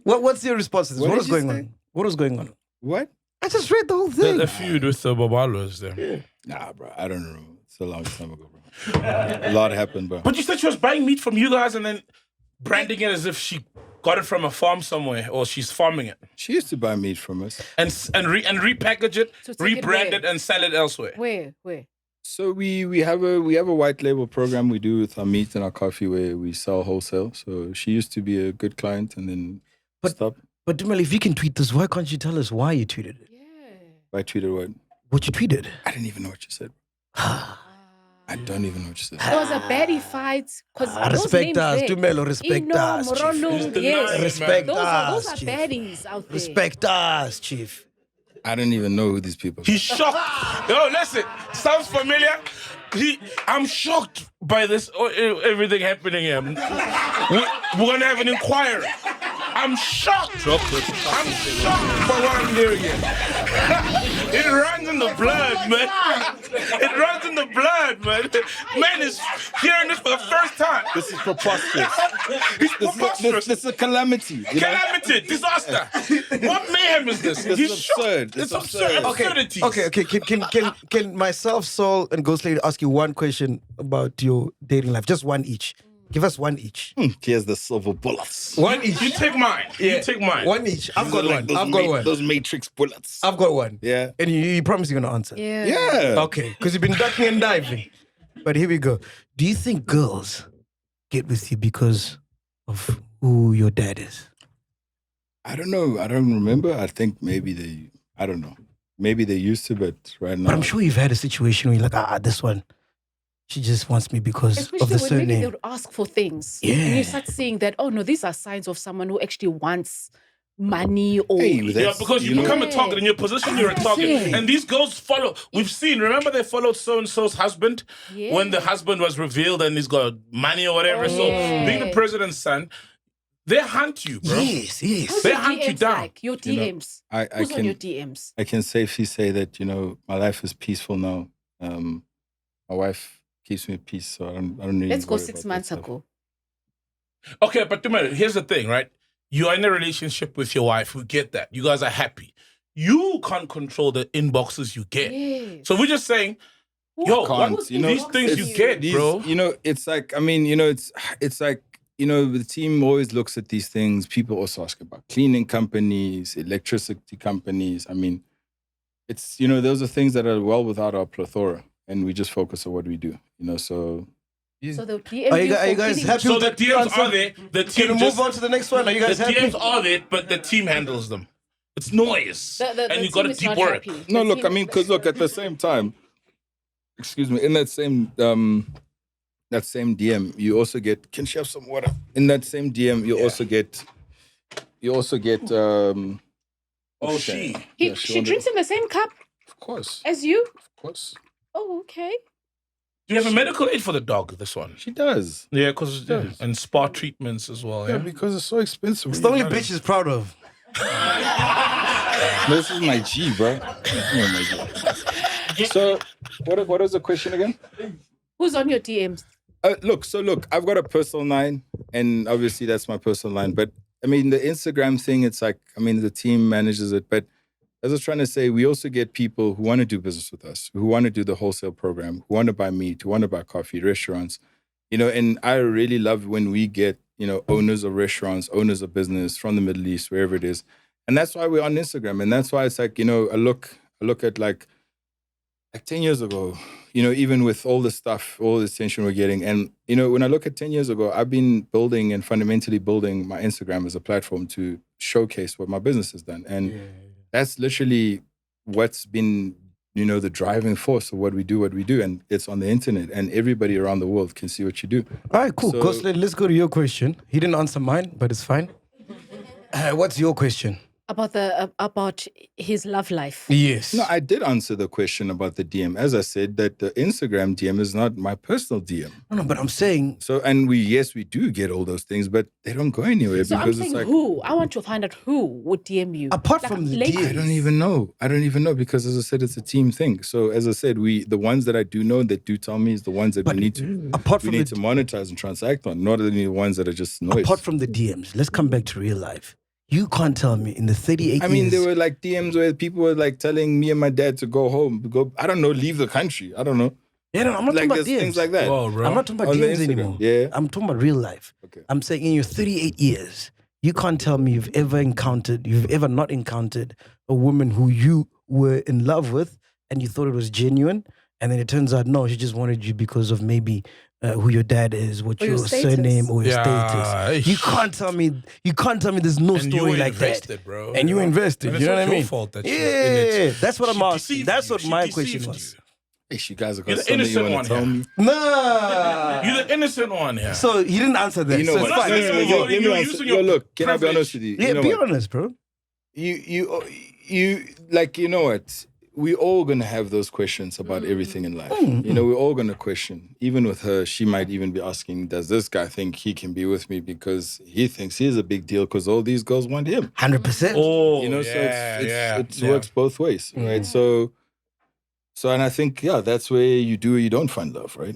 What's your response to this? What What did was you going say? on? What was going on? What? I just read the whole thing. The feud with the Babalos there. Nah, bro. I don't know. It's a long time ago, bro. A lot happened, bro. But you said she was buying meat from you guys and then branding it as if she got it from a farm somewhere or she's farming it. She used to buy meat from us. And repackage it, So take it rebrand where? it and sell it elsewhere. Where? So we have a white label program we do with our meat and our coffee where we sell wholesale. So she used to be a good client and then stopped. But Tumelo, if you can tweet this, why can't you tell us why you tweeted it? I tweeted what? What you tweeted? I didn't even know what you said. I don't even know what you said. It was a baddie fight. Respect us, Tumelo, respect us, Chief. Morolong, yes. Respect Those us, are Chief. baddies out there. Respect us, Chief. I don't even know who these people are. He's shocked. Yo, listen, sounds familiar? I'm shocked by this, everything happening here. We're going to have an inquiry. I'm shocked. I'm shocked by what I'm hearing here. It runs in the blood, man. It runs in the blood, man. Man is hearing this for the first time. This is preposterous. He's preposterous. This is a calamity. Calamity, disaster. What mayhem is this? This He's is shocked. absurd. It's It's absurd. absurdity. Okay. Can myself, Saul, and Ghost Lady ask you one question about your dating life? Just one each. Give us one each. Here's the silver bullets. One each. You take mine. You take mine. One each. I've got one. Those I've got one. Those matrix bullets. I've got one. Yeah. And you promise you're going to answer? Yeah. Okay, because you've been ducking and diving. But here we go. Do you think girls get with you because of who your dad is? I don't know. I don't remember. I think maybe I don't know. Maybe they used to, but right now. But I'm sure you've had a situation where you're like, this one, she just wants me because Especially of the when maybe they surname. would ask for things. Yeah. And you start seeing that, oh no, these are signs of someone who actually wants money or... Hey, Yeah, because you become a target. In your position, you're a target. Yeah. And these girls follow. We've seen, remember they followed so-and-so's husband? Yeah. When the husband was revealed and he's got money or whatever. So yeah. being the president's son, they hunt you, bro. Yes. Who's They your hunt you DMs down. like? Your DMs. I Who's on your can DMs? I can safely say that my life is peaceful now. My wife keeps me at peace, so I don't really. Let's go worry 6 about months that stuff. ago. Okay, but Tumelo, here's the thing, right? You are in a relationship with your wife. We get that. You guys are happy. You can't control the inboxes you get. Yes. So we're just saying, yo, Can't, what, you know, these things you it's- get, these- bro. It's like it's like the team always looks at these things. People also ask about cleaning companies, electricity companies. I mean, it's those are things that are well without our plethora, and we just focus on what we do. So. So the DM Are you guys happy So with the that DMs answer? are there. The Can team we just... move on to the next one? Are you The guys happy? DMs are there, but the team handles them. It's noise. The and you got to team is deep not work. happy. No, The look, team- I mean, because look, at the same time, excuse me, in that same DM, you also get, can she have some water? In that same DM, you also get, Oh, she. Yeah, She wanted- drinks in the same cup Of course, as you? of course. Oh, okay. Do you have a medical aid for the dog, this one? She does. Yeah, because Yes. and spa treatments as well. Yeah, Yeah. because it's so expensive. It's the only bitch she's proud of. This is my G, bro. Oh my God. So, what is the question again? Who's on your DMs? Look, I've got a personal line, and obviously that's my personal line. But I mean, the Instagram thing, it's like, I mean, the team manages it. But as I was trying to say, we also get people who want to do business with us, who want to do the wholesale program, who want to buy meat, who want to buy coffee, restaurants, and I really love when we get, owners of restaurants, owners of business from the Middle East, wherever it is. And that's why we're on Instagram. And that's why it's like, I look at like 10 years ago, even with all the stuff, all the attention we're getting. And, when I look at 10 years ago, I've been building and fundamentally building my Instagram as a platform to showcase what my business has done. And that's literally what's been, the driving force of what we do. And it's on the internet and everybody around the world can see what you do. All right, cool. So- Ghost Lady, let's go to your question. He didn't answer mine, but it's fine. What's your question? About his love life. Yes. No, I did answer the question about the DM. As I said, that the Instagram DM is not my personal DM. No, but I'm saying, So, and we do get all those things, but they don't go anywhere So I'm because saying it's like, who? I want to find out who would DM you. Apart Like, from the ladies. DM. I don't even know because, as I said, it's a team thing. So, as I said, the ones that I do know that do tell me is the ones that we need to monetize and transact on, not only the ones that are just noise. apart from the DMs, let's come back to real life. You can't tell me in the 38 I mean, years. there were like DMs where people were like telling me and my dad to go home, leave the country. I don't know. Yeah, no, I'm not Like talking about there's DMs. things like that. Whoa, bro. I'm not talking about On the DMs Instagram. anymore. Yeah. I'm talking about real life. Okay. I'm saying in your 38 years, you can't tell me you've ever not encountered a woman who you were in love with and you thought it was genuine and then it turns out no, she just wanted you because of maybe who your dad is, what Or your your status. surname or your Yeah, status. You can't tell me there's no And you story were like invested, that. bro. And you invested. And You know it's what I not mean? your fault that you're in Yeah, it. that's what I'm She asking. deceived That's you. what She my deceived question you. was. Hey, you guys have You're got the something you innocent want to one tell here. me? Nah. You're the innocent one here. So he didn't answer that. You know so what? it's fine. No, Let's move on. let me You're answer. using Yo, your look, can I be privilege. honest with you? Yeah, You know be what? honest, bro. You like, you know what? We all gonna have those questions about everything in life. You know, we're all gonna question. Even with her, she might even be asking, does this guy think he can be with me because he thinks he's a big deal because all these girls want him? 100%. Oh, You know, yeah, so it works both ways, right? So, and I think, yeah, that's where you do or you don't find love, right?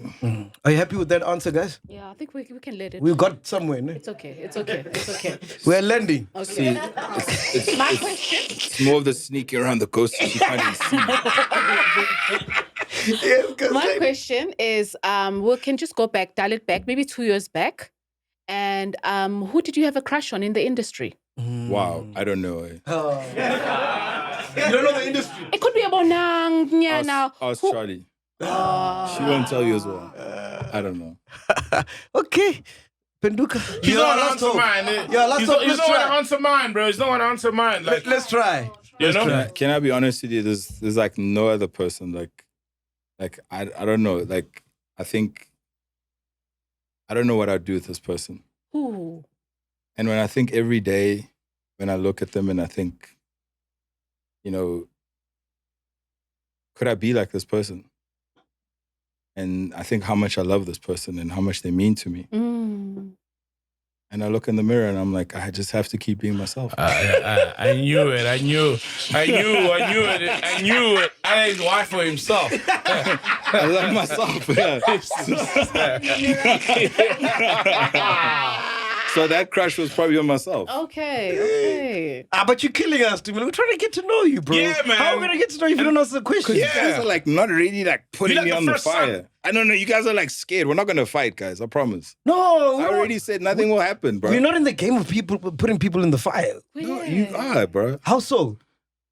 Are you happy with that answer, guys? Yeah, I think we can let it. We got somewhere, no? It's okay. It's okay. It's okay. We're landing. Okay. My question. It's more of the sneaking around the coast. She can't even see me. My question is, we can just go back, dial it back, maybe 2 years back. And who did you have a crush on in the industry? Wow, I don't know. You don't know the industry. It could be a Bonang, Nyana. Ask Charlie. She won't tell you as well. I don't know. Okay. Penduka. He's You're not our want to last answer hope. mine. You're our last hope. He's Let's not want to try. answer mine, bro. He's not want to answer mine. Like, Let's try. you know? Can I be honest with you? There's like no other person like I don't know. Like I think I don't know what I'd do with this person. Ooh. And when I think every day, when I look at them and I think, you know, could I be like this person? And I think how much I love this person and how much they mean to me. And I look in the mirror and I'm like, I just have to keep being myself. I knew it. I knew it. I ain't wife for himself. I love myself. Yeah. So that crush was probably on myself. Okay. But you're killing us, dude. We're trying to get to know you, bro. Yeah, man. How are we going to get to know you if you don't answer the question? You guys are like not really like putting You're like me the on the first fire. son. I don't know. You guys are like scared. We're not going to fight, guys. I promise. No, I already said nothing will happen, bro. we're not in the game of people putting people in the fire. No, you are, bro. How so?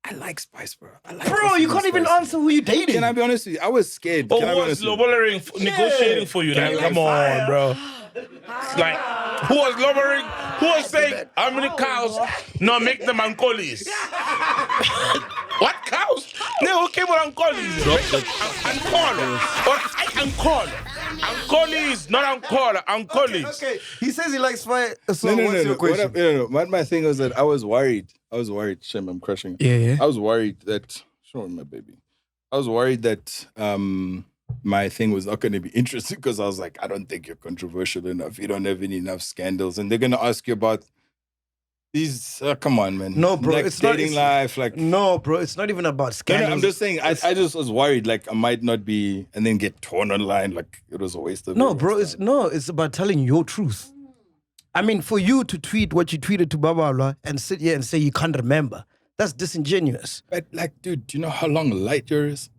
I like spice, bro. I like Bro, you can't even answer who you dated. Can I be honest with you? I was scared. Or Can I who be was honest with you? negotiating for you? Like, like come on, fire. bro. Like, who was lowering? Who was saying, how many cows? No, make them Ancolis. What cows? No, who came with Ancolis? Ancolis, not Ancola. Ancolis. Okay, he says he likes fire. So No. what's your question? What my thing was that I was worried. Shame, I'm crushing. Yeah. I was worried that. Show me my baby. I was worried that my thing was not going to be interesting because I was like, I don't think you're controversial enough. You don't have enough scandals, and they're going to ask you about these. Come on, man. No, bro, like it's not- dating it's- life. Like, No, bro, it's not even about no, scandals. I'm just saying. I just was worried. Like, I might not be, and then get torn online. Like, it was a waste of. No, everyone's bro, time. it's about telling your truth. I mean, for you to tweet what you tweeted to Babala and sit here and say you can't remember, that's disingenuous. But like, dude, do you know how long Lightyear is?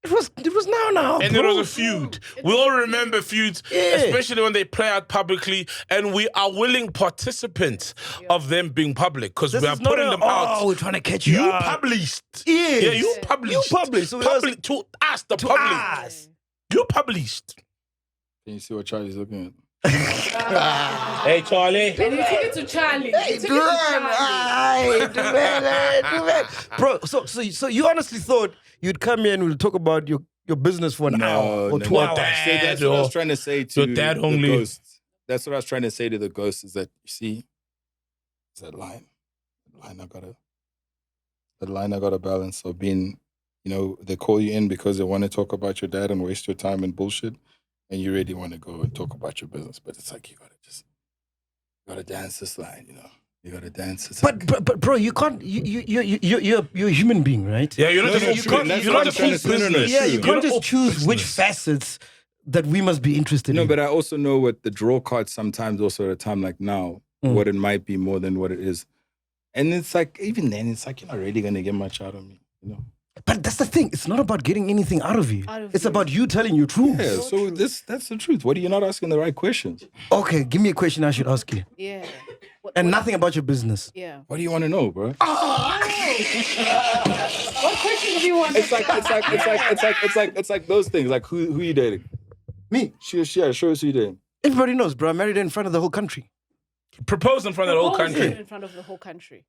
It was now, And bro. there was a feud. We all remember feuds, especially when they play out publicly, and we are willing participants of them being public because This we are is not putting them out. we're trying to catch you. You out. published. Yes. Yeah, you published. You published. So Public to us, the to public. us. You published. Can you see what Charlie's looking at? Hey, Charlie. And you took it to Charlie. You took it to Charlie. Bro, so you honestly thought you'd come here and we'll talk about your business for an hour or 2 hours. Dad, So that's what I was trying to say to your dad the only. ghost. That's what I was trying to say to the ghost is that, you see, it's that line. That line I gotta balance of being, you know, they call you in because they want to talk about your dad and waste your time and bullshit. And you really want to go and talk about your business. But it's like, you gotta dance this line, you know. You gotta dance. It's like, But bro, you can't. You're a human being, right? Yeah, you're not No, just no, you true. can't, That's you what can't I'm trying to choose say. No, no, business. Yeah, you True. can't You're just not choose which business. facets that we must be interested no, in. but I also know what the draw cards sometimes also at a time like now, what it might be more than what it is. And it's like, even then, it's like, you're not really gonna get much out of me, you know. But that's the thing. It's not about getting anything out of you. It's about you telling your truth. Yeah, so that's the truth. What are you not asking the right questions? Okay, give me a question I should ask you. Yeah. And nothing about your business. Yeah. What do you want to know, bro? What questions do you want? It's like those things. Like who you dating? Me. Show us who you dating. Everybody knows, bro. I married her in front of the whole country. Propose in front of the whole country. In front of the whole country.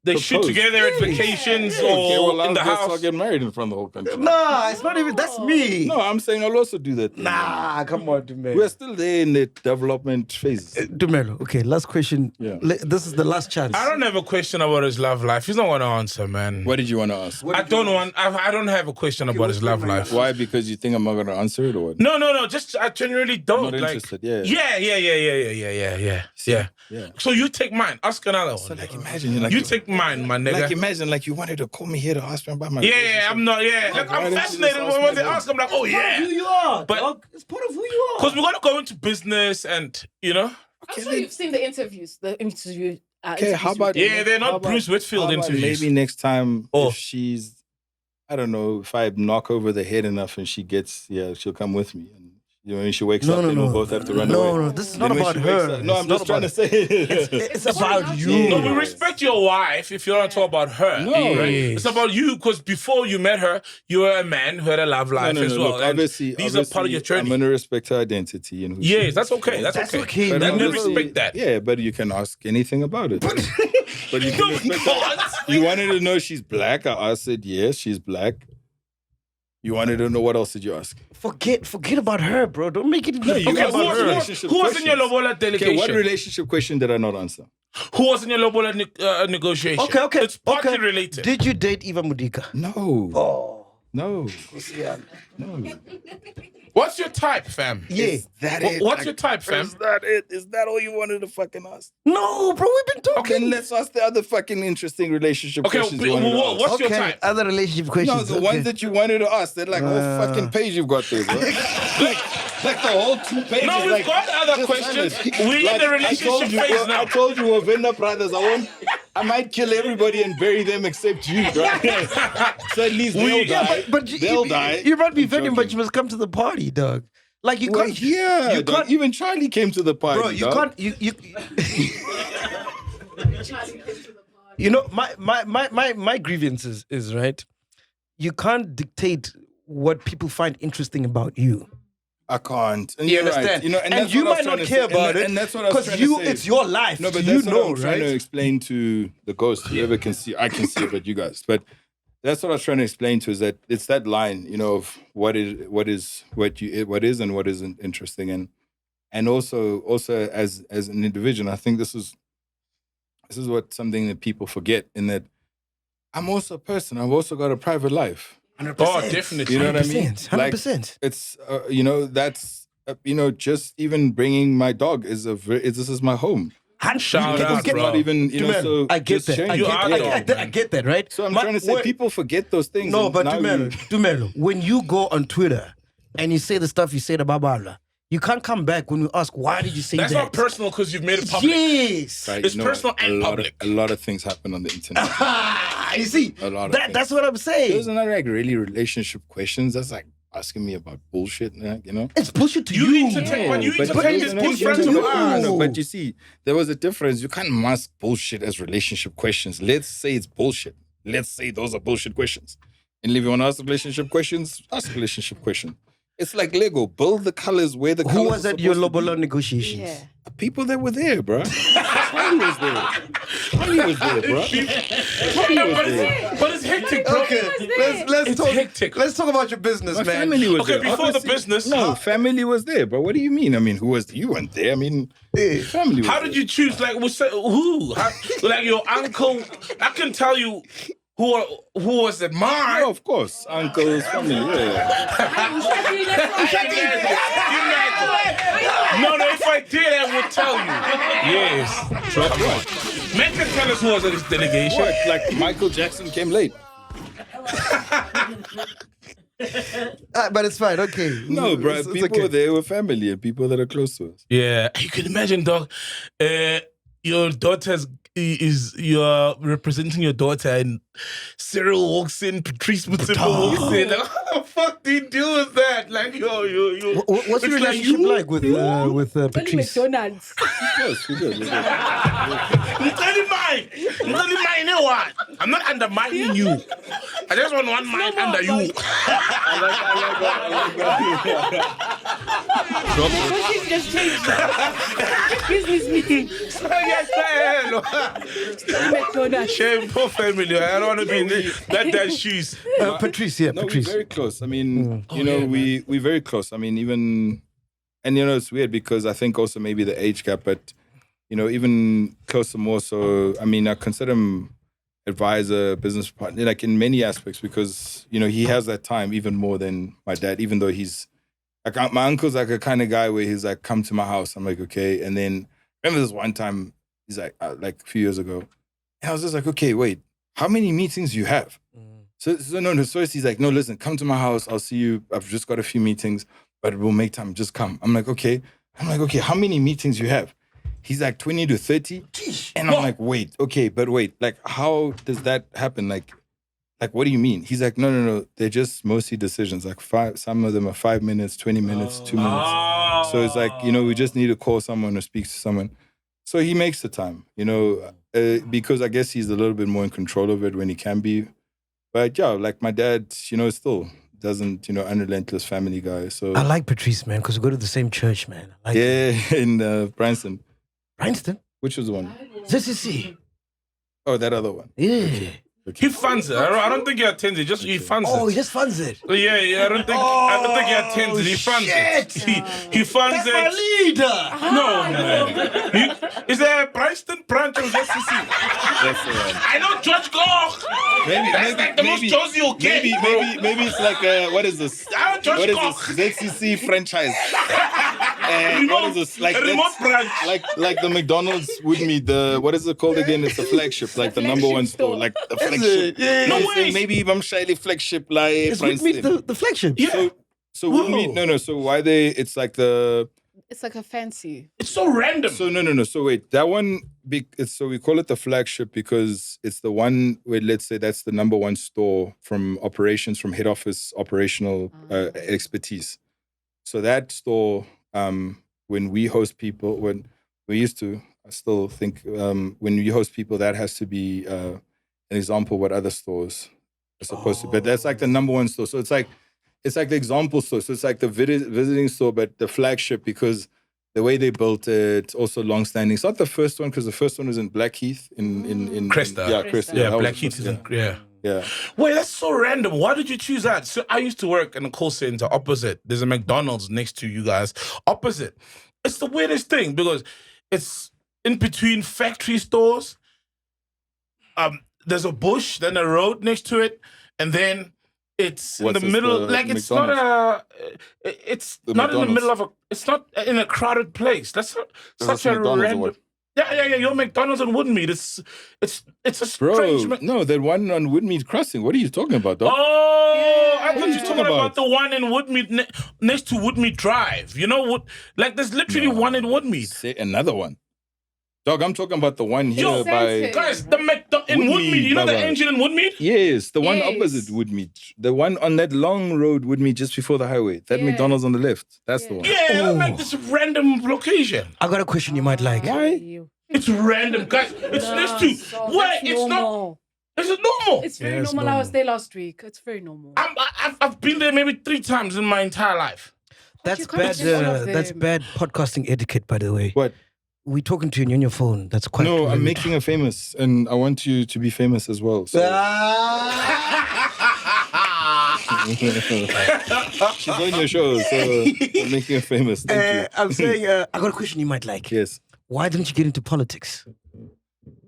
They shoot Propose. together at vacations or Okay, well, in the I'll house. get married in front of the whole country. Nah, it's not even. That's me. No, I'm saying I'll also do that. Nah, come on, Tumelo. We're still there in the development phase. Tumelo. Okay, last question. Yeah. This is the last chance. I don't have a question about his love life. He's not going to answer, man. What did you want to ask? I don't have a question about his love life. Why? Because you think I'm not going to answer it or what? No. Just I genuinely don't. Not like, interested, yeah. Yeah. So you take mine. Ask another one. So, like, imagine, like, you take mine, my nigga. Like, imagine, like, you wanted to call me here to ask me about my Yeah, I'm not. Yeah, like, I'm fascinated when they ask. I'm like, oh yeah. Who you are, But- dog. It's part of who you are. Because we're gonna go into business, and you know. I'm sure you've seen the interviews. Okay, how about... Yeah, they're not Bruce Whitfield how about interviews. Maybe next time, Oh. if she's... I don't know, if I knock over the head enough and she gets... Yeah, she'll come with me. And, you know, when she wakes up, then we'll both have to run away. No, this is not Then when about she wakes her. up- No, It's I'm not just trying to about- say... It's about you. No, we respect your wife if you don't talk about her. No. Right? Yes. It's about you because before you met her, you were a man who had a love life as well. Look, And obviously, these are part of your I'm journey. going to respect her identity. And who she Yes, is. that's okay. That's okay. But And we obviously- respect that. Yeah, but you can ask anything about it. But you can No, respect we her. can't. You wanted to know she's black. I said, yes, she's black. You wanted to know, what else did you ask? Forget about her, bro. Don't make it. you forget asked about about her. relationship Who was in your questions. Lobola delegation? Okay, what relationship question did I not answer? Who was in your Lobola negotiation? Okay. It's party okay. related. Did you date Eva Modika? No. Oh, No. No. What's your type, fam? yeah. Is that it? What's your type, fam? Is that it? Is that all you wanted to fucking ask? No, bro. We've been Okay, talking. let's ask the other fucking interesting relationship Okay, questions you wanted to ask. what's your Okay, type? other relationship No, questions. the ones that you wanted to ask. They're like whole fucking page you've got there, bro. like the whole 2 pages. No, we've like, got other just questions. silence. We're in the relationship phase now. I told you we're Venda brothers. I might kill everybody and bury them except you, bro. So at least they'll die. But they'll die. You might be I'm vending, but joking. you must come to the party, dog. Like you Well, can't. yeah, you dog. can't. Even Charlie came to the party, Bro, you dog. can't. You. You know, my grievance is right. You can't dictate what people find interesting about you. I can't. And You you're understand? right. You know, and that's you what I was might trying not to care say. about it And that's what I was trying to say. it's your life. No, but you that's what know, I'm trying to right? explain to the ghost. Whoever can see, I can see it, but you guys. But that's what I was trying to explain to is that it's that line, you know, of what is and what isn't interesting, and also as an individual, I think this is something that people forget, in that I'm also a person. I've also got a private life. 100%. Oh, definitely. You know what I mean? 100%. It's that's just even bringing my dog this is my home. Shout People out, get- bro. Not even Tumelo, so. I get just that. change I it. You get, are I, dog, I, I man. get that, right? So I'm trying to say people forget those things. No, and but now Tumelo, when you go on Twitter and you say the stuff you say to Babala, you can't come back when we ask, why did you say That's that? not personal because you've made it public. Yes. Right, It's you know, personal and public. A lot of things happen on the internet. You see, A lot of that's things. what I'm saying. Those are not like really relationship questions. That's like asking me about bullshit, you know? It's bullshit to You you. entertain- when you But entertain those this are not good friend of bullshit. ours. No, but you see, there was a difference. You can't mask bullshit as relationship questions. Let's say it's bullshit. Let's say those are bullshit questions. And if you want to ask relationship questions, ask relationship question. It's like Lego. Build the colors where the colors Who was are at your supposed to be. Lobola negotiations? Yeah. People that were there, bro. Charlie was there. Charlie was there, bro. Charlie was there. But it's hectic, bro. Okay, let's It's talk. hectic. Let's talk about your business, My man. family was Okay, there. before the Obviously- business, No, family was there, bro. What do you mean? I mean, who was you weren't there? I mean, family was How there. did you choose? Like, who? Like your uncle? I can tell you who was at mine. Oh, of course. Uncles, family, yeah. No, if I did, I would tell you. Yes. Come on. Man can tell us who was at this delegation. What? Like Michael Jackson came late. But it's fine. Okay. No, bro. It's People okay. there were family and people that are close to us. Yeah, you can imagine, dog. Your daughter's you're representing your daughter, and Cyril walks in, Patrice Motsepe walks in. Like, what the fuck do you do with that? Like, yo. What's your relationship like with Patrice? McDonald's. Yes, we did. I'm telling mine. You know what? I'm not undermining you. I just want one mind under you. I like Negotiation just changed. Business meeting. McDonald's. Shame, poor family. I don't want to be in that shoes. Patrice, yeah, No, Patrice. we're very close. I mean, we're very close. I mean, even, and it's weird because I think also maybe the age gap, but, even closer more so, I mean, I consider him advisor, business partner, like in many aspects because, he has that time even more than my dad, even though he's, like, my uncle's like a kind of guy where he's like, come to my house. I'm like, okay. And then, remember this one time, he's like a few years ago, and I was just like, okay, wait, how many meetings do you have? So he's like, no, listen, come to my house. I'll see you. I've just got a few meetings, but we'll make time. Just come. I'm like, okay, how many meetings you have? He's like 20 to 30. And I'm like, wait, like, how does that happen? Like, what do you mean? He's like, no. They're just mostly decisions. Like some of them are 5 minutes, 20 minutes, 2 minutes. So it's like, we just need to call someone or speak to someone. So he makes the time, because I guess he's a little bit more in control of it when he can be. But yeah, like my dad, still doesn't, unrelentless family guy. So I like Patrice, man, because we go to the same church, man. I like in Bryanston. Bryanston? Which was the one? ZCC. Oh, that other one. Yeah. Okay. He funds it. I don't think he attends it. Just he funds it. Oh, he just funds it. Yeah. I don't think he attends it. He funds it. He funds That's my it. leader. No, man. Is there a Bryanston branch of SCC? That's the one. I know George Koch. That's like the most Josie you'll get. Maybe it's like what is this? What is this? ZCC franchise. What is this? Like a remote branch. Like the McDonald's Woodmead. What is it called again? It's the flagship, like the number one store, like the flagship. Yeah. No way. Maybe I'm shyly flagship like It's Woodmead, the flagship. Yeah. So Woodmead. No. So why they? It's like the. It's like a fancy. It's so random. So no. So wait, that one. So we call it the flagship because it's the one where, let's say, that's the number one store from operations, from head office operational expertise. So that store, when we host people, when we used to, I still think, when we host people, that has to be an example what other stores are supposed to. But that's like the number one store. So it's like the example store. So it's like the visiting store, but the flagship because the way they built it, also long-standing. It's not the first one because the first one was in Blackheath in Cresta. Yeah, Cresta. Yeah, that was Blackheath the is first, Yeah. Wait, that's so random. Why did you choose that? So I used to work in a call center opposite. There's a McDonald's next to you guys. Opposite. It's the weirdest thing because it's in between factory stores. There's a bush, then a road next to it, and then it's in the middle. Like it's McDonald's? not a. It's The not in the McDonald's. middle of a. It's not in a crowded place. That's such a McDonald's or random. what? Yeah. Your McDonald's and Woodmead. It's a Bro, strange. no, that one on Woodmead Crossing. What are you talking about, dog? Oh, I thought What are you you were talking talking about about? the one in Woodmead next to Woodmead Drive. You know what? Like there's literally one in Woodmead. Say another one. Dog, I'm talking about the one here Yo, by... Guys, the in Woodmead. You know the Baba. engine in Woodmead? Yes, the one Yes. opposite Woodmead. The one on that long road Woodmead just before the highway. That Yeah. McDonald's on the left. That's the one. Yeah, like this random location. I got a question you might like. It's random, guys. It's next to. Wait, it's not. Is it normal? It's very Yeah, it's normal. I was normal. there last week. It's very normal. I've been there maybe 3 times in my entire life. That's you can't bad. say all of That's them. bad podcasting etiquette, by the way. What? We're talking to you on your phone. That's quite. No, I'm rude. making her famous, and I want you to be famous as well. So. She's on your show, so I'm making her famous. Thank you. I'm saying, I got a question you might like. Yes. Why didn't you get into politics?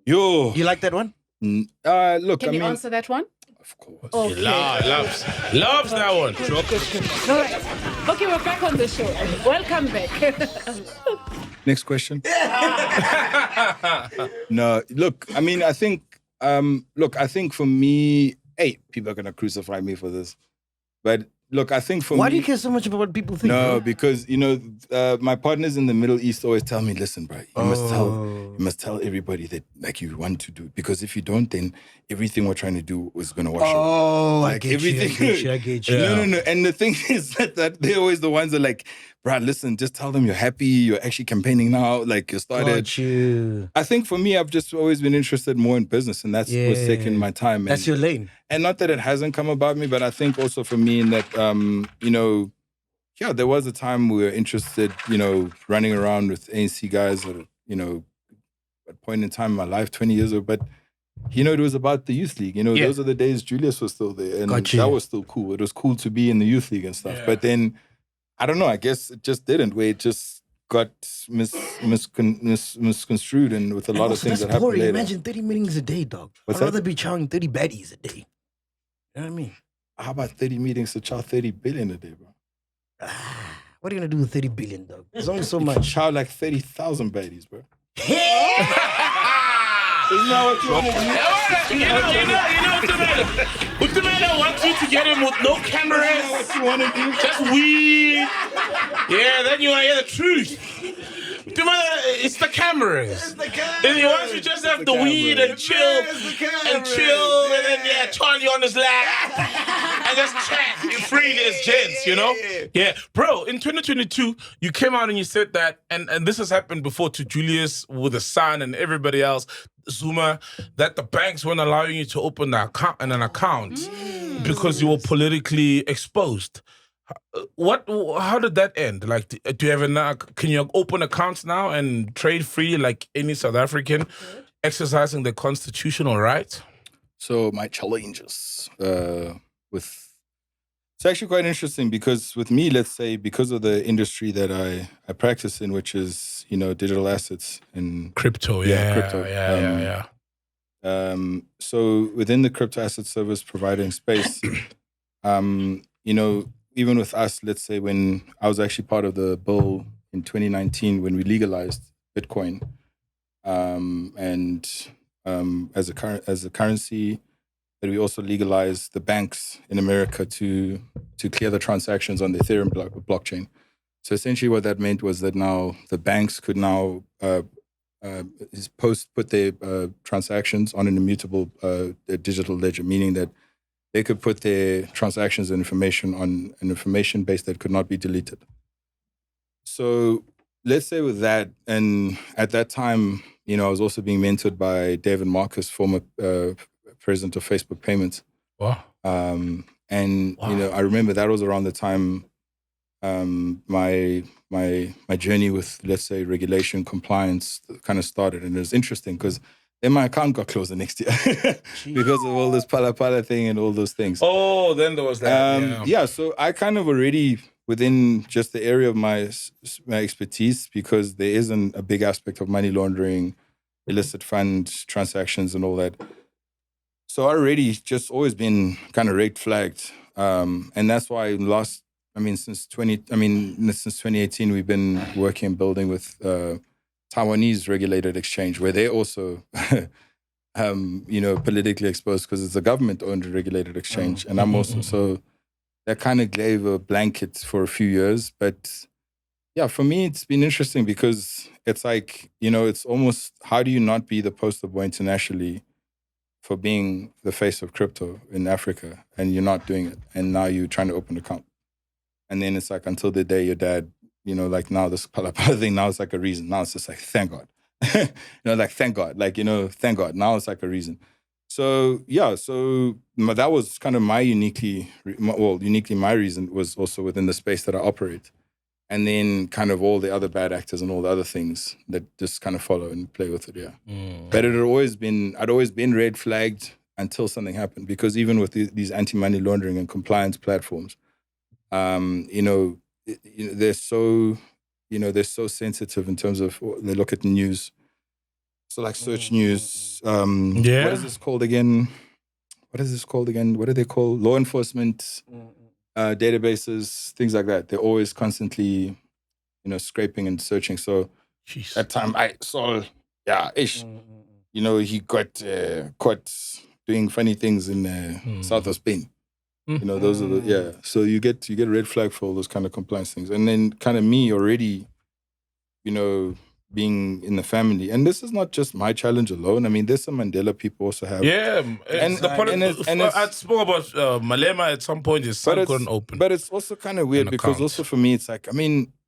Yo. You like that one? Look, Can I you mean, answer that one? of course. Okay. Loves that one. All right. Okay, we're back on the show. Welcome back. Next question. No, look, I mean, I think for me, hey, people are gonna crucify me for this, but look, I think for Why me, do you care so much about what people think? no, bro? because my partners in the Middle East always tell me, listen, bro, you must tell everybody that like you want to do, because if you don't, then everything we're trying to do is gonna wash away. Oh, I Like get everything. you. I get you. No. And the thing is that they're always the ones that are like, bruh, listen, just tell them you're happy, you're actually campaigning now, like you started. Got you. I think for me, I've just always been interested more in business, and that's what's taking my time. And, That's your lane. And not that it hasn't come about me, but I think also for me in that, there was a time we were interested, running around with ANC guys, or, at a point in time in my life, 20 years ago, but it was about the youth league. Those are the days Julius was still there, and that was still cool. It was cool to be in the youth league and stuff. But then, I don't know, I guess it just didn't, where it just got misconstrued, and with a lot of things that happened later. Imagine 30 meetings a day, dog. I'd rather be chowing 30 baddies a day. You know what I mean? How about 30 meetings to chow 30 billion a day, bro? What are you going to do with 30 billion, dog? There's only so You much. chow like 30,000 baddies, bro. Isn't that what you want to do? Tumelo wants you to get him with no cameras. Isn't that what you want to do? Just weed. Yeah, then you want to hear the truth. Tumelo, it's the cameras. And he wants you just to have the weed and chill. And chill. And then, Charlie on his lap. And just chat. You're free as gents, Yeah. Bro, in 2022, you came out and you said that, and this has happened before to Julius with the son and everybody else, Zuma, that the banks weren't allowing you to open an account because you were politically exposed. How did that end? Like, do you have can you open accounts now and trade free like any South African, exercising their constitutional right? So my challenges it's actually quite interesting, because with me, let's say, because of the industry that I practice in, which is, digital assets and crypto. So within the crypto asset service providing space, even with us, let's say when I was actually part of the bill in 2019 when we legalized Bitcoin, as a currency, that we also legalized the banks in America to clear the transactions on the Ethereum blockchain. So essentially what that meant was that now the banks could now put their transactions on an immutable digital ledger, meaning that they could put their transactions and information on an information base that could not be deleted. So let's say with that, and at that time, I was also being mentored by David Marcus, former president of Facebook Payments. Wow. I remember that was around the time my journey with, let's say, regulation compliance kind of started. And it was interesting because then my account got closed the next year because of all this PhalaPhala thing and all those things. Oh, then there was that. So I kind of already within just the area of my expertise, because there isn't a big aspect of money laundering, illicit fund transactions and all that. So I already just always been kind of red flagged. And that's why since 2018, we've been working and building with Taiwanese regulated exchange, where they also, politically exposed because it's a government-owned regulated exchange. And I'm also, so that kind of gave a blanket for a few years. But yeah, for me, it's been interesting because it's like, it's almost, how do you not be the poster boy internationally for being the face of crypto in Africa, and you're not doing it, and now you're trying to open an account. And then it's like, until the day your dad, now this PhalaPhala thing, now it's like a reason. Now it's just like, thank God. Thank God. Thank God. Now it's like a reason. So, that was kind of uniquely my reason was also within the space that I operate. And then kind of all the other bad actors and all the other things that just kind of follow and play with it, But I'd always been red flagged until something happened, because even with these anti-money laundering and compliance platforms, they're so sensitive in terms of they look at the news. So like search news, what is this called again? What do they call? Law enforcement databases, things like that. They're always constantly, scraping and searching. So that time I saw, he got caught doing funny things in south of Spain. Those are so you get red flag for all those kind of compliance things. And then kind of me already, being in the family. And this is not just my challenge alone. I mean, there's some Mandela people also have. Yeah. I spoke about Malema at some point, his son couldn't open. But it's also kind of weird because also for me, it's like,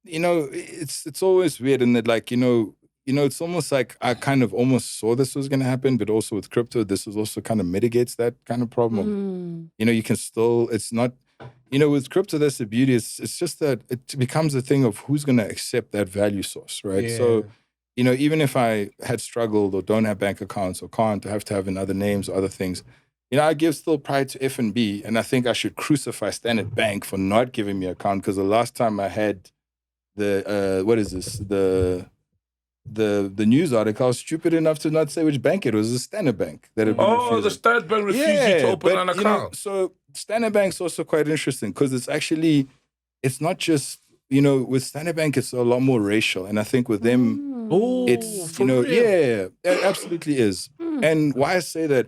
it's always weird in that, like, it's almost like I kind of almost saw this was going to happen, but also with crypto, this was also kind of mitigates that kind of problem. You can still, it's not, with crypto, that's the beauty. It's just that it becomes a thing of who's going to accept that value source, right? Yeah. So, even if I had struggled or don't have bank accounts or can't, or have to have in other names or other things, I give still pride to F&B, and I think I should crucify Standard Bank for not giving me an account, because the last time I had the news article, I was stupid enough to not say which bank it was. The Standard Bank that had been refused. The Standard Bank refused you to open an account. So Standard Bank's also quite interesting, because it's not just, with Standard Bank, it's a lot more racial. And I think with them, it's, it absolutely is. And why I say that,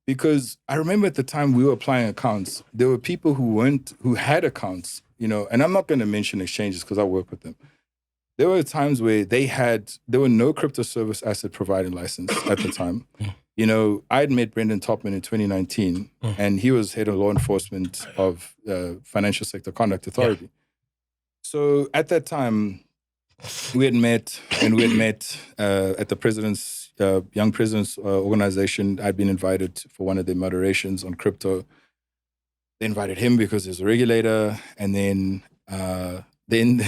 because I remember at the time we were applying accounts, there were people who had accounts, and I'm not going to mention exchanges because I work with them. There were times where there were no crypto service asset providing license at the time. I had met Brendan Topman in 2019, and he was head of law enforcement of Financial Sector Conduct Authority. Yeah. So at that time, we had met at the president's Young Presidents organization. I'd been invited for one of their moderations on crypto. They invited him because he's a regulator, and then then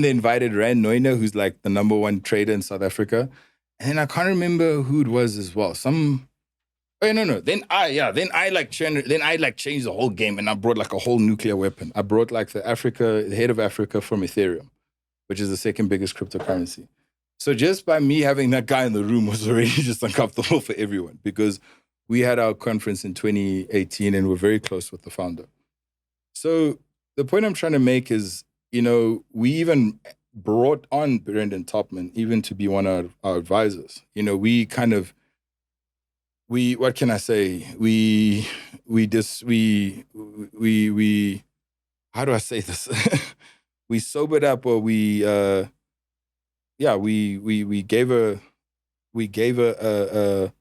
they invited Rand Noyner, who's like the number one trader in South Africa. And I can't remember who it was as well. Then I changed the whole game, and I brought like a whole nuclear weapon. I brought like the head of Africa from Ethereum, which is the second biggest cryptocurrency. So just by me having that guy in the room was already just uncomfortable for everyone, because we had our conference in 2018 and we're very close with the founder. So the point I'm trying to make is, we even brought on Brendan Topman even to be one of our advisors. What can I say? How do I say this? We sobered up, or we gave a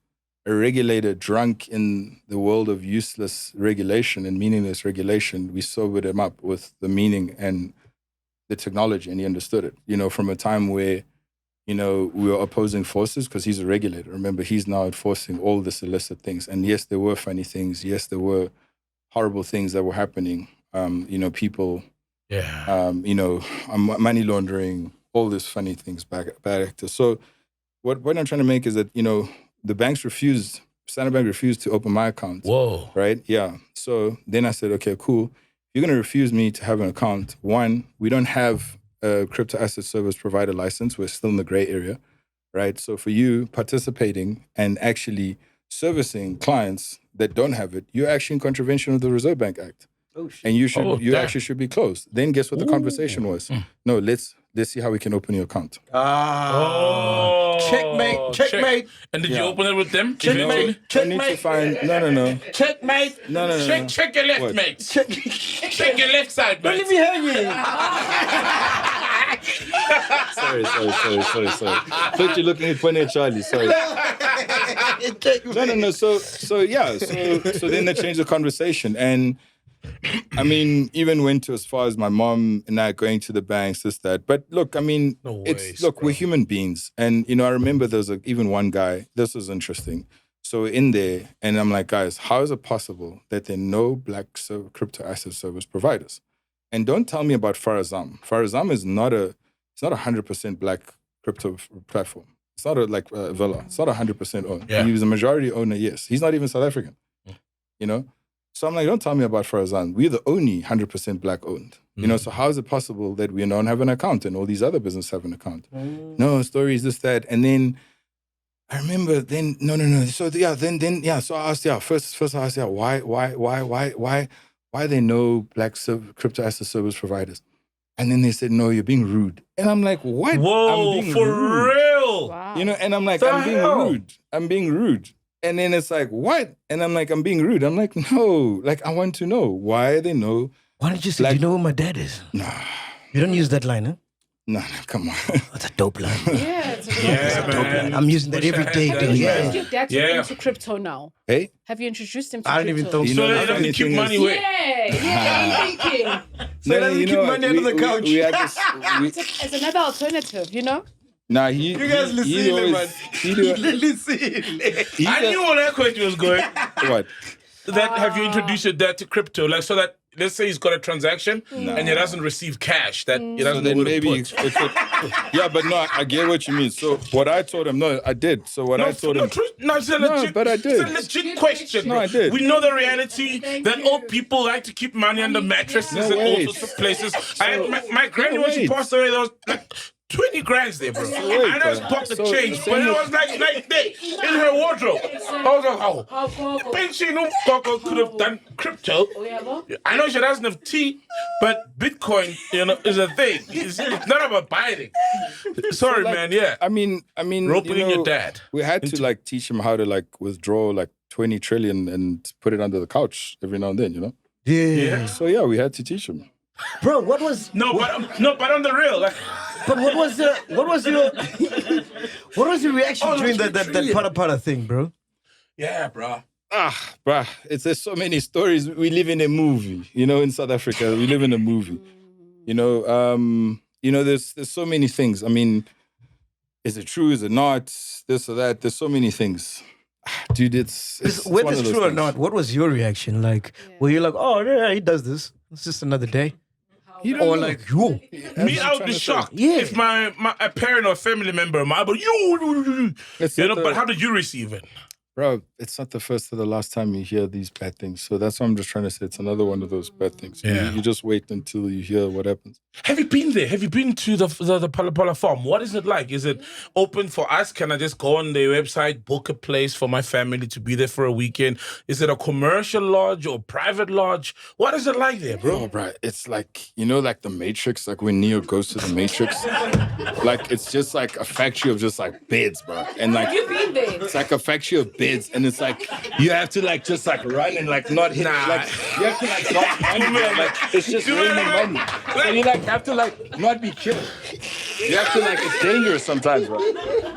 regulator drunk in the world of useless regulation and meaningless regulation. We sobered him up with the meaning and the technology, and he understood it. From a time where, we were opposing forces, because he's a regulator. Remember, he's now enforcing all this illicit things. And yes, there were funny things. Yes, there were horrible things that were happening. People, money laundering, all these funny things, bad actors. So what I'm trying to make is that, the banks Standard Bank refused to open my account. Whoa. Right? Yeah. So then I said, okay, cool. You're going to refuse me to have an account. One, we don't have a crypto asset service provider license. We're still in the gray area, right? So for you participating and actually servicing clients that don't have it, you're actually in contravention of the Reserve Bank Act. Oh, shit. And you actually should be closed. Then guess what the conversation was? No, let's see how we can open your account. Checkmate. And did you open it with them? Checkmate. I need to find, no. Checkmate. No. Check your left, mate. Check your left side, mate. Let me hear you. Sorry. Thought you looking at funny at Charlie. Sorry. No. So then they changed the conversation, and I mean, even went to as far as my mom and I going to the banks, this, that. But look, I mean, we're human beings. And, I remember there was even one guy, this was interesting. So in there, and I'm like, guys, how is it possible that there are no black crypto asset service providers? And don't tell me about Farazam. Farazam is not a 100% black crypto platform. It's not a Villa. It's not 100% owned. Yeah. He was a majority owner, yes. He's not even South African, So I'm like, don't tell me about Farazan. We're the only 100% black owned. So how is it possible that we don't have an account and all these other businesses have an account? No, stories, this, that. And then I remember no. So so I asked, first I asked, why are there no black crypto asset service providers? And then they said, no, you're being rude. And I'm like, what? Whoa, for real? Wow. And I'm like, I'm being rude. And then it's like, what? And I'm like, I'm being rude. I'm like, no. Like, I want to know. Why they know? Why don't you say, do you know who my dad is? Nah. You don't use that line, huh? No, come on. That's a dope line. Yeah, it's a Yeah, man. I'm using that every day. Have dude. you Yeah. introduced your dad Yeah. into crypto now? Hey? Have you introduced him to I crypto? don't even think You So know, they the have to funny keep thing money is- away. Yeah, I'm thinking. So he doesn't keep what? money under the couch. We had this, It's another alternative, you know? nah, You guys listen, man. Listen. I knew where that question was going. What? That have you introduced your dad to crypto, like so that let's say he's got a transaction and he doesn't receive cash, that he So doesn't know then where to maybe put. it could, yeah, but no, I get what you mean. So what I told him, no, I did. So what I told him, It's a legit, but I did. It's a legit question. No, I did. We know the reality that old people like to keep money under mattresses No, and all wait. sorts of places. My granny, when she wait. passed away, there was like 20 grand there, bro. I just pocket so change, same but it with- was like there in her wardrobe. I was like, oh, Benji no Coco could have done crypto. I know she doesn't have tea, but Bitcoin, is a thing. It's not about buying. Sorry, man. Yeah. I mean, Roping in your dad. We had to like teach him how to like withdraw like 20 trillion and put it under the couch every now and then, you know? Yeah. So yeah, we had to teach him. Bro, what was No, but on the real, like, but what was your reaction during that PhalaPhala thing, bro? yeah, bro. Bruh, there's so many stories. We live in a movie, in South Africa. We live in a movie. There's so many things. I mean, is it true? Is it not? This or that. There's so many things. Dude, it's Whether one it's of those true or things. not, what was your reaction? Like, were you like, oh yeah, he does this. It's just another day. You don't Or know. like, whoa. Me, I would be shocked Yeah. if a parent or family member of mine, but It's not but how did you receive it? Bro, it's not the first or the last time you hear these bad things. So that's what I'm just trying to say. It's another one of those bad things. Yeah. You just wait until you hear what happens. Have you been there? Have you been to the PhalaPhala farm? What is it like? Is it open for us? Can I just go on their website, book a place for my family to be there for a weekend? Is it a commercial lodge or private lodge? What is it like there, bro? Oh, bro, it's like, like the Matrix, like when Neo goes to the Matrix. Like, it's just like a factory of just like beds, bro. And like, You've been there. it's like a factory of beds. And it's like, you have to like just like run and like not hit. Nah. Like, you have to like drop money, bro. Like, it's just raining money. So you like have to like not be killed. You have to like, it's dangerous sometimes, bro.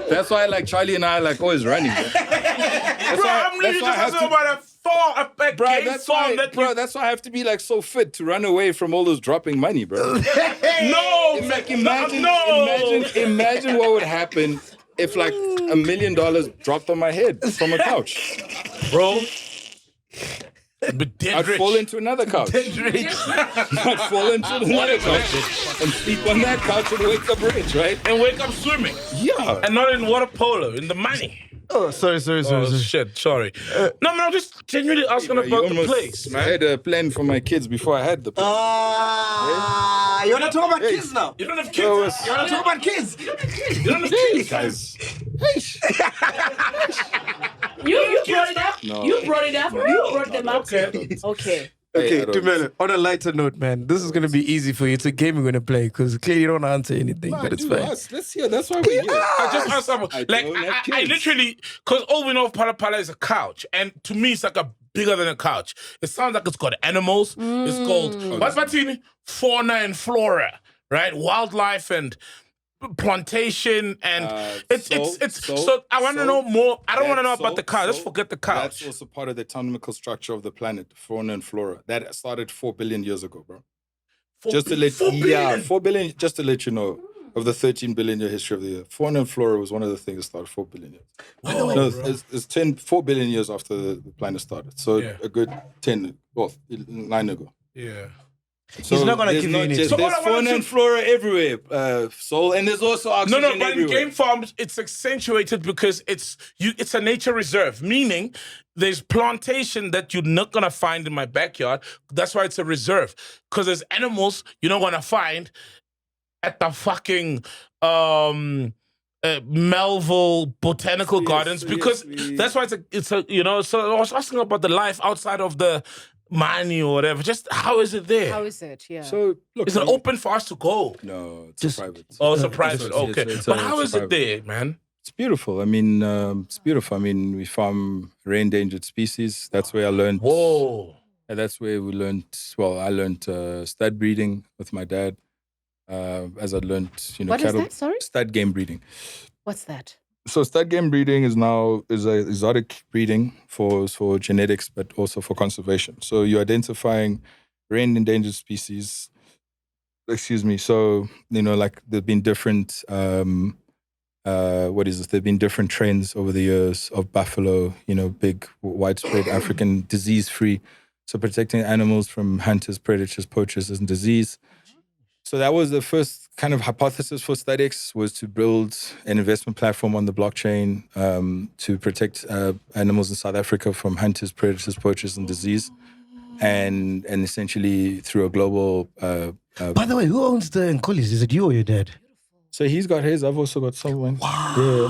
That's why like Charlie and I are like always running, bro. Bro, I'm literally just asking about a Bro, game that's farm why, that bro, that's why I have to be like so fit to run away from all those dropping money, bro. No, Like no. imagine what would happen if like $1 million dropped on my head from a couch. bro. But dead I'd rich. fall into another couch. I'd fall into another couch and sleep on that couch and wake up rich, right? and wake up swimming. Yeah. And not in water polo, in the money. Oh, sorry. Oh, shit, sorry. No, man, I'm just genuinely asking You about the almost- place, I man. had a plan for my kids before I had the plan. You want to talk about kids now? You don't have So kids. it's- You want to talk about kids? You don't have kids. Guys. You brought it up. No. You brought it up. You brought them up. Okay. Okay. Okay, I don't- Tumelo, on a lighter note, man, this is going to be easy for you. It's a game we're going to play because clearly you don't answer anything, but it's Dude, fine. let's hear. That's why we're here. I just asked someone. I Like, don't have I kids. literally, because all we know of PhalaPhala is a couch. And to me, it's like a bigger than a couch. It sounds like it's got animals. It's called, what's Martini? Fauna and flora, right? Wildlife and plantation. And so I want to know more. I don't want to know about the couch. Let's forget the That's couch. also part of the anatomical structure of the planet, fauna and flora. That started 4 billion years ago, bro. Just to let 4 billion. 4 billion, just to let you know of the 13 billion year history of the earth. Fauna and flora was one of the things that started 4 billion years. No, it's 4 billion years after the planet started. So Yeah. a good 9 ago. Yeah. So not gonna there's give you any just- tips. There's So what I wanna fauna and flora everywhere, Soul, and there's also No, oxygen but in everywhere. game farms, it's accentuated because it's a nature reserve, meaning there's plantation that you're not gonna find in my backyard. That's why it's a reserve. Because there's animals you're not gonna find at the fucking Melville Botanical Gardens because that's why it's a So I was asking about the life outside of the money or whatever. Just how is it there? How is it? Yeah. So look, Is it open for us to go? No, it's Just- private. Oh, it's a private. it's- Okay, it's but a- how it's is a it there, man? It's beautiful. I mean, it's beautiful. I mean, we farm rare endangered species. That's where I learned. Whoa. And that's where we learned. Well, I learned stud breeding with my dad. as I learned, What is cattle. that? Sorry? Stud game breeding. What's that? So stud game breeding is a exotic breeding for genetics, but also for conservation. So you're identifying rare and endangered species. Excuse me. So like there've been different there've been different trends over the years of buffalo, big widespread African disease-free. So protecting animals from hunters, predators, poachers, and disease. So that was the first kind of hypothesis for Studex, was to build an investment platform on the blockchain to protect animals in South Africa from hunters, predators, poachers, and disease. And essentially through a global... By the way, who owns the Nkolis? Is it you or your dad? So he's got his, I've also got someone. Wow. Yeah.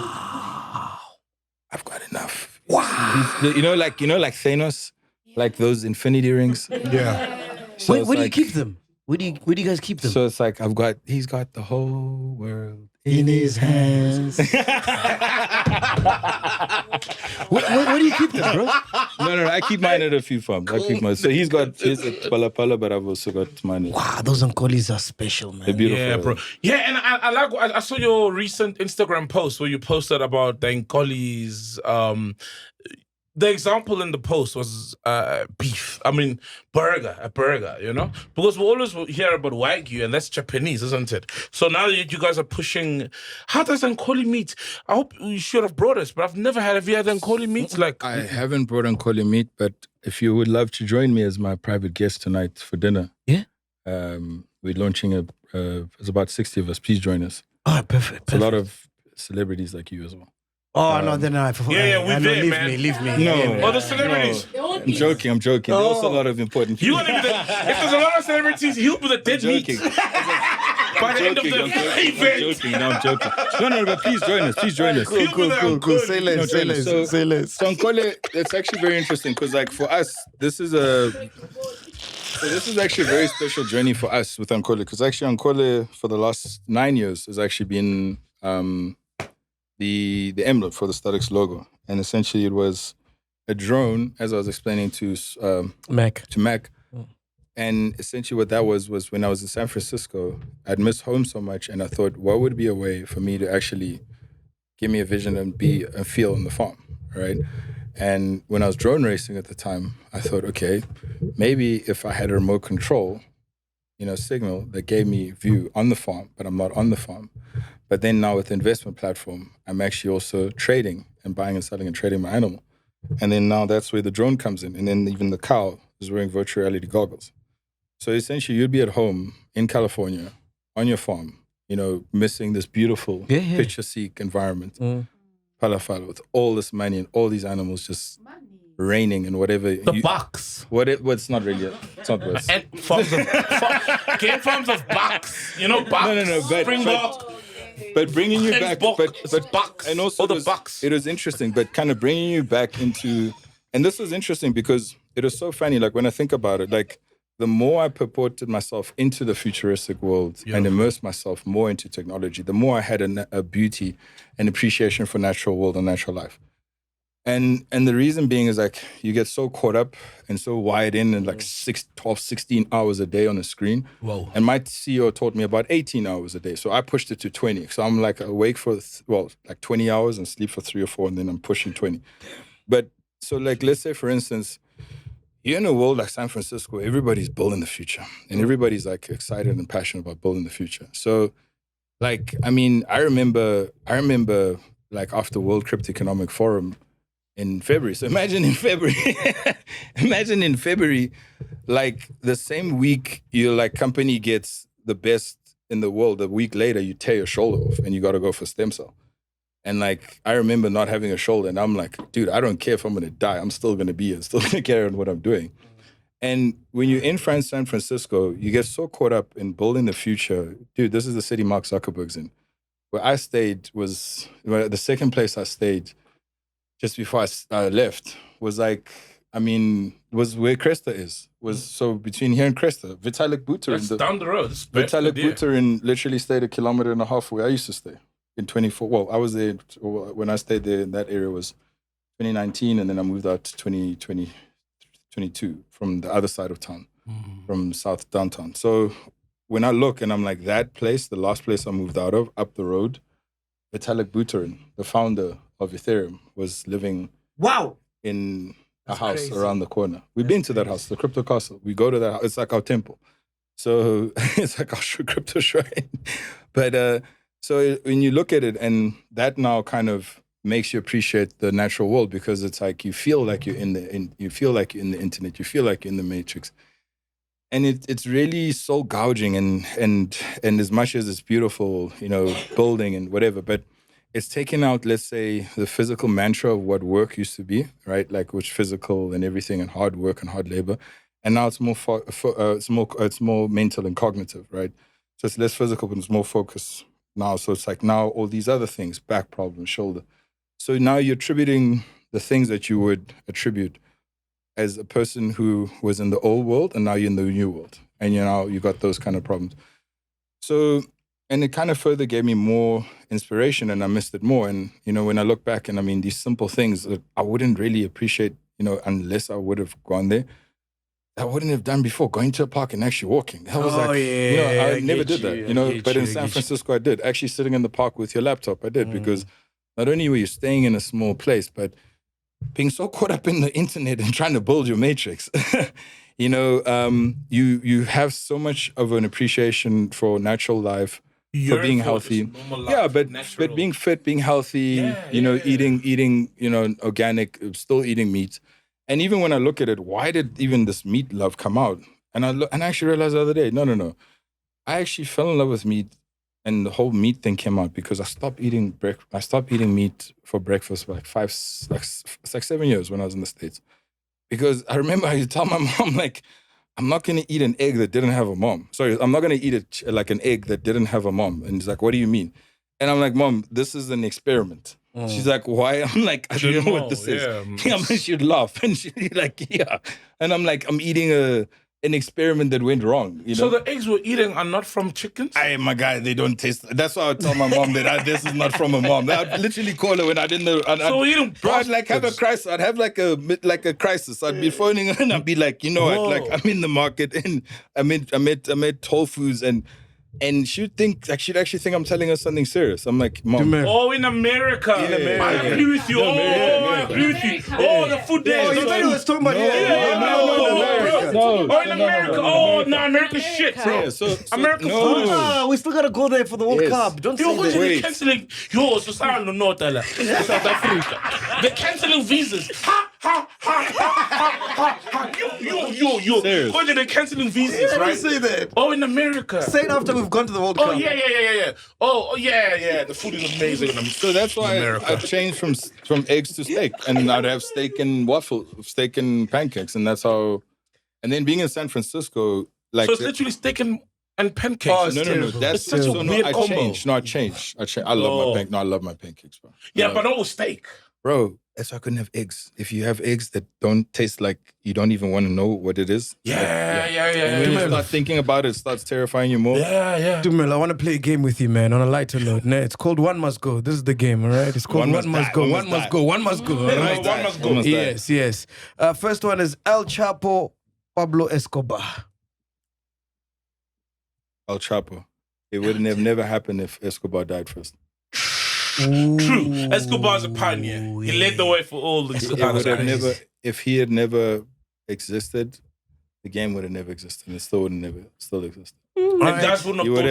I've got enough. Wow. Like Thanos, like those infinity rings. Yeah. So Where do you like- keep them? Where do you guys keep them? So it's like he's got the whole world in his hands. Where do you keep them, bro? No, I keep mine at a few farms. I keep mine. So he's got his at PhalaPhala, but I've also got mine. Wow, those Nkolis are special, man. They're beautiful. Yeah, bro. Yeah, and I saw your recent Instagram post where you posted about the Nkolis. The example in the post was beef. I mean, a burger, Because we always hear about Wagyu, and that's Japanese, isn't it? So now that you guys are pushing, how does Nkoli meat? I hope you should have brought us, but I've never had. Have you had Nkoli meat? Like, I haven't brought Nkoli meat, but if you would love to join me as my private guest tonight for dinner, yeah, we're launching there's about 60 of us. Please join us. Oh, perfect. It's a lot of celebrities like you as well. Oh, no, then I forgot. Yeah, we're there, leave man. Leave me. No. Yeah, oh, the celebrities. No. I'm joking. There's also a lot of important You people. gonna be the, if there's a lot of celebrities, he'll be the dead meat. joking. By the end of the event. I'm joking. No, but please join us. Please join us. Cool. Say less. So Nkoli, it's actually very interesting because, like, for us, this is actually a very special journey for us with Nkoli, because actually Nkoli for the last 9 years has actually been the emblem for the Studex logo, and essentially it was a drone, as I was explaining to MacG. And essentially what that was when I was in San Francisco, I'd miss home so much, and I thought, what would be a way for me to actually give me a vision and be and feel on the farm, right? And when I was drone racing at the time, I thought, okay, maybe if I had a remote control, signal that gave me view on the farm, but I'm not on the farm. But then now with the investment platform, I'm actually also trading and buying and selling and trading my animal. And then now that's where the drone comes in. And then even the cow is wearing virtual reality goggles. So essentially you'd be at home in California on your farm, missing this beautiful picture-seek environment. PhalaPhala, with all this money and all these animals just raining and whatever. Bucks. What's not really, it's not worse. And farms of bucks. Bucks. Springbok. But bringing you back, but bucks, and also the bucks. It was interesting, but kind of bringing you back into, and this was interesting because it was so funny. Like when I think about it, like the more I purported myself into the futuristic world and immersed myself more into technology, the more I had a beauty and appreciation for natural world and natural life. And the reason being is like you get so caught up and so wired in and like 12, 16 hours a day on the screen. Whoa. And my CEO taught me about 18 hours a day. So I pushed it to 20. So I'm like awake for, like 20 hours and sleep for 3 or 4, and then I'm pushing 20. But so like, let's say for instance, you're in a world like San Francisco, everybody's building the future and everybody's like excited and passionate about building the future. So like, I mean, I remember like after World Crypto Economic Forum, in February. So imagine in February, like the same week your like company gets the best in the world, a week later you tear your shoulder off and you got to go for stem cell. And like, I remember not having a shoulder and I'm like, dude, I don't care if I'm going to die. I'm still going to be here, still going to carry on what I'm doing. And when you're in San Francisco, you get so caught up in building the future. Dude, this is the city Mark Zuckerberg's in. Where I stayed was, the second place I stayed just before I left was like, was where Cresta is. Was so between here and Cresta. Vitalik Buterin. That's down the road. Vitalik Buterin literally stayed 1.5 kilometers where I used to stay in 24. Well, I was there, when I stayed there in that area was 2019, and then I moved out to 2022 from the other side of town, from South downtown. So when I look and I'm like, that place, the last place I moved out of, up the road, Vitalik Buterin, the founder of Ethereum, was living in a house around the corner. We've been to that house, the Crypto Castle. We go to that house. It's like our temple. So it's like our crypto shrine. But so when you look at it, and that now kind of makes you appreciate the natural world, because it's like you feel like you're in the internet, you feel like you're in the matrix. And it's really so gouging, and as much as it's beautiful, building and whatever, but it's taken out, let's say, the physical mantra of what work used to be, right? Like, which physical and everything, and hard work and hard labor, and now it's more it's more mental and cognitive, right? So it's less physical, but it's more focused now. So it's like now all these other things, back problems, shoulder. So now you're attributing the things that you would attribute as a person who was in the old world, and now you're in the new world, and you got those kind of problems. So, and it kind of further gave me more inspiration, and I missed it more. And when I look back, and I mean these simple things that I wouldn't really appreciate, unless I would have gone there. I wouldn't have done before, going to a park and actually walking. That was I never did that, but in San Francisco I did. Actually sitting in the park with your laptop, I did, because not only were you staying in a small place, but being so caught up in the internet and trying to build your matrix, you have so much of an appreciation for natural life, for being healthy. But being fit, being healthy, eating, organic, still eating meat. And even when I look at it, why did even this meat love come out? And I actually realized the other day, no. I actually fell in love with meat, and the whole meat thing came out because I stopped eating meat for breakfast for like 7 years when I was in the States. Because I remember I used to tell my mom, like, I'm not going to eat an egg that didn't have a mom. Sorry, I'm not going to eat an egg that didn't have a mom. And she's like, what do you mean? And I'm like, Mom, this is an experiment. She's like, why? I'm like, I don't know what this is. Yeah, she'd laugh. And she'd like, yeah. And I'm like, I'm eating an experiment that went wrong. So the eggs we're eating are not from chickens? My guy, they don't taste. That's why I tell my mom that this is not from a mom. I'd literally call her when I didn't know. So we're eating I'd like have a crisis. I'd have like a crisis. I'd be phoning her and I'd be like, what? Like, I'm in the market and I'm at Whole Foods, and she'd actually think I'm telling her something serious. I'm like, Mom. Oh, in America. I agree with you. I agree with you. Oh, the food there. You thought he was talking about in America. Oh, no, America's shit, bro. America food. No, we still gotta go there for the World Cup. Don't say that. They're canceling. So South Africa. They're canceling visas. You. They're canceling visas, right? Say that. Oh, in America. Say it after we've gone to the World Cup. Oh, yeah. Oh, yeah. The food is amazing. So that's why I changed from eggs to steak. And I'd have steak and pancakes. And that's how... And then being in San Francisco... So it's literally steak and pancakes. Oh, no. That's such a weird combo. I changed. I love my pancakes, bro. Yeah, but not with steak. Bro, that's why I couldn't have eggs. If you have eggs that don't taste like you don't even want to know what it is. Yeah. And when you start thinking about it, it starts terrifying you more. Yeah. Tumelo, I want to play a game with you, man, on a lighter note. It's called One Must Go. This is the game, all right? It's called One Must Go. One Must Go. All right? One must go. Yes. First one is El Chapo, Pablo Escobar. El Chapo. It would have never happened if Escobar died first. True. Escobar's a pioneer. He led the way for all the If he had never existed, the game would have never existed. It still exist. And that's what you would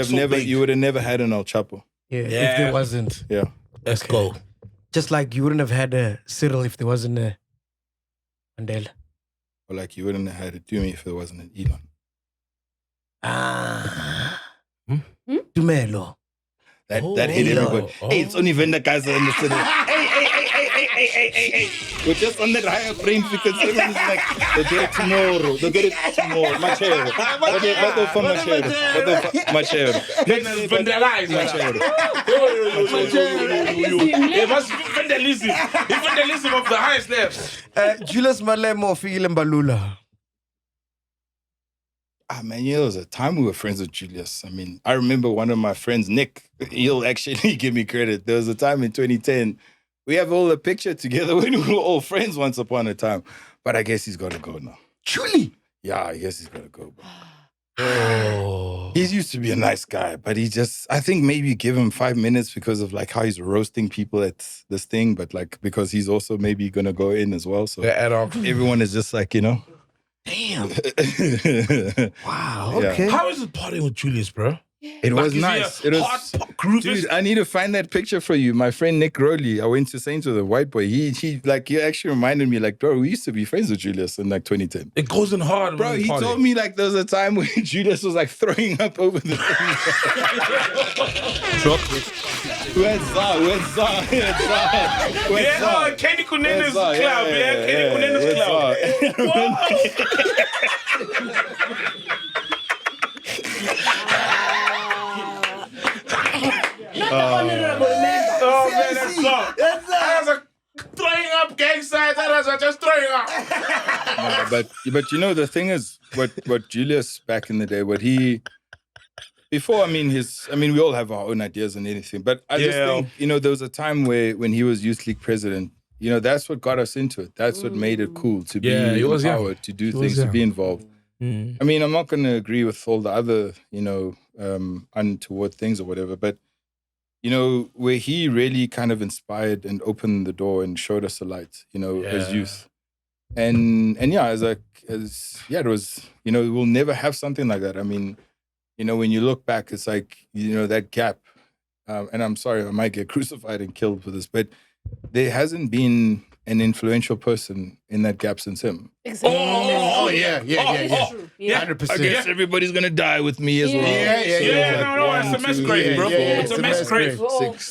have never had an El Chapo. Yeah. If there wasn't. Yeah. Let's go. Just like you wouldn't have had a Cyril if there wasn't a Mandela. Or like you wouldn't have had a Dumi if there wasn't an Elon. Tumelo. That hit everybody. Hey, it's only when the guys are in the city. Hey. We're just on that higher brain because everyone's like, they'll get it tomorrow. Machero. Machero. It must be vandalism. It's vandalism of the highest levels. Julius Malemo for Ilembalula. Man, there was a time we were friends with Julius. I mean, I remember one of my friends, Nick, he'll actually give me credit. There was a time in 2010, we have all a picture together when we were all friends once upon a time. But I guess he's got to go now. Truly? Yeah, I guess he's got to go, bro. He used to be a nice guy, but I think maybe give him 5 minutes because of like how he's roasting people at this thing, but like because he's also maybe gonna go in as well. So everyone is just like, Damn. Wow. Okay. How is it partying with Julius, bro? It was nice. It was, dude, I need to find that picture for you. My friend Nick Rowley, I went to Saints with a white boy. He actually reminded me, like, bro, we used to be friends with Julius in like 2010. It goes in hard, bro. He told me like there was a time when Julius was like throwing up over the. Where's Zah? Kenny Kunena's club, Kenny Kunena's Honorable member. Oh man, that's a throwing up gang signs. That was just throwing up. No, but you know the thing is, what Julius back in the day, we all have our own ideas and anything, but I just think, there was a time when he was Youth League president, that's what got us into it. That's what made it cool to be empowered, to do things, to be involved. I mean, I'm not going to agree with all the other, untoward things or whatever, but where he really kind of inspired and opened the door and showed us a light, as youth. And yeah, it was, we'll never have something like that. I mean, when you look back, it's like, that gap. And I'm sorry, I might get crucified and killed for this, but there hasn't been an influential person in that gap since him. Exactly. Yeah. 100%. I guess everybody's gonna die with me as well. It's a mess grave, bro. It's a mess grave.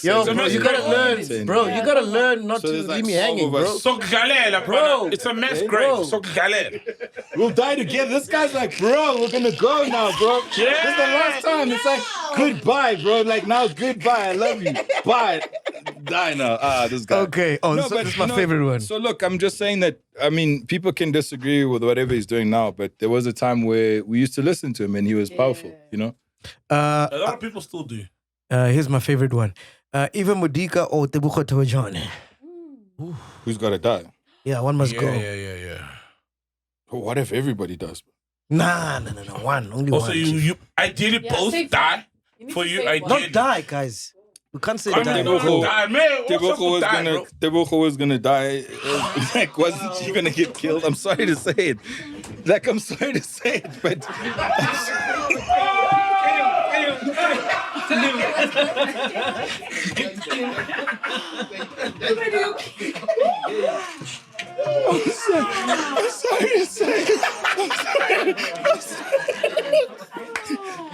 Yo, bro, you gotta learn, bro. You gotta learn not to leave me hanging, bro. Sok galela, bro. It's a mess grave. Sok galela. We'll die together. This guy's like, bro, we're gonna go now, bro. This is the last time. It's like, goodbye, bro. Like, now, goodbye. I love you. Bye. Die now. This guy. Okay. Oh, this is my favorite one. So look, I'm just saying that, people can disagree with whatever he's doing now, but there was a time where we used to listen to him and he was powerful, A lot of people still do. Here's my favorite one. Eva Modika or Tebuko Tawajane. Who's got to die? Yeah, one must go. Yeah. What if everybody does? Nah. One. Only also, one. you ideally both die for you. Not die, guys. We can't say die. Tebuko was gonna die. Like, wasn't she gonna get killed? I'm sorry to say it. But I'm sorry to say it.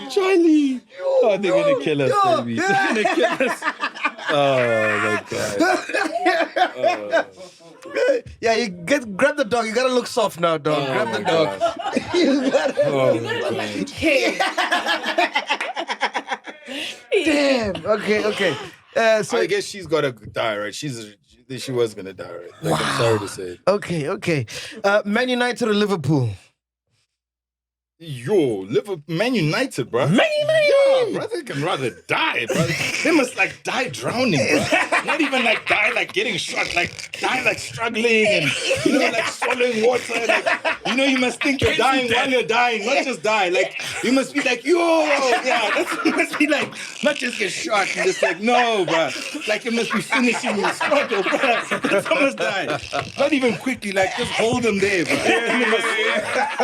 Charlie. Oh, they're gonna kill us, baby. They're gonna kill us. Oh my God. Yeah, grab the dog. You gotta look soft now, dog. Grab the dog. You gotta. Damn. Okay. So I guess she's gotta die, right? She was gonna die, right? Like, I'm sorry to say it. Okay. Man United or Liverpool? Yo, Man United, bro. Man United! Yeah, brother can rather die, bro. They must like die drowning, bro. Not even like die like getting shot, like die like struggling and like swallowing water. Like, you must think you're dying while you're dying, not just die. Like, you must be like, it must be like, not just get shot and just like, no, bro. Like, it must be finishing the struggle, bro. Someone's die. Not even quickly, like, just hold them there, bro.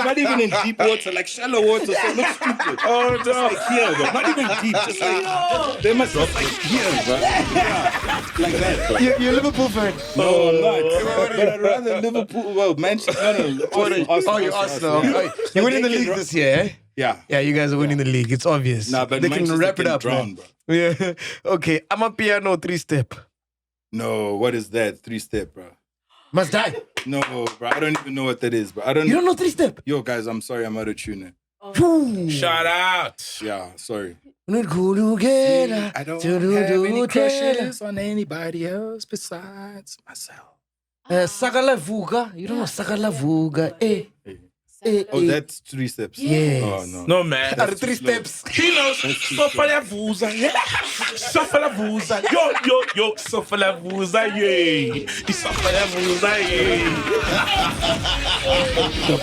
Not even in deep water, like shallow water, so it looks stupid. Oh, no. Just like here, bro. Not even deep, just like, they must be like here, bro. Yeah. Like that, bro. You're a Liverpool fan? No, I'm not. But I'd rather Liverpool, well, Manchester, you're Arsenal. You're winning the league this year, eh? Yeah. Yeah, you guys are winning the league. It's obvious. Nah, but they can wrap it up, drown, bro. Yeah. Okay, I'm a piano 3-step. No, what is that? 3-step, bro. Must die. No, bro. I don't even know what that is, bro. You don't know 3-step? Yo, guys, I'm sorry. I'm out of tune. Shout out. Yeah, sorry. I don't have any crushes on anybody else besides myself. Sakalavuga. You don't know Sakalavuga, eh? Oh, that's 3 steps. Yes. Oh, no. No, man. Are 3 steps? He knows. Sofalavuza. Sofalavuza. Yo. Sofalavuza. Yay. Sofalavuza. Yay.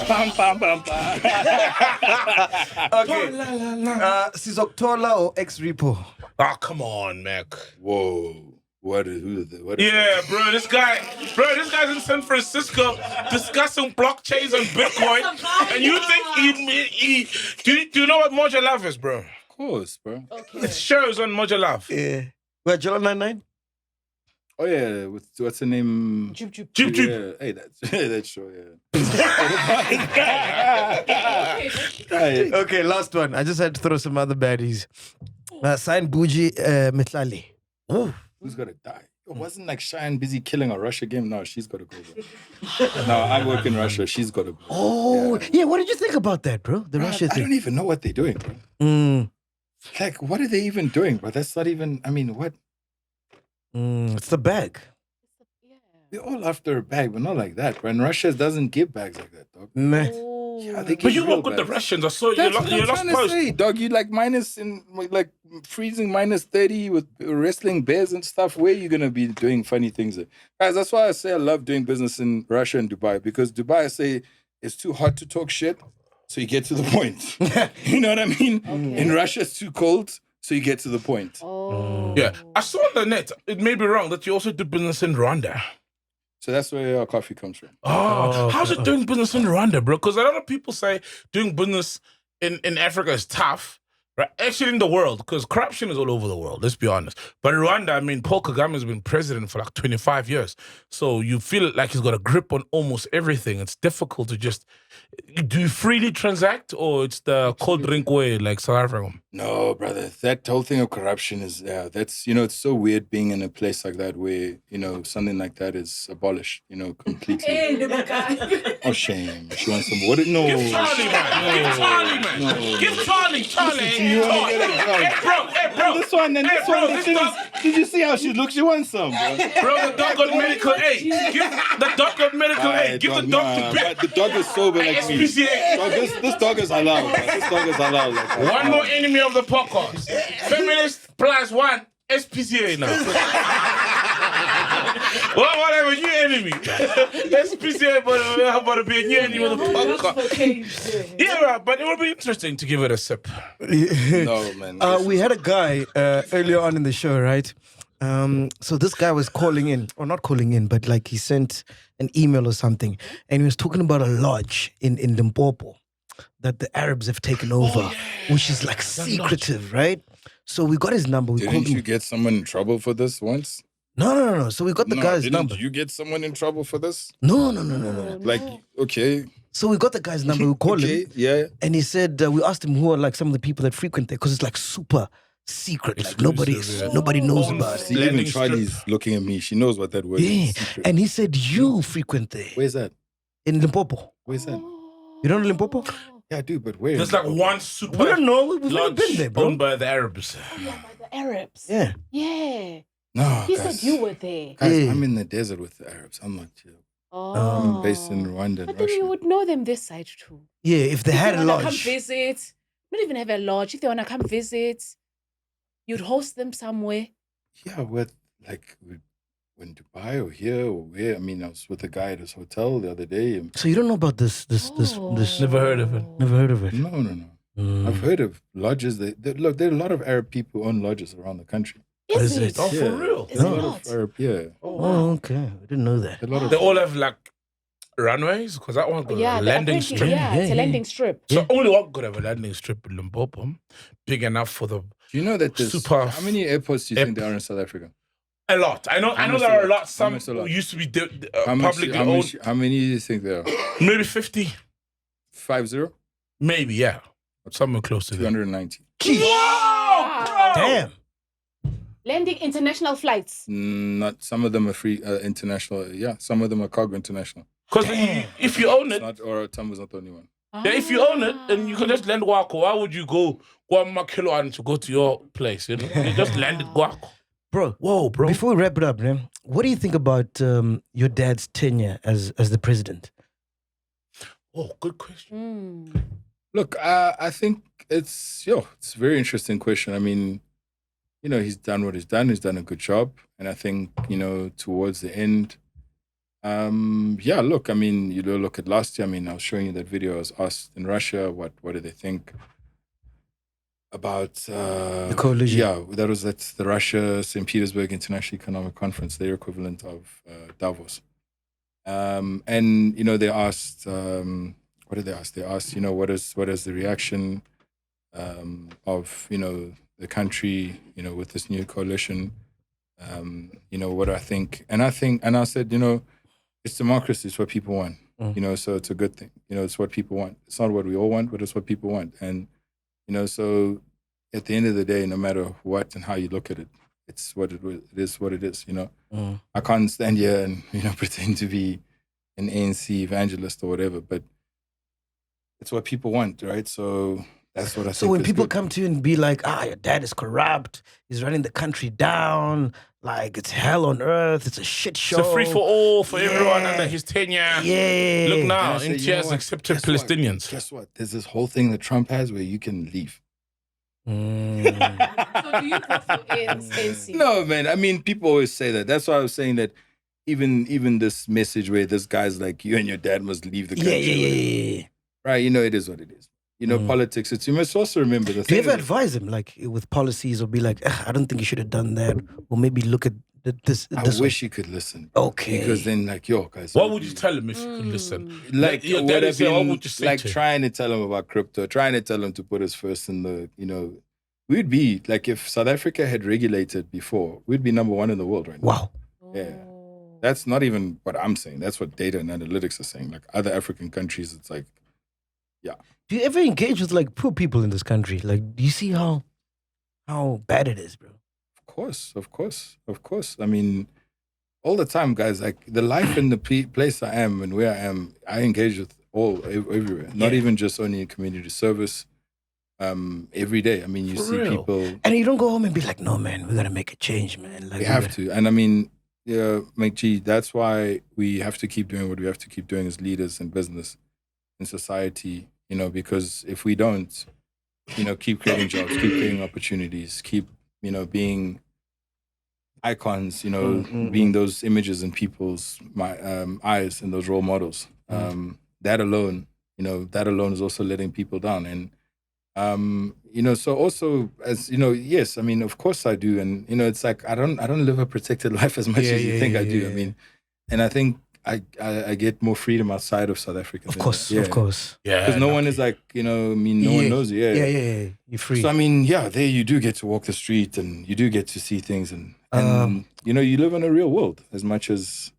Pam, pam, pam, pam. Okay. Sizoktola or ex-repo? Oh, come on, Mac. Whoa. What is Yeah, bro, this guy's in San Francisco discussing blockchains and Bitcoin, and you think he do you know what Moja Love is, bro? Of course, bro. Okay. It shows on Moja Love. Yeah. Where, Joel 99? Oh, yeah. What's the name? Jup, jup. Jeep. Yeah. Hey, that's sure, yeah. Hey. Okay, last one. I just had to throw some other baddies. Sign Buji Mitlali. Oh. Who's got to die? It wasn't like Cheyenne busy killing a Russia game. No, she's got to go, bro. No, I work in Russia. She's got to go. Oh, yeah. What did you think about that, bro? The Russia I thing. don't even know what they're doing, bro. Like, what are they even doing, bro? That's not even, I mean, what? It's the bag. They're all after a bag, but not like that, bro. And Russia doesn't give bags like that, dog. Meh. Yeah, they But give you real work with the bags. Russians. I saw That's you what I'm lost trying to post. say, dog. You like like freezing -30 with wrestling bears and stuff. Where you gonna be doing funny things, guys? That's why I say I love doing business in Russia and Dubai, because Dubai, I say, it's too hot to talk shit, so you get to the point. You know what I mean? Okay. In Russia, it's too cold, so you get to the point. Oh. Yeah, I saw on the net. It may be wrong that you also do business in Rwanda. So that's where our coffee comes from. Oh, how's it doing business in Rwanda, bro? Because a lot of people say doing business in Africa is tough, right? Actually, in the world, because corruption is all over the world, let's be honest. But in Rwanda, I mean, Paul Kagame has been president for like 25 years. So you feel like he's got a grip on almost everything. It's difficult to just... Do you freely transact, or it's the cold drink way like South Africa? No, brother. That whole thing of corruption is, that's, it's so weird being in a place like that where, something like that is abolished, completely. Oh, shame. She wants some water. No. Give Charlie, man. Give Charlie, man. No. Give Charlie. You want to get it drunk. Hey, bro. This one, and Hey, this bro, one. this The thing dog- is, did you see how she looks? She wants some, bro. Bro, the dog got medical aid. Give the dog got medical aid. Give the dog to But the dog is sober like me. SPCA. Dog, this dog is allowed. This dog is allowed. Like, One more enemy of the podcast. Feminist plus one. SPCA now. Well, whatever, new enemy. SPCA, but how about to be a new enemy of the podcast? Yeah, but it would be interesting to give it a sip. no, man. We had a guy earlier on in the show, right? So this guy was calling in, or not calling in, but like he sent an email or something, and he was talking about a lodge in Limpopo that the Arabs have taken over, which is like secretive, right? So we got his number. We called Didn't him. you get someone in trouble for this once? No. So we got the guy's number. Didn't you get someone in trouble for this? No. Like, okay. So we got the guy's number. We called Okay, him, yeah. and he said we asked him who are like some of the people that frequent there, because it's like super secret. Like nobody knows about it. See, even Charlie's looking at me. She knows what that word Yeah, is. Secret. and he said you frequent there Where's that? in Limpopo. Where's that? You don't know Limpopo? Yeah, I do, but where? There's like one super We don't know. We've never lodge been there, bro. owned by the Arabs. Yeah, by the Arabs. Yeah. Yeah. No, He guys, said you were there. Guys, Yeah. I'm in the desert with the Arabs. I'm not chill. Oh. I'm based in Rwanda and But then Russia. you would know them this side too. Yeah, if they If had they a wanna come lodge. visit, not even have a lodge. If they wanna come visit, you'd host them somewhere. Yeah, when Dubai or here or where. I mean, I was with a guy at his hotel the other day. So you don't know about this. Never heard of it. Never heard of it. No. Mm. I've heard of lodges. Look, there are a lot of Arab people who own lodges around the country. Is Is it? it? Oh, for Yeah. real? Is There's it a lot not? of Arab, yeah. Oh, okay. I didn't know that. A lot of They all have like runways, because that one's got Yeah, a the- landing apparently, strip. Yeah, it's a landing strip. So only one could have a landing strip in Limpopo, big enough for the Do you know that there's Super- how many airports do you think there are in South Africa? a lot. I know much there a are a lot? lot. Some much a lot? used to be How publicly owned. how many do you think there are? Maybe 50, 50? maybe yeah, somewhere close to that. 290. Wow. Damn. Landing international flights. Not some of them are free international. Yeah, some of them are cargo international. Because if you own It's it, not, or Tamba's not the only one. yeah, if you own it, then you can just land Guaco. Why would you go Makilo to go to your place? You know, you just landed Guaco. Bro, Whoa, bro. before we wrap it up, man, what do you think about your dad's tenure as the president? Oh, good question. Look, I think it's a very interesting question. I mean, he's done what he's done. He's done a good job. And I think, towards the end, look, I mean, you look at last year. I mean, I was showing you that video. I was asked in Russia, what do they think about the coalition? Yeah, that's the Russia St. Petersburg International Economic Conference, their equivalent of Davos. And they asked, what did they ask? They asked, what is the reaction of the country, with this new coalition? What I think, and I said, it's democracy. It's what people want. So it's a good thing. It's what people want. It's not what we all want, but it's what people want. And so at the end of the day, no matter what and how you look at it, it's what it is. What it is. I can't stand here and pretend to be an ANC evangelist or whatever, but it's what people want, right? So that's what I think. So when people good. come to you and be like, your dad is corrupt, he's running the country down, like it's hell on earth, it's a shit show. It's a free for all for everyone under his tenure. Yeah. Look now, And I say, India has accepted Palestinians. Guess what? There's this whole thing that Trump has where you can leave. So do you vote for ANC? No, man. I mean, people always say that. That's why I was saying that even this message where this guy's like, you and your dad must leave the country. Yeah. Right? It is what it is. Politics. You must also remember the Do you thing. ever advise him, like, with policies, or be like, I don't think you should have done that, or maybe look at this I wish you could listen. Okay. Because then, like, guys. What would you tell him if you could listen? Like, your would dad have is here, what been, would you say like, to him? trying to tell him about crypto, trying to tell him to put us first in the, we'd be, like, if South Africa had regulated before, we'd be number one in the world right now. Wow. Yeah. That's not even what I'm saying. That's what data and analytics are saying. Like, other African countries, it's like, yeah. Do you ever engage with, like, poor people in this country? Like, do you see how bad it is, bro? Of course. I mean, all the time, guys, like, the life in the place I am and where I am, I engage with everywhere. Not even just only in community service. Every day. I mean, you see people. And you don't go home and be like, no, man, we got to make a change, man. Like, we have to. And I mean, MacG, that's why we have to keep doing what we have to keep doing as leaders in business, in society, because if we don't, keep creating jobs, keep creating opportunities, keep, being icons, being those images in people's eyes and those role models. That alone is also letting people down. And, so also as, yes, I mean, of course I do. And, it's like, I don't live a protected life as much as you think I do. I mean, and I think I get more freedom outside of South Africa. Of course. Yeah. Because no one is like, no one knows you. Yeah. You're free. So, I mean, there you do get to walk the street and you do get to see things and you live in a real world as much as...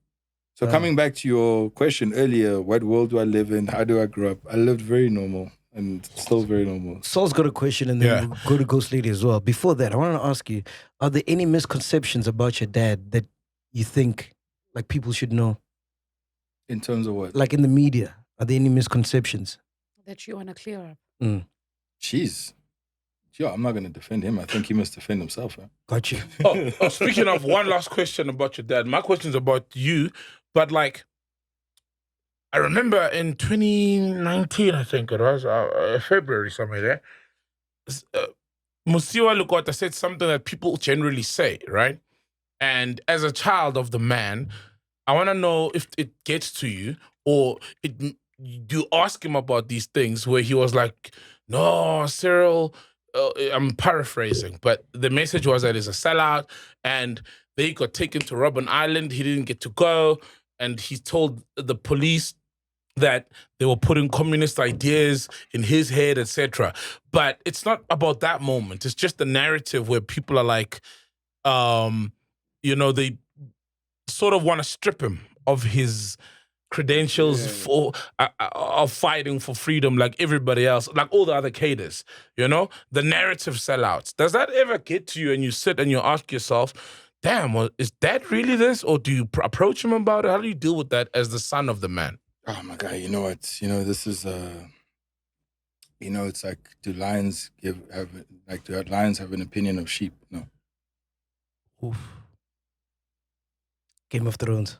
So coming back to your question earlier, what world do I live in? How do I grow up? I lived very normal and still very normal. Saul's got a question and then we'll go to Ghost Lady as well. Before that, I want to ask you, are there any misconceptions about your dad that you think like people should know? In terms of what? Like in the media, are there any misconceptions? That you want to clear up? Jeez. Yeah, I'm not going to defend him. I think he must defend himself. Right? Got you. Speaking of, one last question about your dad. My question's about you, but like, I remember in 2019, I think it was, February, somewhere there, Musiwa Lukota said something that people generally say, right? And as a child of the man, I want to know if it gets to you or you ask him about these things where he was like, no, Cyril, I'm paraphrasing, but the message was that he's a sellout and they got taken to Robben Island. He didn't get to go. And he told the police that they were putting communist ideas in his head, etc. But it's not about that moment. It's just the narrative where people are like, they sort of want to strip him of his credentials of fighting for freedom like everybody else, like all the other cadres, the narrative sellouts. Does that ever get to you and you sit and you ask yourself, damn, well, is that really this? Or do you approach him about it? How do you deal with that as the son of the man? Oh my God, you know what? This is it's like, do lions have an opinion of sheep? No. Oof. Game of Thrones.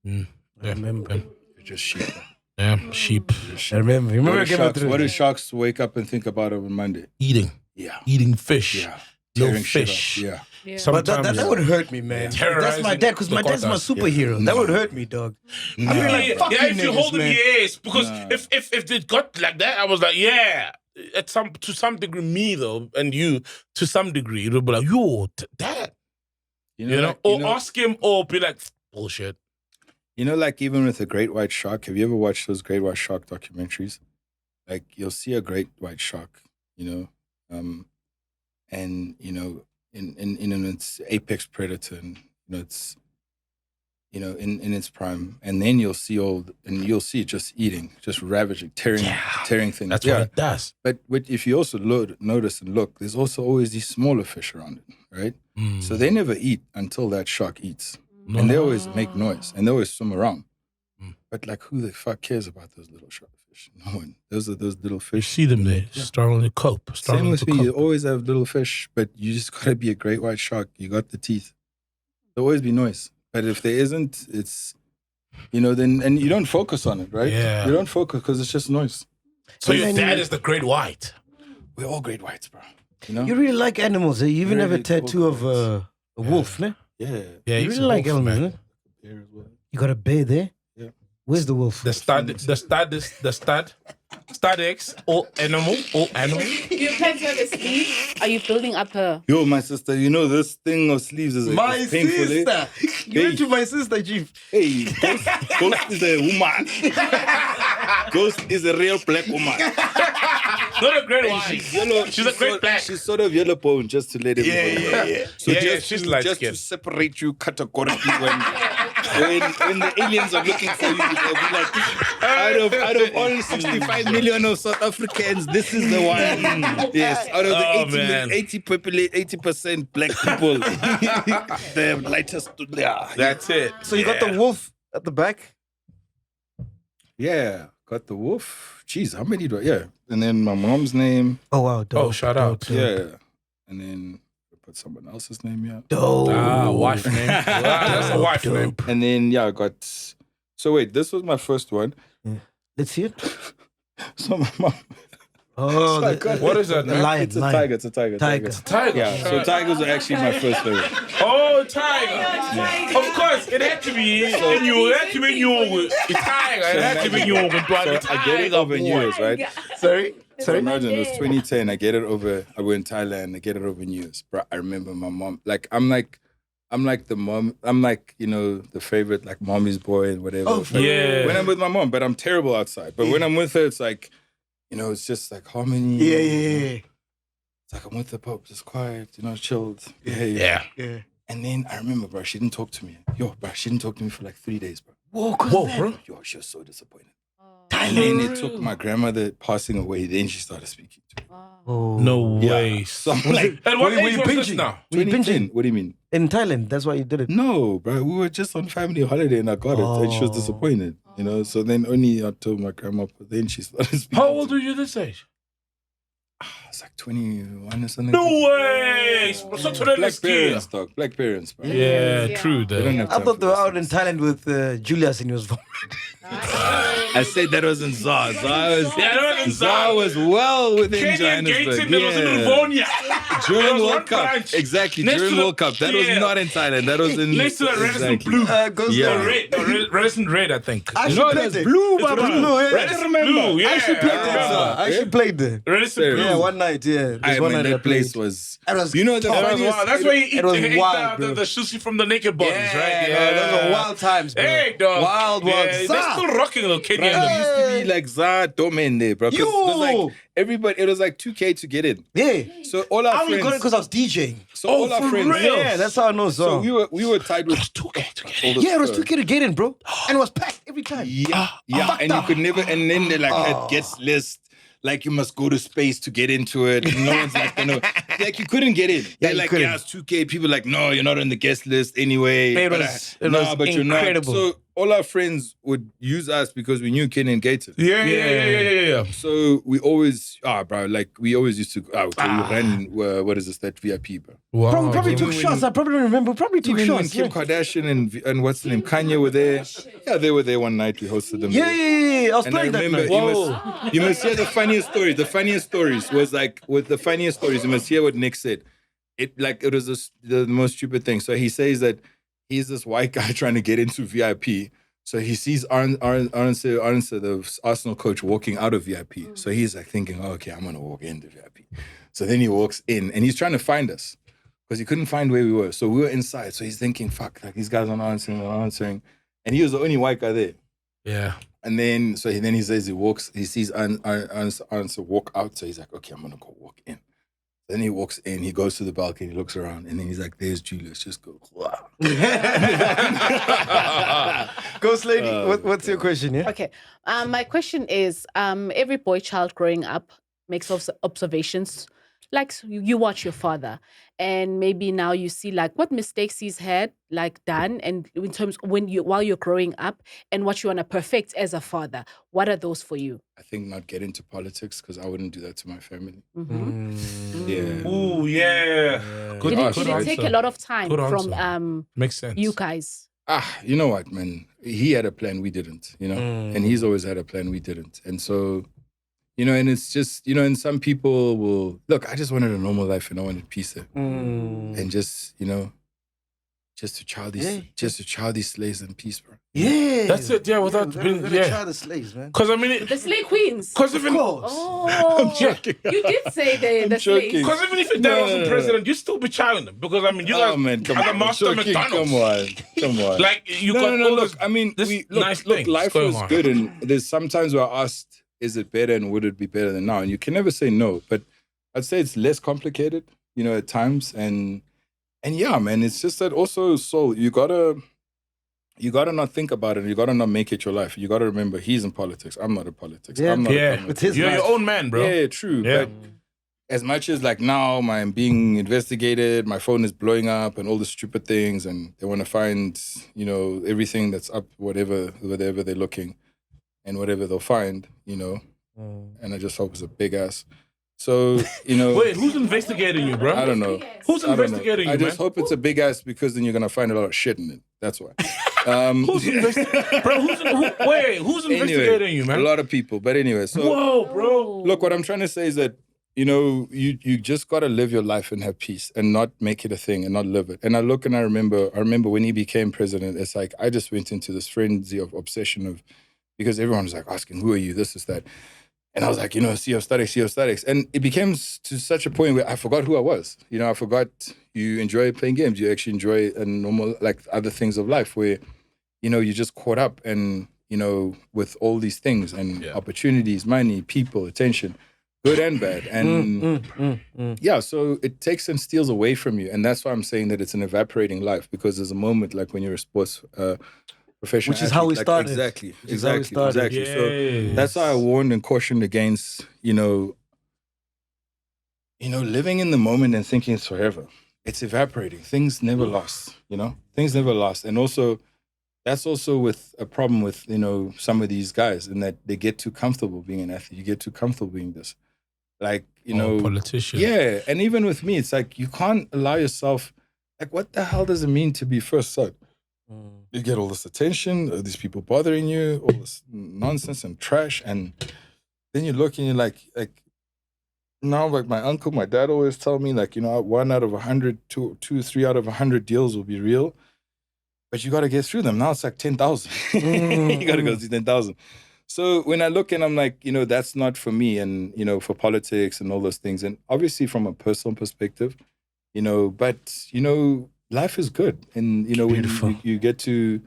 I remember. You're just sheep. Yeah, sheep. I remember. What do sharks wake up and think about on Monday? Eating. Yeah. Eating fish. Yeah. Little Tearing shit fish. up. Yeah. Yeah. But Sometimes that would hurt me, man. Yeah. That's my dad, because my dad's my superhero. Yeah. That No. would hurt me, dog. Yeah, I'd be like, fuck you if you niggas, hold man. them, yes. Because if it got like that, I was like, yeah. To some degree, me though, and you to some degree, it would be like, yo, dad. You know? Or ask him, or be like, bullshit. You know, like even with a great white shark, have you ever watched those great white shark documentaries? Like you'll see a great white shark, and in its apex predator, and it's in its prime, and then you'll see it just eating, just ravaging, tearing things. That's what it does. But if you also notice and look, there's also always these smaller fish around it, right? So they never eat until that shark eats. And they always make noise, and they always swim around. But like, who the fuck cares about those little shark fish? No one. Those are those little You fish. see them there, struggling to cope. Same with me. You always have little fish, but you just gotta be a great white shark. You got the teeth. There'll always be noise. But if there isn't, it's, then, and you don't focus on it, right? Yeah. You don't focus because it's just noise. So your dad is the great white. We're all great whites, bro. You really like animals, eh? You even have a Really tattoo of a wolf, ne? Yeah. Yeah, You he's really a like wolf, animals, man. ne? Bear as well. You got a bear there? Yeah. Where's the wolf? The Studex, all animal. Do you plan to have a sleeve? Are you building up a... Yo, my sister, this thing of sleeves is My painful, sister! You went to my sister, Chief. Hey, Ghost is a woman. Ghost is a real black woman. Not a great white. She's yellow. She's a great black. She's sort of yellow bone, just to let everybody know. Yeah. So she's light just skinned. to separate you categorically when the aliens are looking for you, they'll be like, out of all 65 million of South Africans, this is the one. Yes, out of the 80% black people, the lightest. That's it. So you got the wolf at the back? Yeah, got the wolf. Jeez, how many do I? Yeah, and then my mom's name. Oh, wow. Dope, Oh, shout out. dope. Yeah, and then I put someone else's name. Yeah. Dope. Wife name. That's a wife name. And then I got. So wait, this was my first one. Let's see it. So my mom. Oh, What is that, the man? lion. It's a lion. tiger. It's a tiger. Tiger. Tiger. Yeah. So tigers are actually my first favorite. Oh, tiger. Of course, it had to be in you. It had to be you. Tiger. It had to be you. So I get it over New Year's, right? Sorry? So imagine it was 2010. I get it over. I went to Thailand. I get it over New Year's. Bro, I remember my mom. I'm like the mom. I'm like, the favorite, like mommy's boy and whatever. Oh, yeah. When I'm with my mom, but I'm terrible outside. But when I'm with her, it's like, it's just like harmony. Yeah. It's like I'm with the Pope, just quiet, chilled. Yeah. And then I remember, bro, she didn't talk to me. She didn't talk to me for like 3 days, bro. Whoa, bro. Yo, she was so disappointed. And then it took my grandmother passing away. Then she started speaking to me. Oh. No Yeah. way. So I'm like, And what Were you age was this binging? now? Were you 2010. binging? What do you mean? In Thailand, that's why you did it. No, bro. We were just on family holiday and I got it. And she was disappointed, So then only I told my grandma, but then she started speaking. How old were you this age? It's like 21 or something. No way. So to Black parents, dog. Black parents, bro. Yeah, Yeah. true. They don't Though. have I time thought for they were this. out in Thailand with Julius and he was I said that was in ZAR. Yeah, that was in ZAR was well within Kenyan Johannesburg. Gaten, there was in Livonia. During There was World one Cup. branch. Exactly, Next during to the- World Cup. That was yeah. not in Thailand. That was in... Next to the Radisson Exactly. Blue. goes Yeah. there. Red, no, Radisson Red, I think. I You actually know, played that's there. blue, It's Baba. blue, yeah. Radisson Blue, yeah. I actually played there. remember. I actually played there. Radisson Serious? Blue. Yeah, one night, yeah. There's I one mean, night I that place played. was... It was You know, the That was funniest... wild. That's where you it was ate wild, the bro. sushi from the naked bodies, right? Yeah, those are wild times, bro. Hey, dog. Wild. Yeah, they're Sa. still rocking little Bro, Kenyan. it used to be like ZAR Domain there, bro. 'Cause it was like everybody... It was like 2K to get in. Yeah. So all our I only friends... got it because I was DJing. So all our for friends... real? Yeah, that's how I know. So So we were tied with... yeah, it was 2K to get in, bro. And it was packed every time. Yeah, and you could never, and then they like had guest list, like you must go to space to get into it. And no one's like, like you couldn't get in. They're you like, couldn't. yeah, it's 2K. People like, no, you're not on the guest list anyway. It But was but you're not. incredible. So all our friends would use us because we knew Kenyan Gaten. Yeah. So we always, we always used to, we ran, what is this, that VIP, bro. Wow. Probably took shots. I probably don't remember. Probably took Even when shots. Kim Kardashian and what's the name, Kanye were there. Yeah, they were there one night. We hosted them. Yeah, there. yeah, yeah. I was And I playing that remember, night. you must hear the funniest story. The funniest stories was like, with the funniest stories, you must hear what Nick said. It was the most stupid thing. So he says that he's this white guy trying to get into VIP. So he sees Arne, the Arsenal coach, walking out of VIP. So he's like thinking, oh, okay, I'm going to walk into VIP. So then he walks in and he's trying to find us because he couldn't find where we were. So we were inside. So he's thinking, fuck, like these guys aren't answering. And he was the only white guy there. Yeah. And then, he says he sees Arne walk out. So he's like, okay, I'm going to go walk in. Then he walks in, he goes to the balcony, he looks around, and then he's like, there's Julius, just go. Wow. Ghost lady, what's your question? Yeah. Okay. My question is, every boy child growing up makes observations. Like you watch your father, and maybe now you see like what mistakes he's had like done, and in terms while you're growing up, and what you want to perfect as a father. What are those for you? I think not get into politics because I wouldn't do that to my family. Yeah. Ooh, yeah. Did it take a lot of time from Makes sense. you guys? You know what, man? He had a plan, we didn't, and he's always had a plan, we didn't. And so, and it's just, and some people will, look, I just wanted a normal life and I wanted peace there. And just, just to chow these slaves in peace, bro. Yeah. That's it, yeah, without being, yeah. Try the slaves, man. Because I mean, The slave queens. because even, Oh, joking. you did say the joking. slaves. because even if your dad wasn't president, you'd still be chowing them. Because I mean, you guys, man, come as a on. master of Joking, McDonald's. Come on. Like, you got No, all look, this, I mean, nice things life going was on. good, and there's sometimes we're asked, is it better and would it be better than now? And you can never say no, but I'd say it's less complicated, at times. And yeah, man, it's just that also, so you gotta not think about it. You gotta not make it your life. You gotta remember, he's in politics. I'm not in politics. Yeah. I'm not Yeah. a politics. It's his You're life. your own man, bro. Yeah, true. Yeah. But as much as like now I'm being investigated, my phone is blowing up and all the stupid things, and they want to find, everything that's up, whatever they're looking, and whatever they'll find, and I just hope it's a big ass. So, Wait, who's investigating you, bro? I don't know. Who's I don't know. investigating you, I man? just hope it's a big ass because then you're going to find a lot of shit in it. That's why. Who's investigating? Bro, who's investigating you, man? A lot of people. But anyway, so Whoa, bro. look, what I'm trying to say is that, you just got to live your life and have peace and not make it a thing and not live it. And I look and I remember when he became president, it's like I just went into this frenzy of obsession because everyone was like asking, who are you? This is that. And I was like, CEO of Studex. And it became to such a point where I forgot who I was. I forgot you enjoy playing games. You actually enjoy a normal, like other things of life where, you just caught up and, with all these things and opportunities, money, people, attention, good and bad. And yeah, so it takes and steals away from you. And that's why I'm saying that it's an evaporating life, because there's a moment like when you're a sports professional Which is how we athlete, started. Exactly. Which is how we started. Exactly. So that's why I warned and cautioned against, living in the moment and thinking it's forever. It's evaporating. Things never last, Things never last. And also, that's also with a problem with, some of these guys, in that they get too comfortable being an athlete. You get too comfortable being this. Like, politician. Yeah. And even with me, it's like, you can't allow yourself, like, what the hell does it mean to be first son? You get all this attention, these people bothering you, all this nonsense and trash, and then you look and you're like now, like my uncle, my dad always tell me, like, 1 out of 100, 2, 3 out of 100 deals will be real, but you got to get through them. Now it's like 10,000. You got to go through 10,000. So when I look and I'm like, that's not for me, and for politics and all those things, and obviously from a personal perspective, but life is good, and when you get to,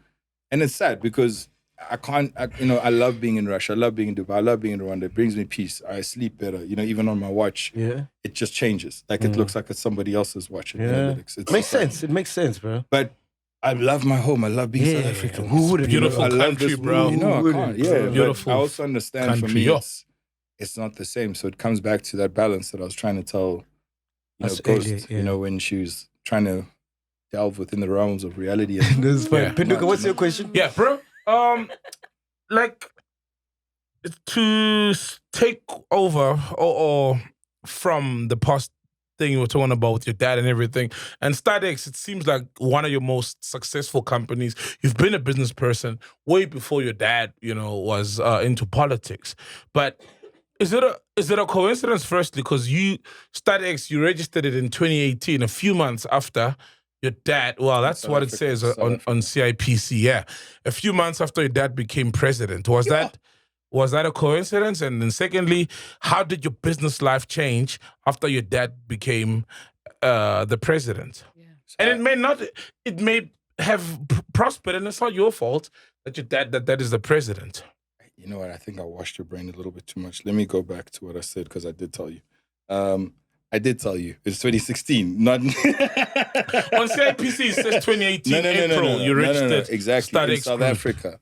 and it's sad because I love being in Russia, I love being in Dubai, I love being in Rwanda. It brings me peace. I sleep better. Even on my watch, it just changes. Like it looks like it's somebody else's watch. It makes sense. It makes sense, bro. But I love my home. I love being South African. Who wouldn't? Beautiful I love country, this, bro. I can't. Yeah, Beautiful but I also understand for me, it's not the same. So it comes back to that balance that I was trying to tell, Ghost, when she was trying to delve within the realms of reality. This is fine. Pinduka, what's your question? Yeah, bro. Like, to take over or from the past thing you were talking about with your dad and everything. And Studex, it seems like one of your most successful companies. You've been a business person way before your dad, was into politics. But is it a coincidence, firstly, because Studex, you registered it in 2018, a few months after your dad, well, that's South what Africa, it says South on Africa. CIPC, yeah. A few months after your dad became president. Was that a coincidence? And then secondly, how did your business life change after your dad became the president? Yeah. And it may have prospered, and it's not your fault that your dad is the president. You know what? I think I washed your brain a little bit too much. Let me go back to what I said because I did tell you. I did tell you. It's 2016. Not On CIPC, it says 2018 April. You registered exactly in Studex South Group. Africa.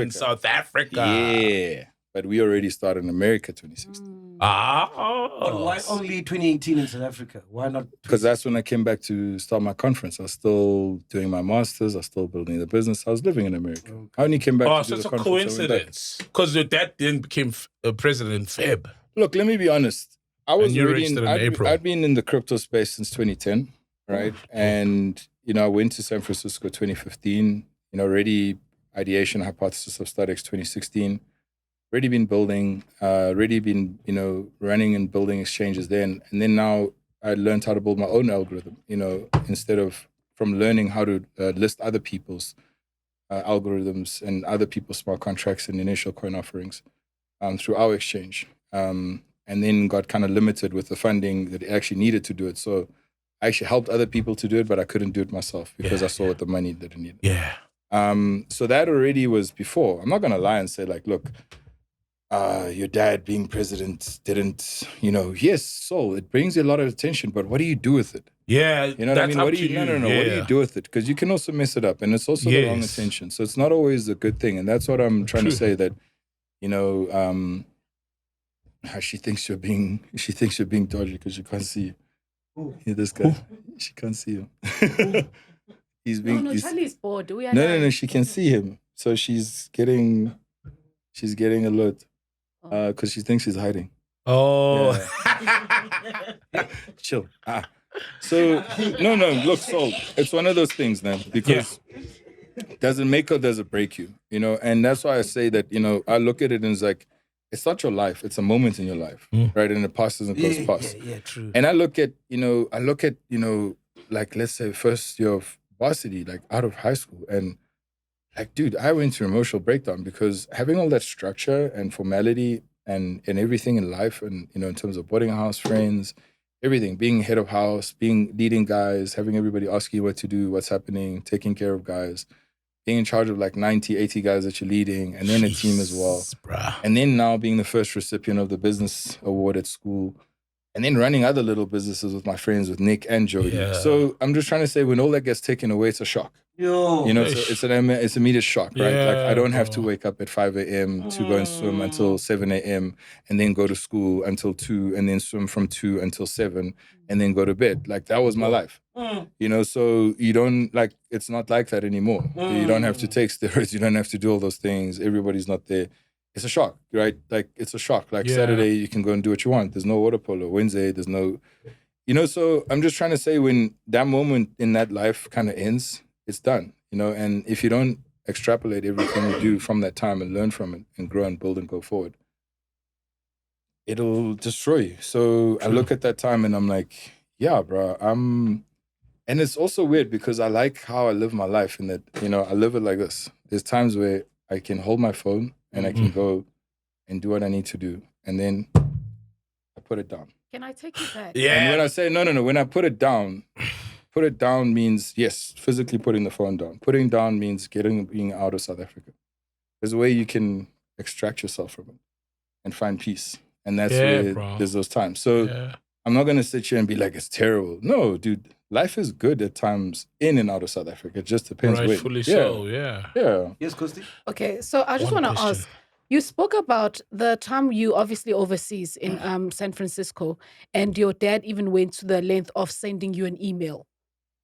In South Africa. Yeah. But we already started in America 2016. But why only 2018 in South Africa? Why not? Because that's when I came back to start my conference. I was still doing my master's. I was still building the business. I was living in America. Okay. I only came back to So do it's the a conference. I went back. coincidence. Because your dad then became president in Feb. Look, let me be honest. I was And you already registered in April. I'd been in the crypto space since 2010, right? And, I went to San Francisco 2015, already ideation hypothesis of Studex 2016, already been building, running and building exchanges then. And then now I learned how to build my own algorithm, instead of from learning how to list other people's algorithms and other people's smart contracts and initial coin offerings through our exchange. And then got kind of limited with the funding that I actually needed to do it. So I actually helped other people to do it, but I couldn't do it myself because I saw what the money that I needed. Yeah. So that already was before. I'm not going to lie and say like, look, your dad being president didn't, yes, so it brings you a lot of attention, but what do you do with it? Yeah. You know what I mean? What do you, no. Yeah. What do you do with it? Because you can also mess it up and it's also the wrong attention. So it's not always a good thing. And that's what I'm trying to say that, she thinks you're being dodgy because you can't see you. Yeah, this guy, she can't see him. He's being. Charlie's bored. Do we? No. She can see him, so she's getting alert because she thinks he's hiding. Oh. Yeah. Chill. So no. Look, so it's one of those things, man. Because does it make or does it break you? And that's why I say that. I look at it and it's like. It's not your life. It's a moment in your life, right? And it passes and goes past. Yeah, true. And I look at, like, let's say first year of varsity, like out of high school. And like, dude, I went through emotional breakdown because having all that structure and formality and everything in life and, in terms of boarding house, friends, everything, being head of house, leading guys, having everybody ask you what to do, what's happening, taking care of guys. Being in charge of like 90, 80 guys that you're leading, and then a team as well. Bruh. And then now being the first recipient of the business award at school, and then running other little businesses with my friends, with Nick and Jody. Yeah. So I'm just trying to say, when all that gets taken away, it's a shock. Yo. It's immediate shock, right? Yeah, like I don't have to wake up at 5 a.m. to go and swim until 7 a.m. and then go to school until 2 and then swim from 2 until 7 and then go to bed. Like that was my life. So you don't it's not like that anymore. You don't have to take steroids. You don't have to do all those things. Everybody's not there. It's a shock, right? Like it's a shock. Like Saturday, you can go and do what you want. There's no water polo. Wednesday, there's no, so I'm just trying to say when that moment in that life kind of ends, it's done, and if you don't extrapolate everything you do from that time and learn from it and grow and build and go forward, it'll destroy you. So I look at that time and I'm like, yeah, bro, and it's also weird because I like how I live my life in that, I live it like this. There's times where I can hold my phone and I can go and do what I need to do. And then I put it down. Can I take you back? Yeah. And when I say, no, when I put it down means, yes, physically putting the phone down. Putting down means being out of South Africa. There's a way you can extract yourself from it and find peace. And that's where there's those times. So I'm not going to sit here and be like, it's terrible. No, dude, life is good at times in and out of South Africa. It just depends when. Rightfully so, yeah. Yeah. Yes, Kosti? Okay, so I just want to ask, you spoke about the time you obviously overseas in San Francisco, and your dad even went to the length of sending you an email.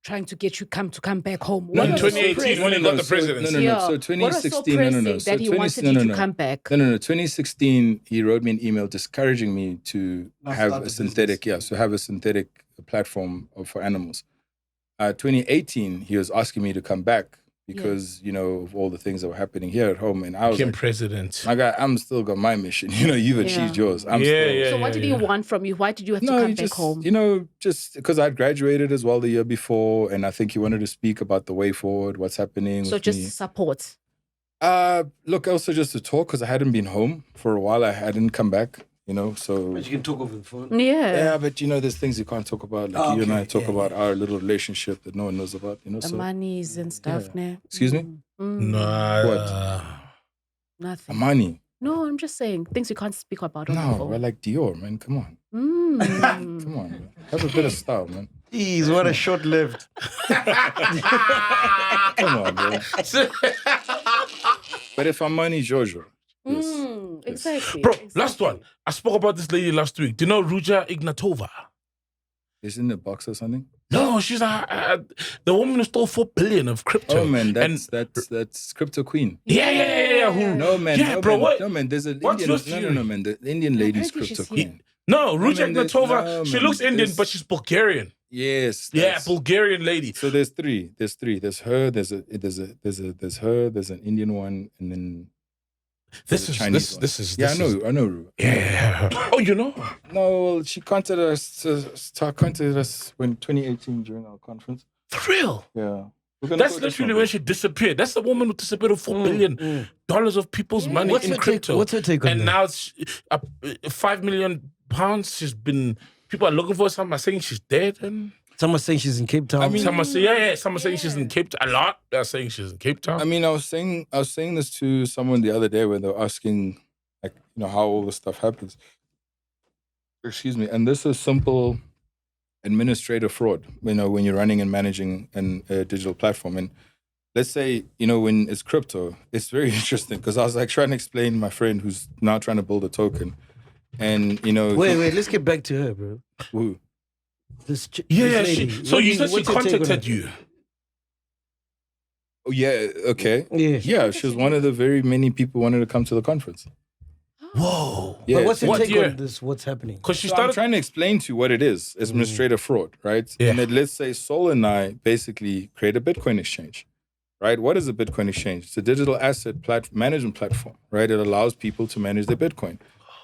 trying to get you come back home? No, What in was so 2018 pressing? when he got the presidency. No. Yeah. So What was so 2016, pressing no. So that he wanted you to come back? No. 2016, he wrote me an email discouraging me to Not have start a the synthetic, business. so have a synthetic platform for animals. 2018, he was asking me to come back because, of all the things that were happening here at home. And I was Became like, president. I'm still got my mission. You've achieved yours. I'm Yeah, still. yeah. So what did he want from you? Why did you have to No, come he back just, home? just because I'd graduated as well the year before, and I think he wanted to speak about the way forward, what's happening So with just me. support. Look, also just to talk because I hadn't been home for a while. I hadn't come back, so. But you can talk over the phone. Yeah. Yeah, but there's things you can't talk about. Like you and I talk about our little relationship that no one knows about, The so. monies and stuff. Yeah. Nah. Excuse me? Nah. Nothing. Money. No, I'm just saying things you can't speak about on the No, phone. we're like Dior, man. Come on. Come on, man. Have a bit of style, man. Jeez, what a short-lived. Come on, bro. But if I'm money, Jojo. Yes. Exactly. Bro, exactly. last one. I spoke about this lady last week. Do you know Ruja Ignatova? Isn't it a box or something? No, she's the woman who stole 4 billion of crypto. Oh man, that's Cryptoqueen. Yeah. Who? No man, Yeah, no, bro. man, What? no man. There's an What's Indian. your No, theory? man. The Indian lady's Apparently she's Cryptoqueen. No, Ruja man, there's- Ignatova. no, She man, looks Indian, there's- but she's Bulgarian. Yes. Yeah, that's- Bulgarian lady. So there's three. There's her. There's her. There's an Indian one, and then This a is Chinese this one. is. Yeah, this I is- know. Ru. Yeah. Oh, you know. No, well, she contacted us when 2018 during our conference. For real. Yeah. That's literally when she disappeared. That's the woman who disappeared with $4 billion of people's money What's in her crypto. What's her take on And that? now it's £5 million. People are looking for her. Some are saying she's dead, and Someone's saying she's in Cape Town. some are saying Some are saying she's in Cape Town. A lot. They're saying she's in Cape Town. I mean, I was saying this to someone the other day when they were asking, like, how all this stuff happens. Excuse me. And this is simple administrative fraud. When you're running and managing a digital platform, and let's say when it's crypto, it's very interesting because I was like trying to explain to my friend who's now trying to build a token, and Wait, let's get back to her, bro. who? This yeah. lady. So you said she what's your take on contacted her? you. Oh yeah, okay. Yeah. Yeah, she was one of the very many people who wanted to come to the conference. Whoa. Yeah. But what's your What take year? on this? What's happening? Because she So I'm started. trying to explain to you what it is. It's administrative fraud, right? Yeah. And then let's say Sol and I basically create a Bitcoin exchange, right? What is a Bitcoin exchange? It's a digital asset management platform, right? It allows people to manage their Bitcoin.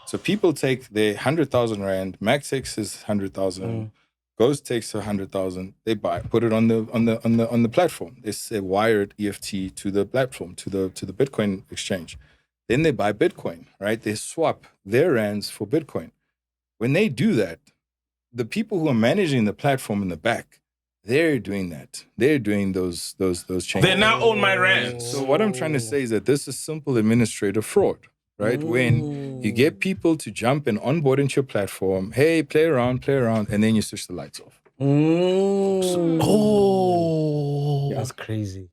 So people take their 100,000 Rand, MacG takes his 100,000, Ghost takes 100,000, they put it on the platform. They wire it EFT to the platform, to the Bitcoin exchange. Then they buy Bitcoin, right? They swap their rands for Bitcoin. When they do that, the people who are managing the platform in the back, they're doing that. They're doing those changes. They now own my rands. So what I'm trying to say is that this is simple administrative fraud, right? When you get people to jump and onboard into your platform, hey, play around, and then you switch the lights off. Oh. That's crazy.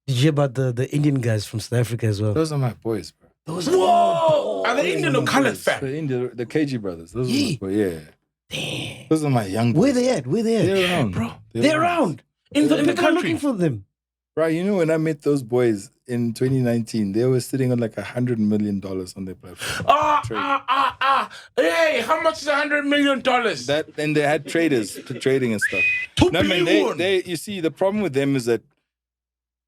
Did you hear about the Indian guys from South Africa as well? Those are my boys, bro. Whoa. Are they Indian or colored fam? The KG brothers. Those are Yeah. my boys, yeah. Damn. Those are my young boys. Where they at? They're around, bro. They're around. In the People are country. looking for them. Right, when I met those boys in 2019, they were sitting on like $100 million on their platform. Hey, how much is $100 million? That and they had traders trading and stuff. 2 No, man, billion. you see, the problem with them is that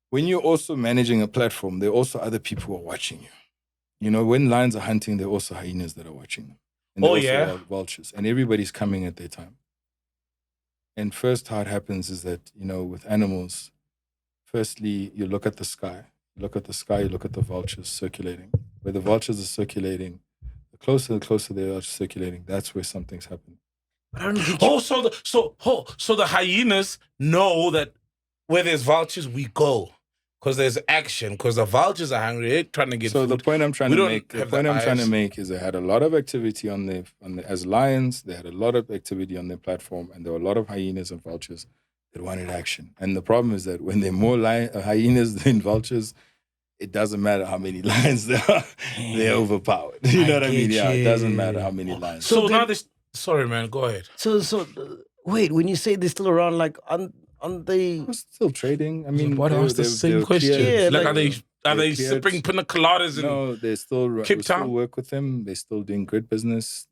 when you're also managing a platform, there are also other people who are watching you. When lions are hunting, there are also hyenas that are watching them. And there are also vultures. And everybody's coming at their time. And first, how it happens is that, with animals, firstly, you look at the sky. You look at the sky, you look at the vultures circulating. Where the vultures are circulating, the closer they are circulating, that's where something's happening. But I don't get you. So the hyenas know that where there's vultures, we go. Because there's action. Because the vultures are hungry. They're trying to get So food. the point I'm trying We to don't make, have the eyes. is they had a lot of activity on the as lions. They had a lot of activity on their platform, and there were a lot of hyenas and vultures that wanted action. And the problem is that when there are more hyenas than vultures, it doesn't matter how many lions there are. They're overpowered. You know what I mean? get Yeah, it doesn't you. matter how many lions. So So now then- this. Sorry, man. Go ahead. So wait, when you say they're still around, like, aren't on the? We're still trading. I mean, Why do I ask the same question? Yeah, like, like- are they cleared. sipping pina coladas? No, they still we Cape still Town? work with them. They're still doing good business.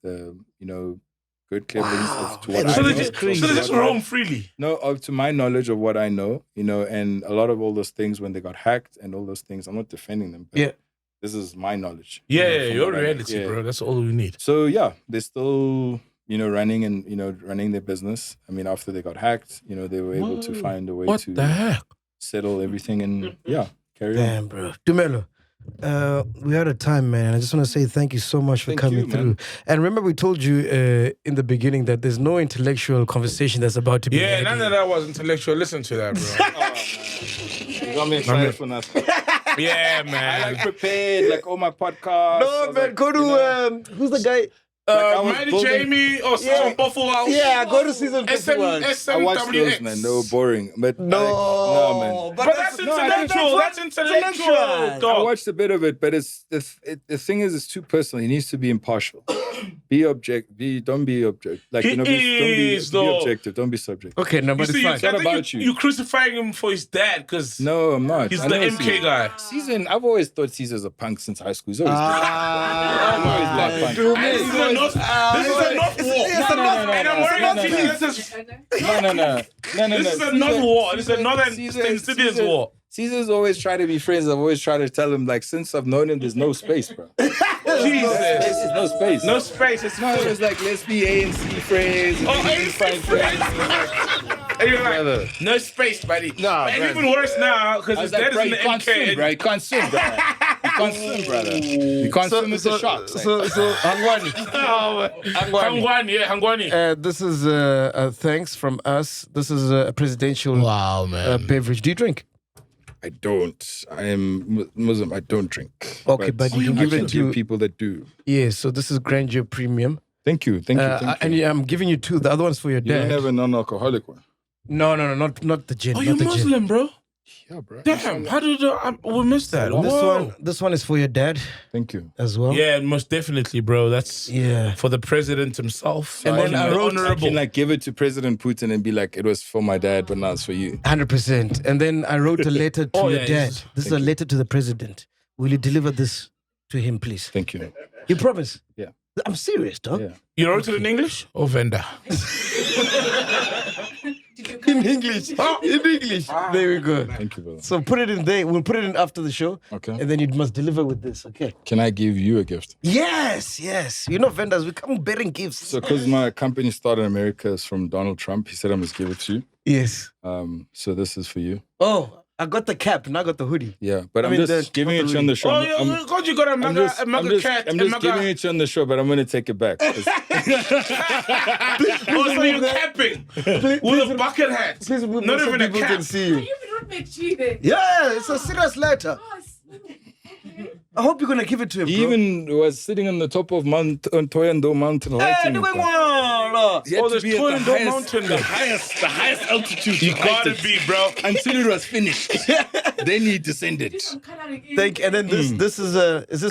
Good clear links as to what man, I So know. they just, crazy. so they just What I- roam freely. No, up to my knowledge of what I know, and a lot of all those things when they got hacked and all those things, I'm not defending them. But Yeah. this is my knowledge. Yeah, from your what I know. reality, Yeah. bro. That's all we need. So yeah, they're still running and running their business. I mean, after they got hacked, they were able to find a way What to the heck? settle everything and carry on. Damn, bro. Tumelo, we're out of time, man. I just want to say thank you so much for Thank coming you, man. through. And remember, we told you in the beginning that there's no intellectual conversation that's about to be Yeah, had none here. of that was intellectual. Listen to that, bro. You got me excited for nothing. Yeah, I man. prepared all my podcasts. I No, was man, like, go to who's the guy? I was Mighty building- Jamie or Season Buffalo. Yeah, go to season 51. I watched those, man. They were boring. But no, man. But that's intellectual. That's intellectual, I dog. watched a bit of it, but the thing is, it's too personal. He needs to be impartial. Don't be objective. Don't be objective. Don't be subjective. Okay, no, You but it's see, fine. It's not about you. You're crucifying him for his dad because No, I'm not. he's I the know MK guy. Season. I've always thought Caesar's a punk since high school. He's always dude, This is a North War. And I'm worried about this is This is a North War. This is a Northern Insidious War. Caesar's always tried to be friends. I've always tried to tell him, since I've known him, there's no space, bro. Jesus. There's no space. No space. It's No, it was let's be ANC friends. Oh, ANC friends. And you're like, Brother. no space, buddy. Nah, and bro. even worse now, because I his was dad like, is in bro, the you can't swim, MK. bro. You can't swim, brother. You can't swim, brother. You can't swim with the sharks. So Hangwani. Hangwani. This is thanks from us. This is a presidential Wow, man. beverage. Do you drink? I don't. I am Muslim. I don't drink. Okay, but you can I give can it to people that do. Yes. So this is Grandeur Premium, Thank you. Thank you. Thank and you. I'm giving you two. The other one's for your You don't dad. have a non-alcoholic one. No, not the gin. Oh, not you're the gin. Muslim, bro? Yeah, bro. Damn, how did we miss that? This one is for your dad Thank you. as well. Yeah, most definitely, bro. That's Yeah. for the president himself. And then I wrote- I can give it to President Putin and be like, it was for my dad, but now it's for you. 100%. And then I wrote a letter to Oh, your yeah, dad. yes. This is a letter to the president. Will you deliver this to him, please? Thank you. You promise? Yeah. I'm serious, dog. Yeah. You wrote it in English or Venda? In English. In English. There we go. Thank you, brother. So put it in there. We'll put it in after the show. Okay. And then you must deliver with this, okay? Can I give you a gift? Yes. You know, vendors, we come bearing gifts. So, because my company started in America, is from Donald Trump. He said I must give it to you. Yes. So this is for you. Oh, I got the cap. Now I got the hoodie. Yeah, but I I'm mean, just giving not it the to you on the show. Oh, yeah, God, you got a MacG cat, I'm just giving it to you on the show, but I'm going to take it back. 'Cause- Oh, so you're capping with a bucket hat. Please move Not so even a people cap. can see you. You don't make G then. Yeah, it's a serious letter. I hope you're going to give it to him, He bro. even was sitting on the top of Mount Toyando Mountain lighting. Hey, it, bro. He had Oh, to there's be at Toyando the highest, Mountain the there. highest altitude. You to gotta light it be, bro. until it was finished. Then he descended And then this is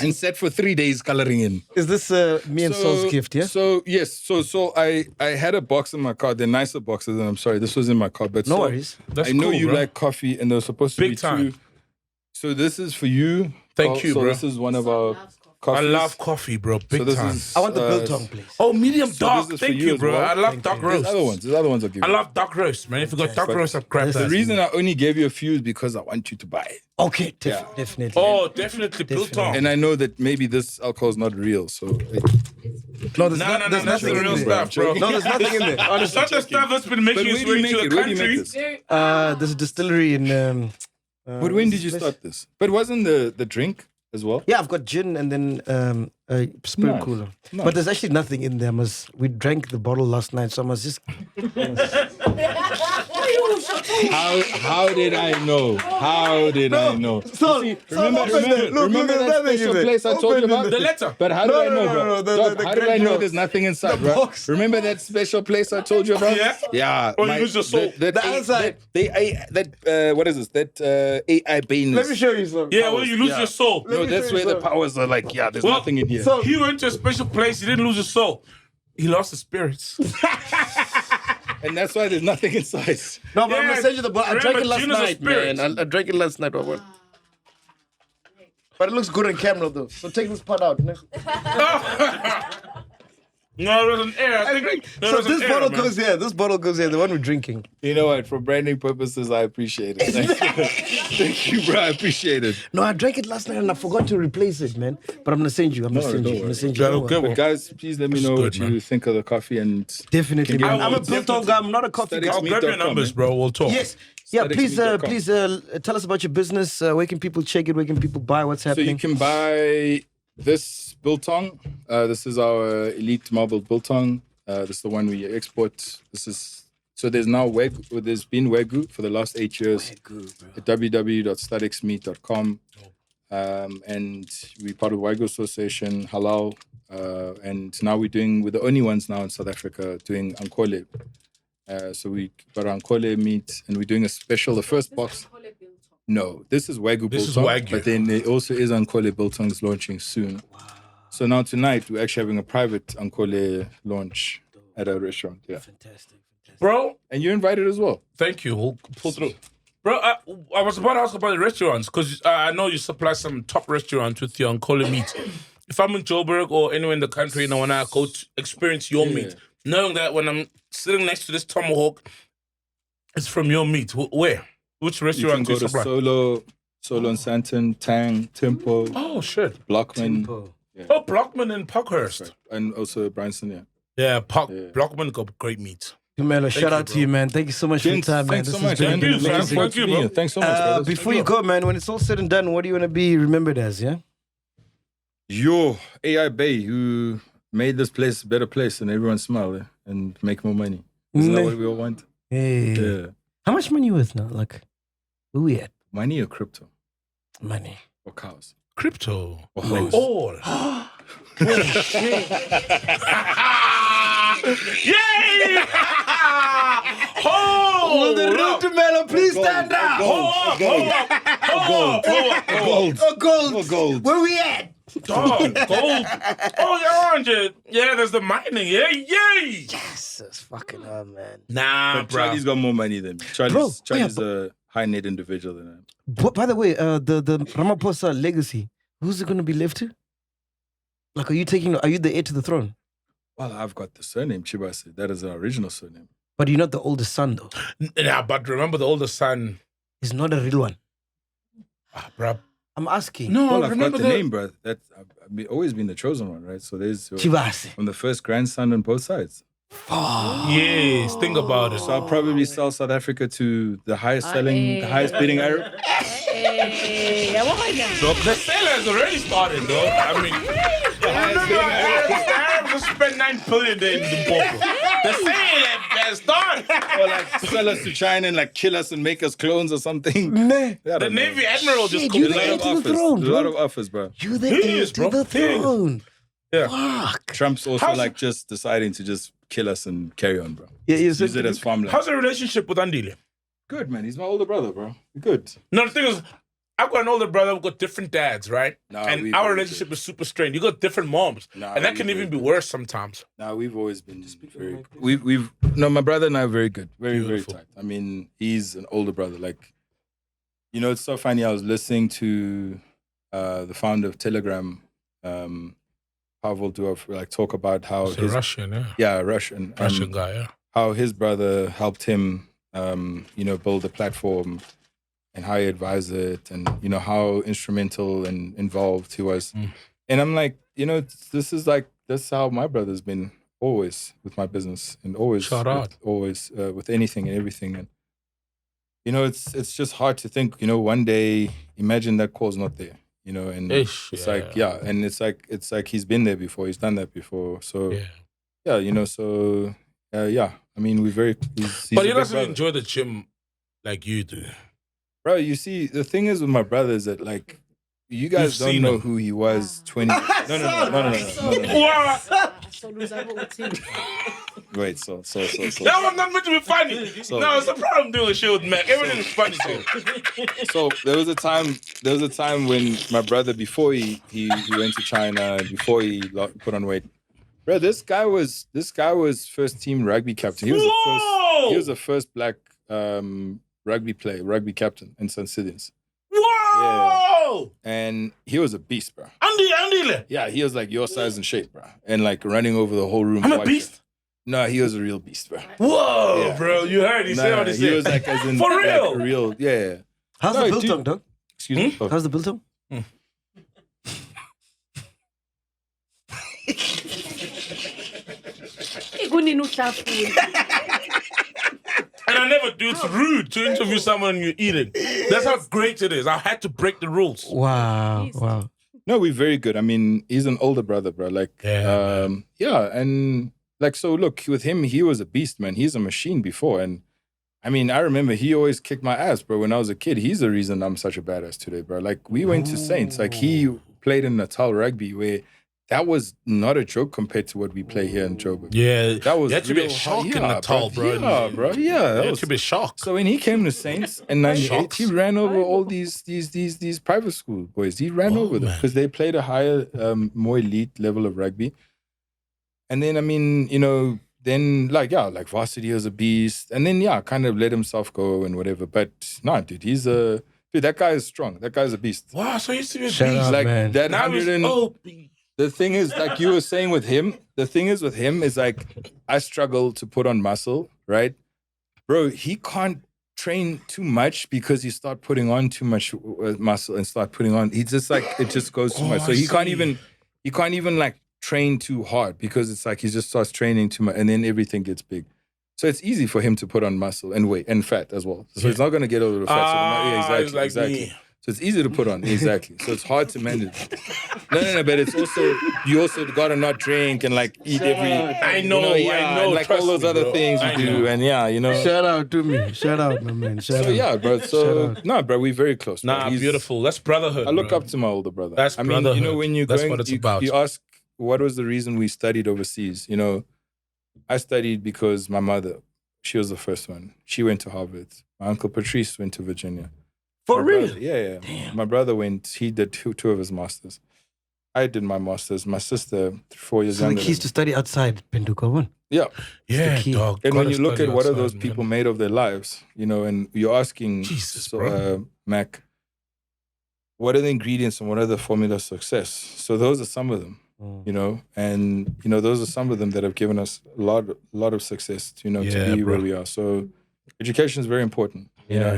and sat for 3 days coloring in. is this me and Saul's gift, yeah? So yes, so I had a box in my car. They're nicer boxes, and I'm sorry, this was in my car. But No so worries. That's I know cool, you bro. like coffee, and there was supposed to Big be time. two. So this is for you. Thank you, so bro. This is one of our I coffees. love coffee, bro. Big So this time. is, I want the biltong, please. Oh, medium so dark. this is for Thank you you, as bro. well. I love dark roast. There's other ones I'll give I you. love dark roast, man. If you got dark roast, I'll grab The that. reason I only gave you a few is because I want you to buy it. Okay, definitely. Oh, definitely biltong. And I know that maybe this alcohol is not real, so no, there's, No, there's that's nothing the in real there. stuff, bro. No, there's nothing in there. It's Honestly. not the stuff that's been but making where its do you way make to it? the Where do you make country. this? There's a distillery in. But when did you start this? But wasn't the drink as well? Yeah, I've got gin and then a spirit Nice. cooler. Nice. But there's actually nothing in there. We drank the bottle last night, so I must just. How did I know? How did I know? So, Remember that special place I told you about? The letter. But how did I know, bro? no, Dog, the how did I great know box. there's nothing inside, bro? box. Remember that special place I told you about? Yeah. Yeah. Oh, you lose your soul. That The outside. what is this? That AI baneless. Let me show you some. Yeah, well, you lose Yeah. your soul. No, me that's show you where the some. powers are like, yeah, there's Well, nothing in here. So, He went to a special place. He didn't lose his soul. He lost his spirits. And that's why there's nothing inside. No, but I'm Yeah, gonna send you the bottle. I drank it last remember, gin is a night, man. spirit. I drank it last night, Robert. But it looks good on camera, though. So take this part out. Ne? No, there's an air. I think So this bottle goes here. This bottle goes here. The one we're drinking. You know what? For branding purposes, I appreciate it. Thank you, bro. I appreciate it. No, I drank it last night and I forgot to replace it, man. But I'm gonna send you. I'm gonna send you. I'm gonna send you. Okay, But guys, please let me know what you think of the coffee and Definitely, Can man. give I'm me- a Biltong guy. I'm not a coffee Studex guy. I'll grab your meat.com, numbers, man. bro. We'll talk. Yes. Yeah, please, Studex.com. please tell us about your business. Where can people check it? Where can people buy? What's So happening? you can buy this biltong. This is our elite marbled biltong. This is the one we export. This is so there's now Wagyu. There's been Wagyu for the last 8 years at www.studexmeat.com. And we're part of Wagyu Association, Halal. And now we're the only ones now in South Africa doing ankole. So we got ankole meat and we're doing a special, the first box. No, this is Wagyu This is biltong, Wagyu. but then there also is ankole biltong is launching soon. Wow. So now tonight we're actually having a private ankole launch at a restaurant. Yeah, Fantastic. Bro, and you're invited as well. thank you. We'll pull through. Bro, I was about to ask about the restaurants because I know you supply some top restaurants with your ankole meat. If I'm in Joburg or anywhere in the country and I want to go to experience your meat, knowing that when I'm sitting next to this tomahawk, it's from your meat. Where? Which You can restaurant do go you to supply? Solo and Santon, Tang, Tempo, Oh, shit. Blockman, Oh, Blockman and Parkhurst. and also Branson. Yeah. Yeah, Blockman got great meat. Tumelo, shout you, out to bro. you, man. Thank you so much for your Gents, time, man. thanks so This much. has been Thank you, fam. amazing. Thank you, bro. Thanks so much, brothers. Before you go, man, when it's all said and done, what do you want to be remembered as, yeah? Your AI Bay who made this place a better place and everyone smile and make more money. Isn't that what we all want? Hey. Yeah. How much money you worth now? Like, who we at? Money or crypto Money. or cows? Crypto. Or hoes? All. Yay! Hold up. Tumelo, please stand up. Hold up. Gold. Oh, gold. Oh, gold. Where we at? Dog, gold. Oh, you're orange. Yeah, there's the mining. Yay. Yes, that's fucking up, man. Nah, But bro. Charlie's got more money than me. Charlie's a high net individual than I am. But by the way, the Ramaphosa legacy, who's it going to be left to? Like, are you the heir to the throne? Well, I've got the surname Chibase. That is our original surname. But you're not the oldest son, though. Yeah, but remember the older son. He's not a real one. Bro. I'm asking. No, Well, I've remember got the name, bro. I've always been the chosen one, right? So there's Chivase. I'm the first grandson on both sides. Yes, think about it. So I'll probably sell South Africa to the highest bidding Arab. So the sale has already started, though. I mean, the Arabs just spent 9 billion there in Limpopo. The sale has started. Or like sell us to China and like kill us and make us clones or something. Nah. I The don't know. Navy Admiral just Shit, called you There's the a heir lot of to the offers. throne, There's a lot bro. of offers, bro. You're the He heir is, to bro. the He is. throne. Yeah. Fuck. Trump's also How's like just deciding to just kill us and carry on, bro. Yeah, Use it as farmland. How's the relationship with Andile? Good, man. He's my older brother, bro. Good. No, the thing is, I've got an older brother. We've got different dads, right? Nah, and we our very relationship good. is super strained. You got different moms, Nah, and that we can very even be good. worse sometimes. Now we've always been very. No, my brother and I are very good, very Beautiful. very tight. I mean, he's an older brother. Like, you know, it's so funny. I was listening to the founder of Telegram, Pavel Durov, like talk about how He's a Russian, Russian guy, yeah. how his brother helped him, build a platform and how he advised it, and you know how instrumental and involved he was. And I'm like, that's how my brother's been always with my business and always, Shout out. with anything and everything. And you know, it's just hard to think. You know, one day, imagine that call's not there. You know, and Ish, it's yeah. like and it's like he's been there before, he's done that before. So Yeah. you know, so I mean, we're very. He's But a he big doesn't brother. enjoy the gym like you do. Bro, you see, the thing is with my brother is that like you guys You've don't seen know him. who he was 20. No. Wow. Wait, so. That was not meant to be funny. No, it's a problem doing shit with Mac. Everything is funny to him. So there was a time when my brother, before he went to China, before he put on weight, Bro, this guy was first team rugby captain. He was the first black rugby captain in St. Citizens. Whoa! Yeah. And he was a beast, bro. Andy. Yeah, he was like your size and shape, bro. And like running over the whole room. I'm a beast? No, he was a real beast, bro. Whoa, Yeah. bro. You heard he said what he said. He was like as in For real? like a real, yeah. How's the biltong, dog? Excuse me? Oh. How's the biltong? And I never do. It's rude to interview someone and you're eating. That's how great it is. I had to break the rules. Wow. No, we're very good. I mean, he's an older brother, bro. Like, yeah, and like, so look, with him, he was a beast, man. He's a machine before. And I mean, I remember he always kicked my ass, bro, when I was a kid. He's the reason I'm such a badass today, bro. Like, we went to Saints. Like, he played in Natal rugby where that was not a joke compared to what we play here in Joburg. Yeah. That was you had to be a real shock hard. in Natal, bro. Yeah, bro. Yeah. You had to be shocked. So when he came to Saints in 98, Shocks. he ran over all these private school boys. He ran over them because they played a higher, more elite level of rugby. And then, I mean, you know, then like varsity was a beast. And then, kind of let himself go and whatever. But nah, dude, dude, that guy is strong. That guy's a beast. Wow, so he used to be a Shout beast. out, Like man. that Now he's 100 The thing is, like you were saying with him, the thing is with him is like, I struggle to put on muscle, right? Bro, he can't train too much because you start putting on too much muscle and start putting on, he just like, it just goes too much. So he can't even like train too hard because it's like he just starts training too much and then everything gets big. So it's easy for him to put on muscle and weight and fat as well. So he's not going to get over the fat. So exactly. Me. So it's easy to put on, exactly. So it's hard to manage. No, but it's also, you also gotta not drink and like eat every. I know, and like all those other things you do, and you know. Shout out to me. Shout out, my man. Shout So out. yeah, bro. So bro, we're very close. Nah, bro. beautiful. That's brotherhood. I look bro. up to my older brother. That's I mean, you know, brotherhood. when you're That's going, what it's about. you ask, what was the reason we studied overseas? You know, I studied because my mother, she was the first one. She went to Harvard. My uncle Patrice went to Virginia. For My real? brother, yeah. Damn. My brother went, he did two of his masters. I did my masters. My sister, 4 years So the younger. keys to study outside Penduka one. Yeah. Yeah, the key. dog. And when Gotta you look study at what are outside, those man. people made of their lives, you know, and you're asking Jesus, bro. Mac, what are the ingredients and what are the formula of success? So those are some of them, you know, and you know, those are some of them that have given us a lot of success, you know, to be bro. where we are. So education is very important, you know,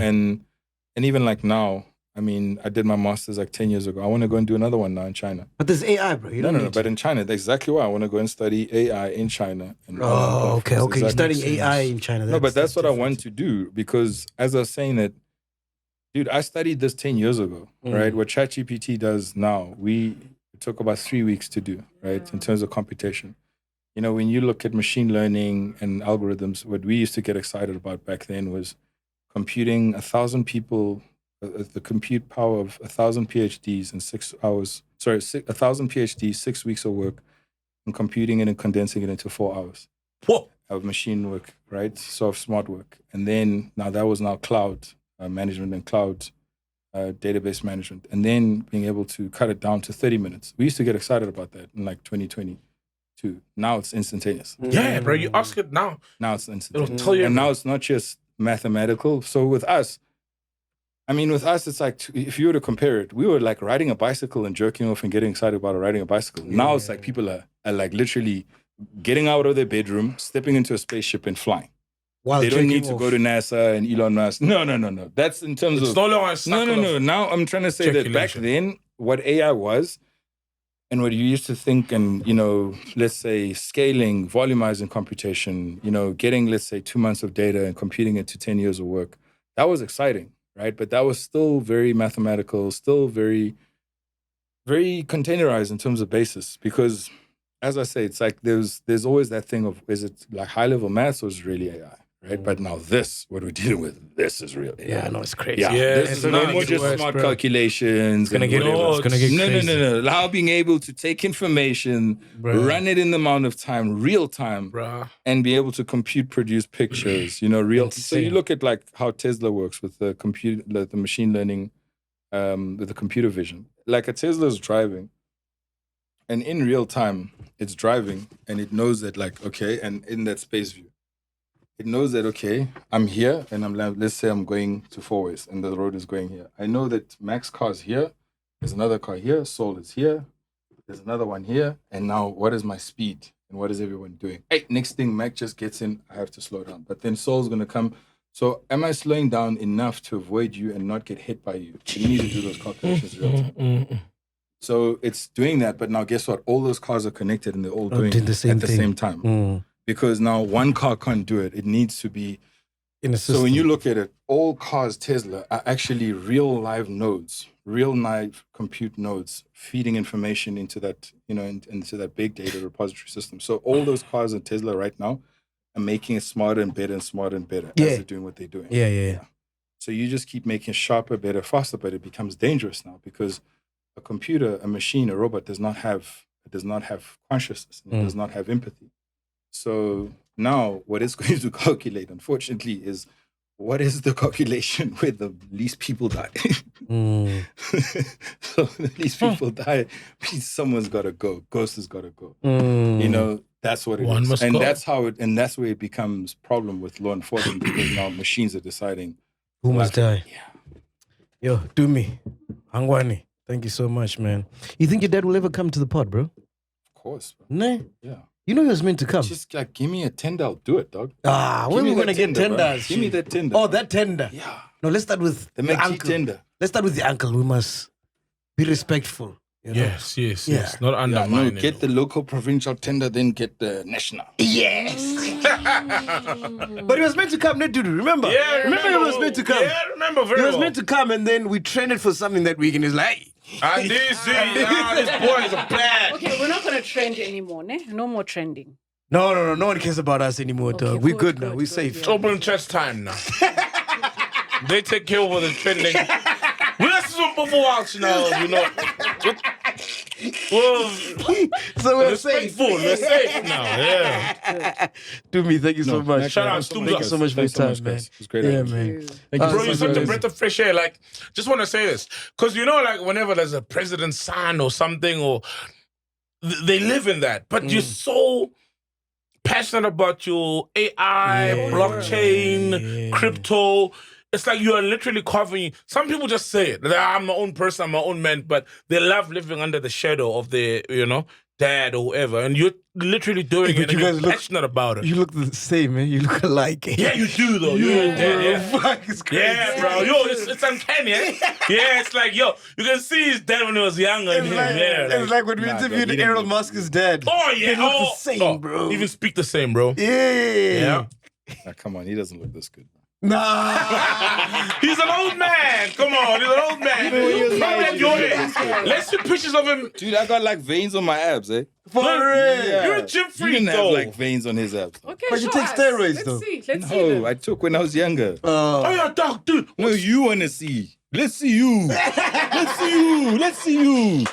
and even like now, I mean, I did my master's like 10 years ago. I want to go and do another one now in China. But there's AI, bro. You No, don't no, need but in China, that's exactly why I want to go and study AI in China. And Oh, okay. You're Exactly. studying AI in China. No, but that's what I different. want to do because as I was saying that, dude, I studied this 10 years ago, right? What ChatGPT does now, it took about 3 weeks to do, right? In terms of computation. You know, when you look at machine learning and algorithms, what we used to get excited about back then was computing 1,000 people, the compute power of 1,000 PhDs in 6 hours. 1,000 PhDs, 6 weeks of work, and computing it and condensing it into 4 hours. Whoa. Of machine work, right? So of smart work. And then now that was now cloud management and cloud database management. And then being able to cut it down to 30 minutes. We used to get excited about that in like 2022. Now it's instantaneous. Yeah, bro. You ask it now. Now it's instantaneous. It'll tell you. And now it's not just mathematical. So with us, it's like, if you were to compare it, we were like riding a bicycle and jerking off and getting excited about riding a bicycle. Now it's like people are like literally getting out of their bedroom, stepping into a spaceship and flying. While They don't jerking need to off. go to NASA and Elon Musk. No. That's in terms It's of... no longer a cycle No. of Now I'm trying to say that back speculation. then, what AI was and what you used to think and, you know, let's say scaling, volumizing computation, you know, getting, let's say 2 months of data and computing it to 10 years of work, that was exciting, right? But that was still very mathematical, still very, very containerized in terms of basis because, as I say, it's like there's always that thing of, is it like high-level maths or is it really AI? Right, but now what we're dealing with, this is real. Yeah, no, it's crazy. Yeah, Yeah, this it's is no not more even just worse, smart bro. calculations. It's gonna get- it's gonna get crazy. No. How being able to take information, Bro. run it in the amount of time, real time, Bruh. and be able to produce pictures. You know, real. So you Insane. look at like how Tesla works with the the machine learning, with the computer vision. Like a Tesla's driving. And in real time, it's driving and it knows that like, okay, and in that space view, it knows that, okay, I'm here and I'm like, let's say I'm going to Four Ways and the road is going here. I know that Mac's car is here. There's another car here. Soul is here. There's another one here. And now what is my speed? And what is everyone doing? Hey, next thing, Mac just gets in. I have to slow down. But then Soul's going to come. So am I slowing down enough to avoid you and not get hit by you? You need to do those calculations real time. So it's doing that. But now guess what? All those cars are connected and they're all doing it at the same time. Because now one car can't do it. It needs to be in a system. So when you look at it, all cars Tesla are actually real live nodes, real live compute nodes feeding information into that, into that big data repository system. So all those cars in Tesla right now are making it smarter and better as they're doing what they're doing. Yeah. So you just keep making it sharper, better, faster, but it becomes dangerous now because a computer, a machine, a robot does not have consciousness. It does not have empathy. So now what it's going to calculate, unfortunately, is what is the calculation where the least people die? So the least people die means someone's got to go. Ghost has got to go. That's what it is. And that's where it becomes problem with law enforcement because now machines are deciding who must die. Yeah. Yo, do me. Hangwani. Thank you so much, man. You think your dad will ever come to the pod, bro? Of course, bro. Nah. Yeah. You know he was meant to come. Just like, give me a tender, I'll do it, dog. When are we going to get tenders? Give me that tender. Oh, that tender. Yeah. No, let's start with the uncle. tender. Let's start with the uncle. We must be respectful. Yes. Not undermining. Get the local provincial tender, then get the national. Yes. But he was meant to come, not Dudu. Remember? Yeah, remember he was meant to come. Yeah, remember very well. He was meant to come, and then we trained it for something that week, and he's like, and this boy is a bad. Okay, we're not going to trend anymore, ne? No more trending. No one cares about us anymore, dog. We're good now. We're safe. It's open chest time now. They take care of the trending. We're super watch now, Well, so we're safe. We're safe now, yeah. Dumi, thank you so much. Shout out to Thank you so much for your time, man. It was great. Yeah, man. Thank you. Bro, you're such a breath of fresh air. Like, just want to say this. Because, whenever there's a president's son or something, or they live in that. But you're so passionate about your AI, blockchain, crypto. It's like you are literally covering. Some people just say it. I'm my own person, I'm my own man, but they love living under the shadow of their, dad or whoever. And you're literally doing it and you're passionate about it. You look the same, man. You look alike. Yeah, you do, though. You're dead, yeah. Fuck, it's crazy. Yeah, bro. Yo, it's uncanny, eh? Yeah, it's like, you can see his dad when he was younger. It's like when we interviewed Elon Musk's dad. Oh, yeah. They look the same, bro. Even speak the same, bro. Yeah. Now, come on, he doesn't look this good. Nah. He's an old man. Come on, he's an old man. Let's see pictures of him. Dude, I got like veins on my abs, eh? For real. Yeah. You're a gym freak, You didn't though. have like veins on his abs. Okay, But you take steroids, though. Let's see. No, I took when I was younger. Oh, yeah, dog, dude. No, you want to see. Let's see you. Let's see you. Let's see you.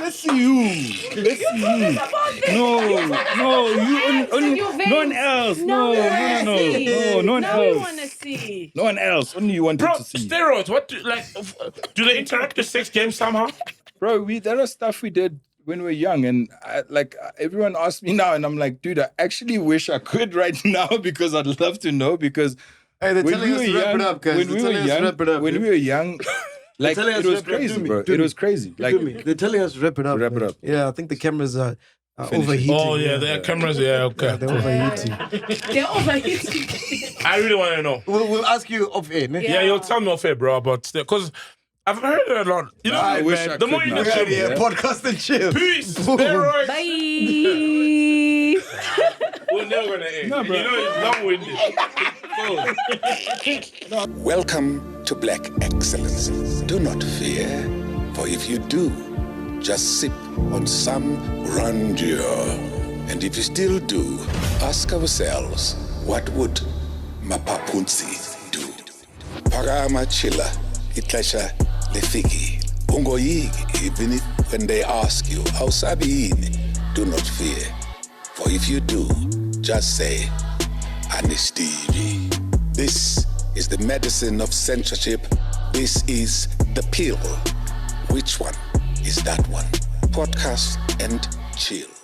Let's see you. Let's see you. No, no one else. No one else. No one else. Only you wanted Bro, to see. steroids. What do they interact with sex games somehow? Bro, there are stuff we did when we were young, and everyone asks me now, and I'm like, dude, I actually wish I could right now because I'd love to know because hey, they're telling us to wrap it up, guys. When we were young, like it was crazy, bro. It was crazy. Like they're telling us to wrap it up. Wrap it up. Yeah, I think the cameras are overheating. Oh yeah, their cameras. Yeah, okay. Yeah, they're overheating. They're overheating. I really want to know. We'll ask you off air. Ne? Yeah, you'll tell me off air, bro. But because I've heard it a lot. You know, I wish I the could more you now. know, Yeah, podcast and chill. peace, steroids. Bye. We're never gonna end. No, bro. You know it's long-winded. Welcome to Black Excellence. Do not fear, for if you do, just sip on some grandeur. And if you still do, ask ourselves, what would Mapapunzi do? Parama chila, itlesha lefiki. Ungoyigi, even when they ask you, how sabiini, do not fear. For if you do, just say, Anistivi. This is the medicine of censorship. This is the pill. Which one is that one? podcast and chill.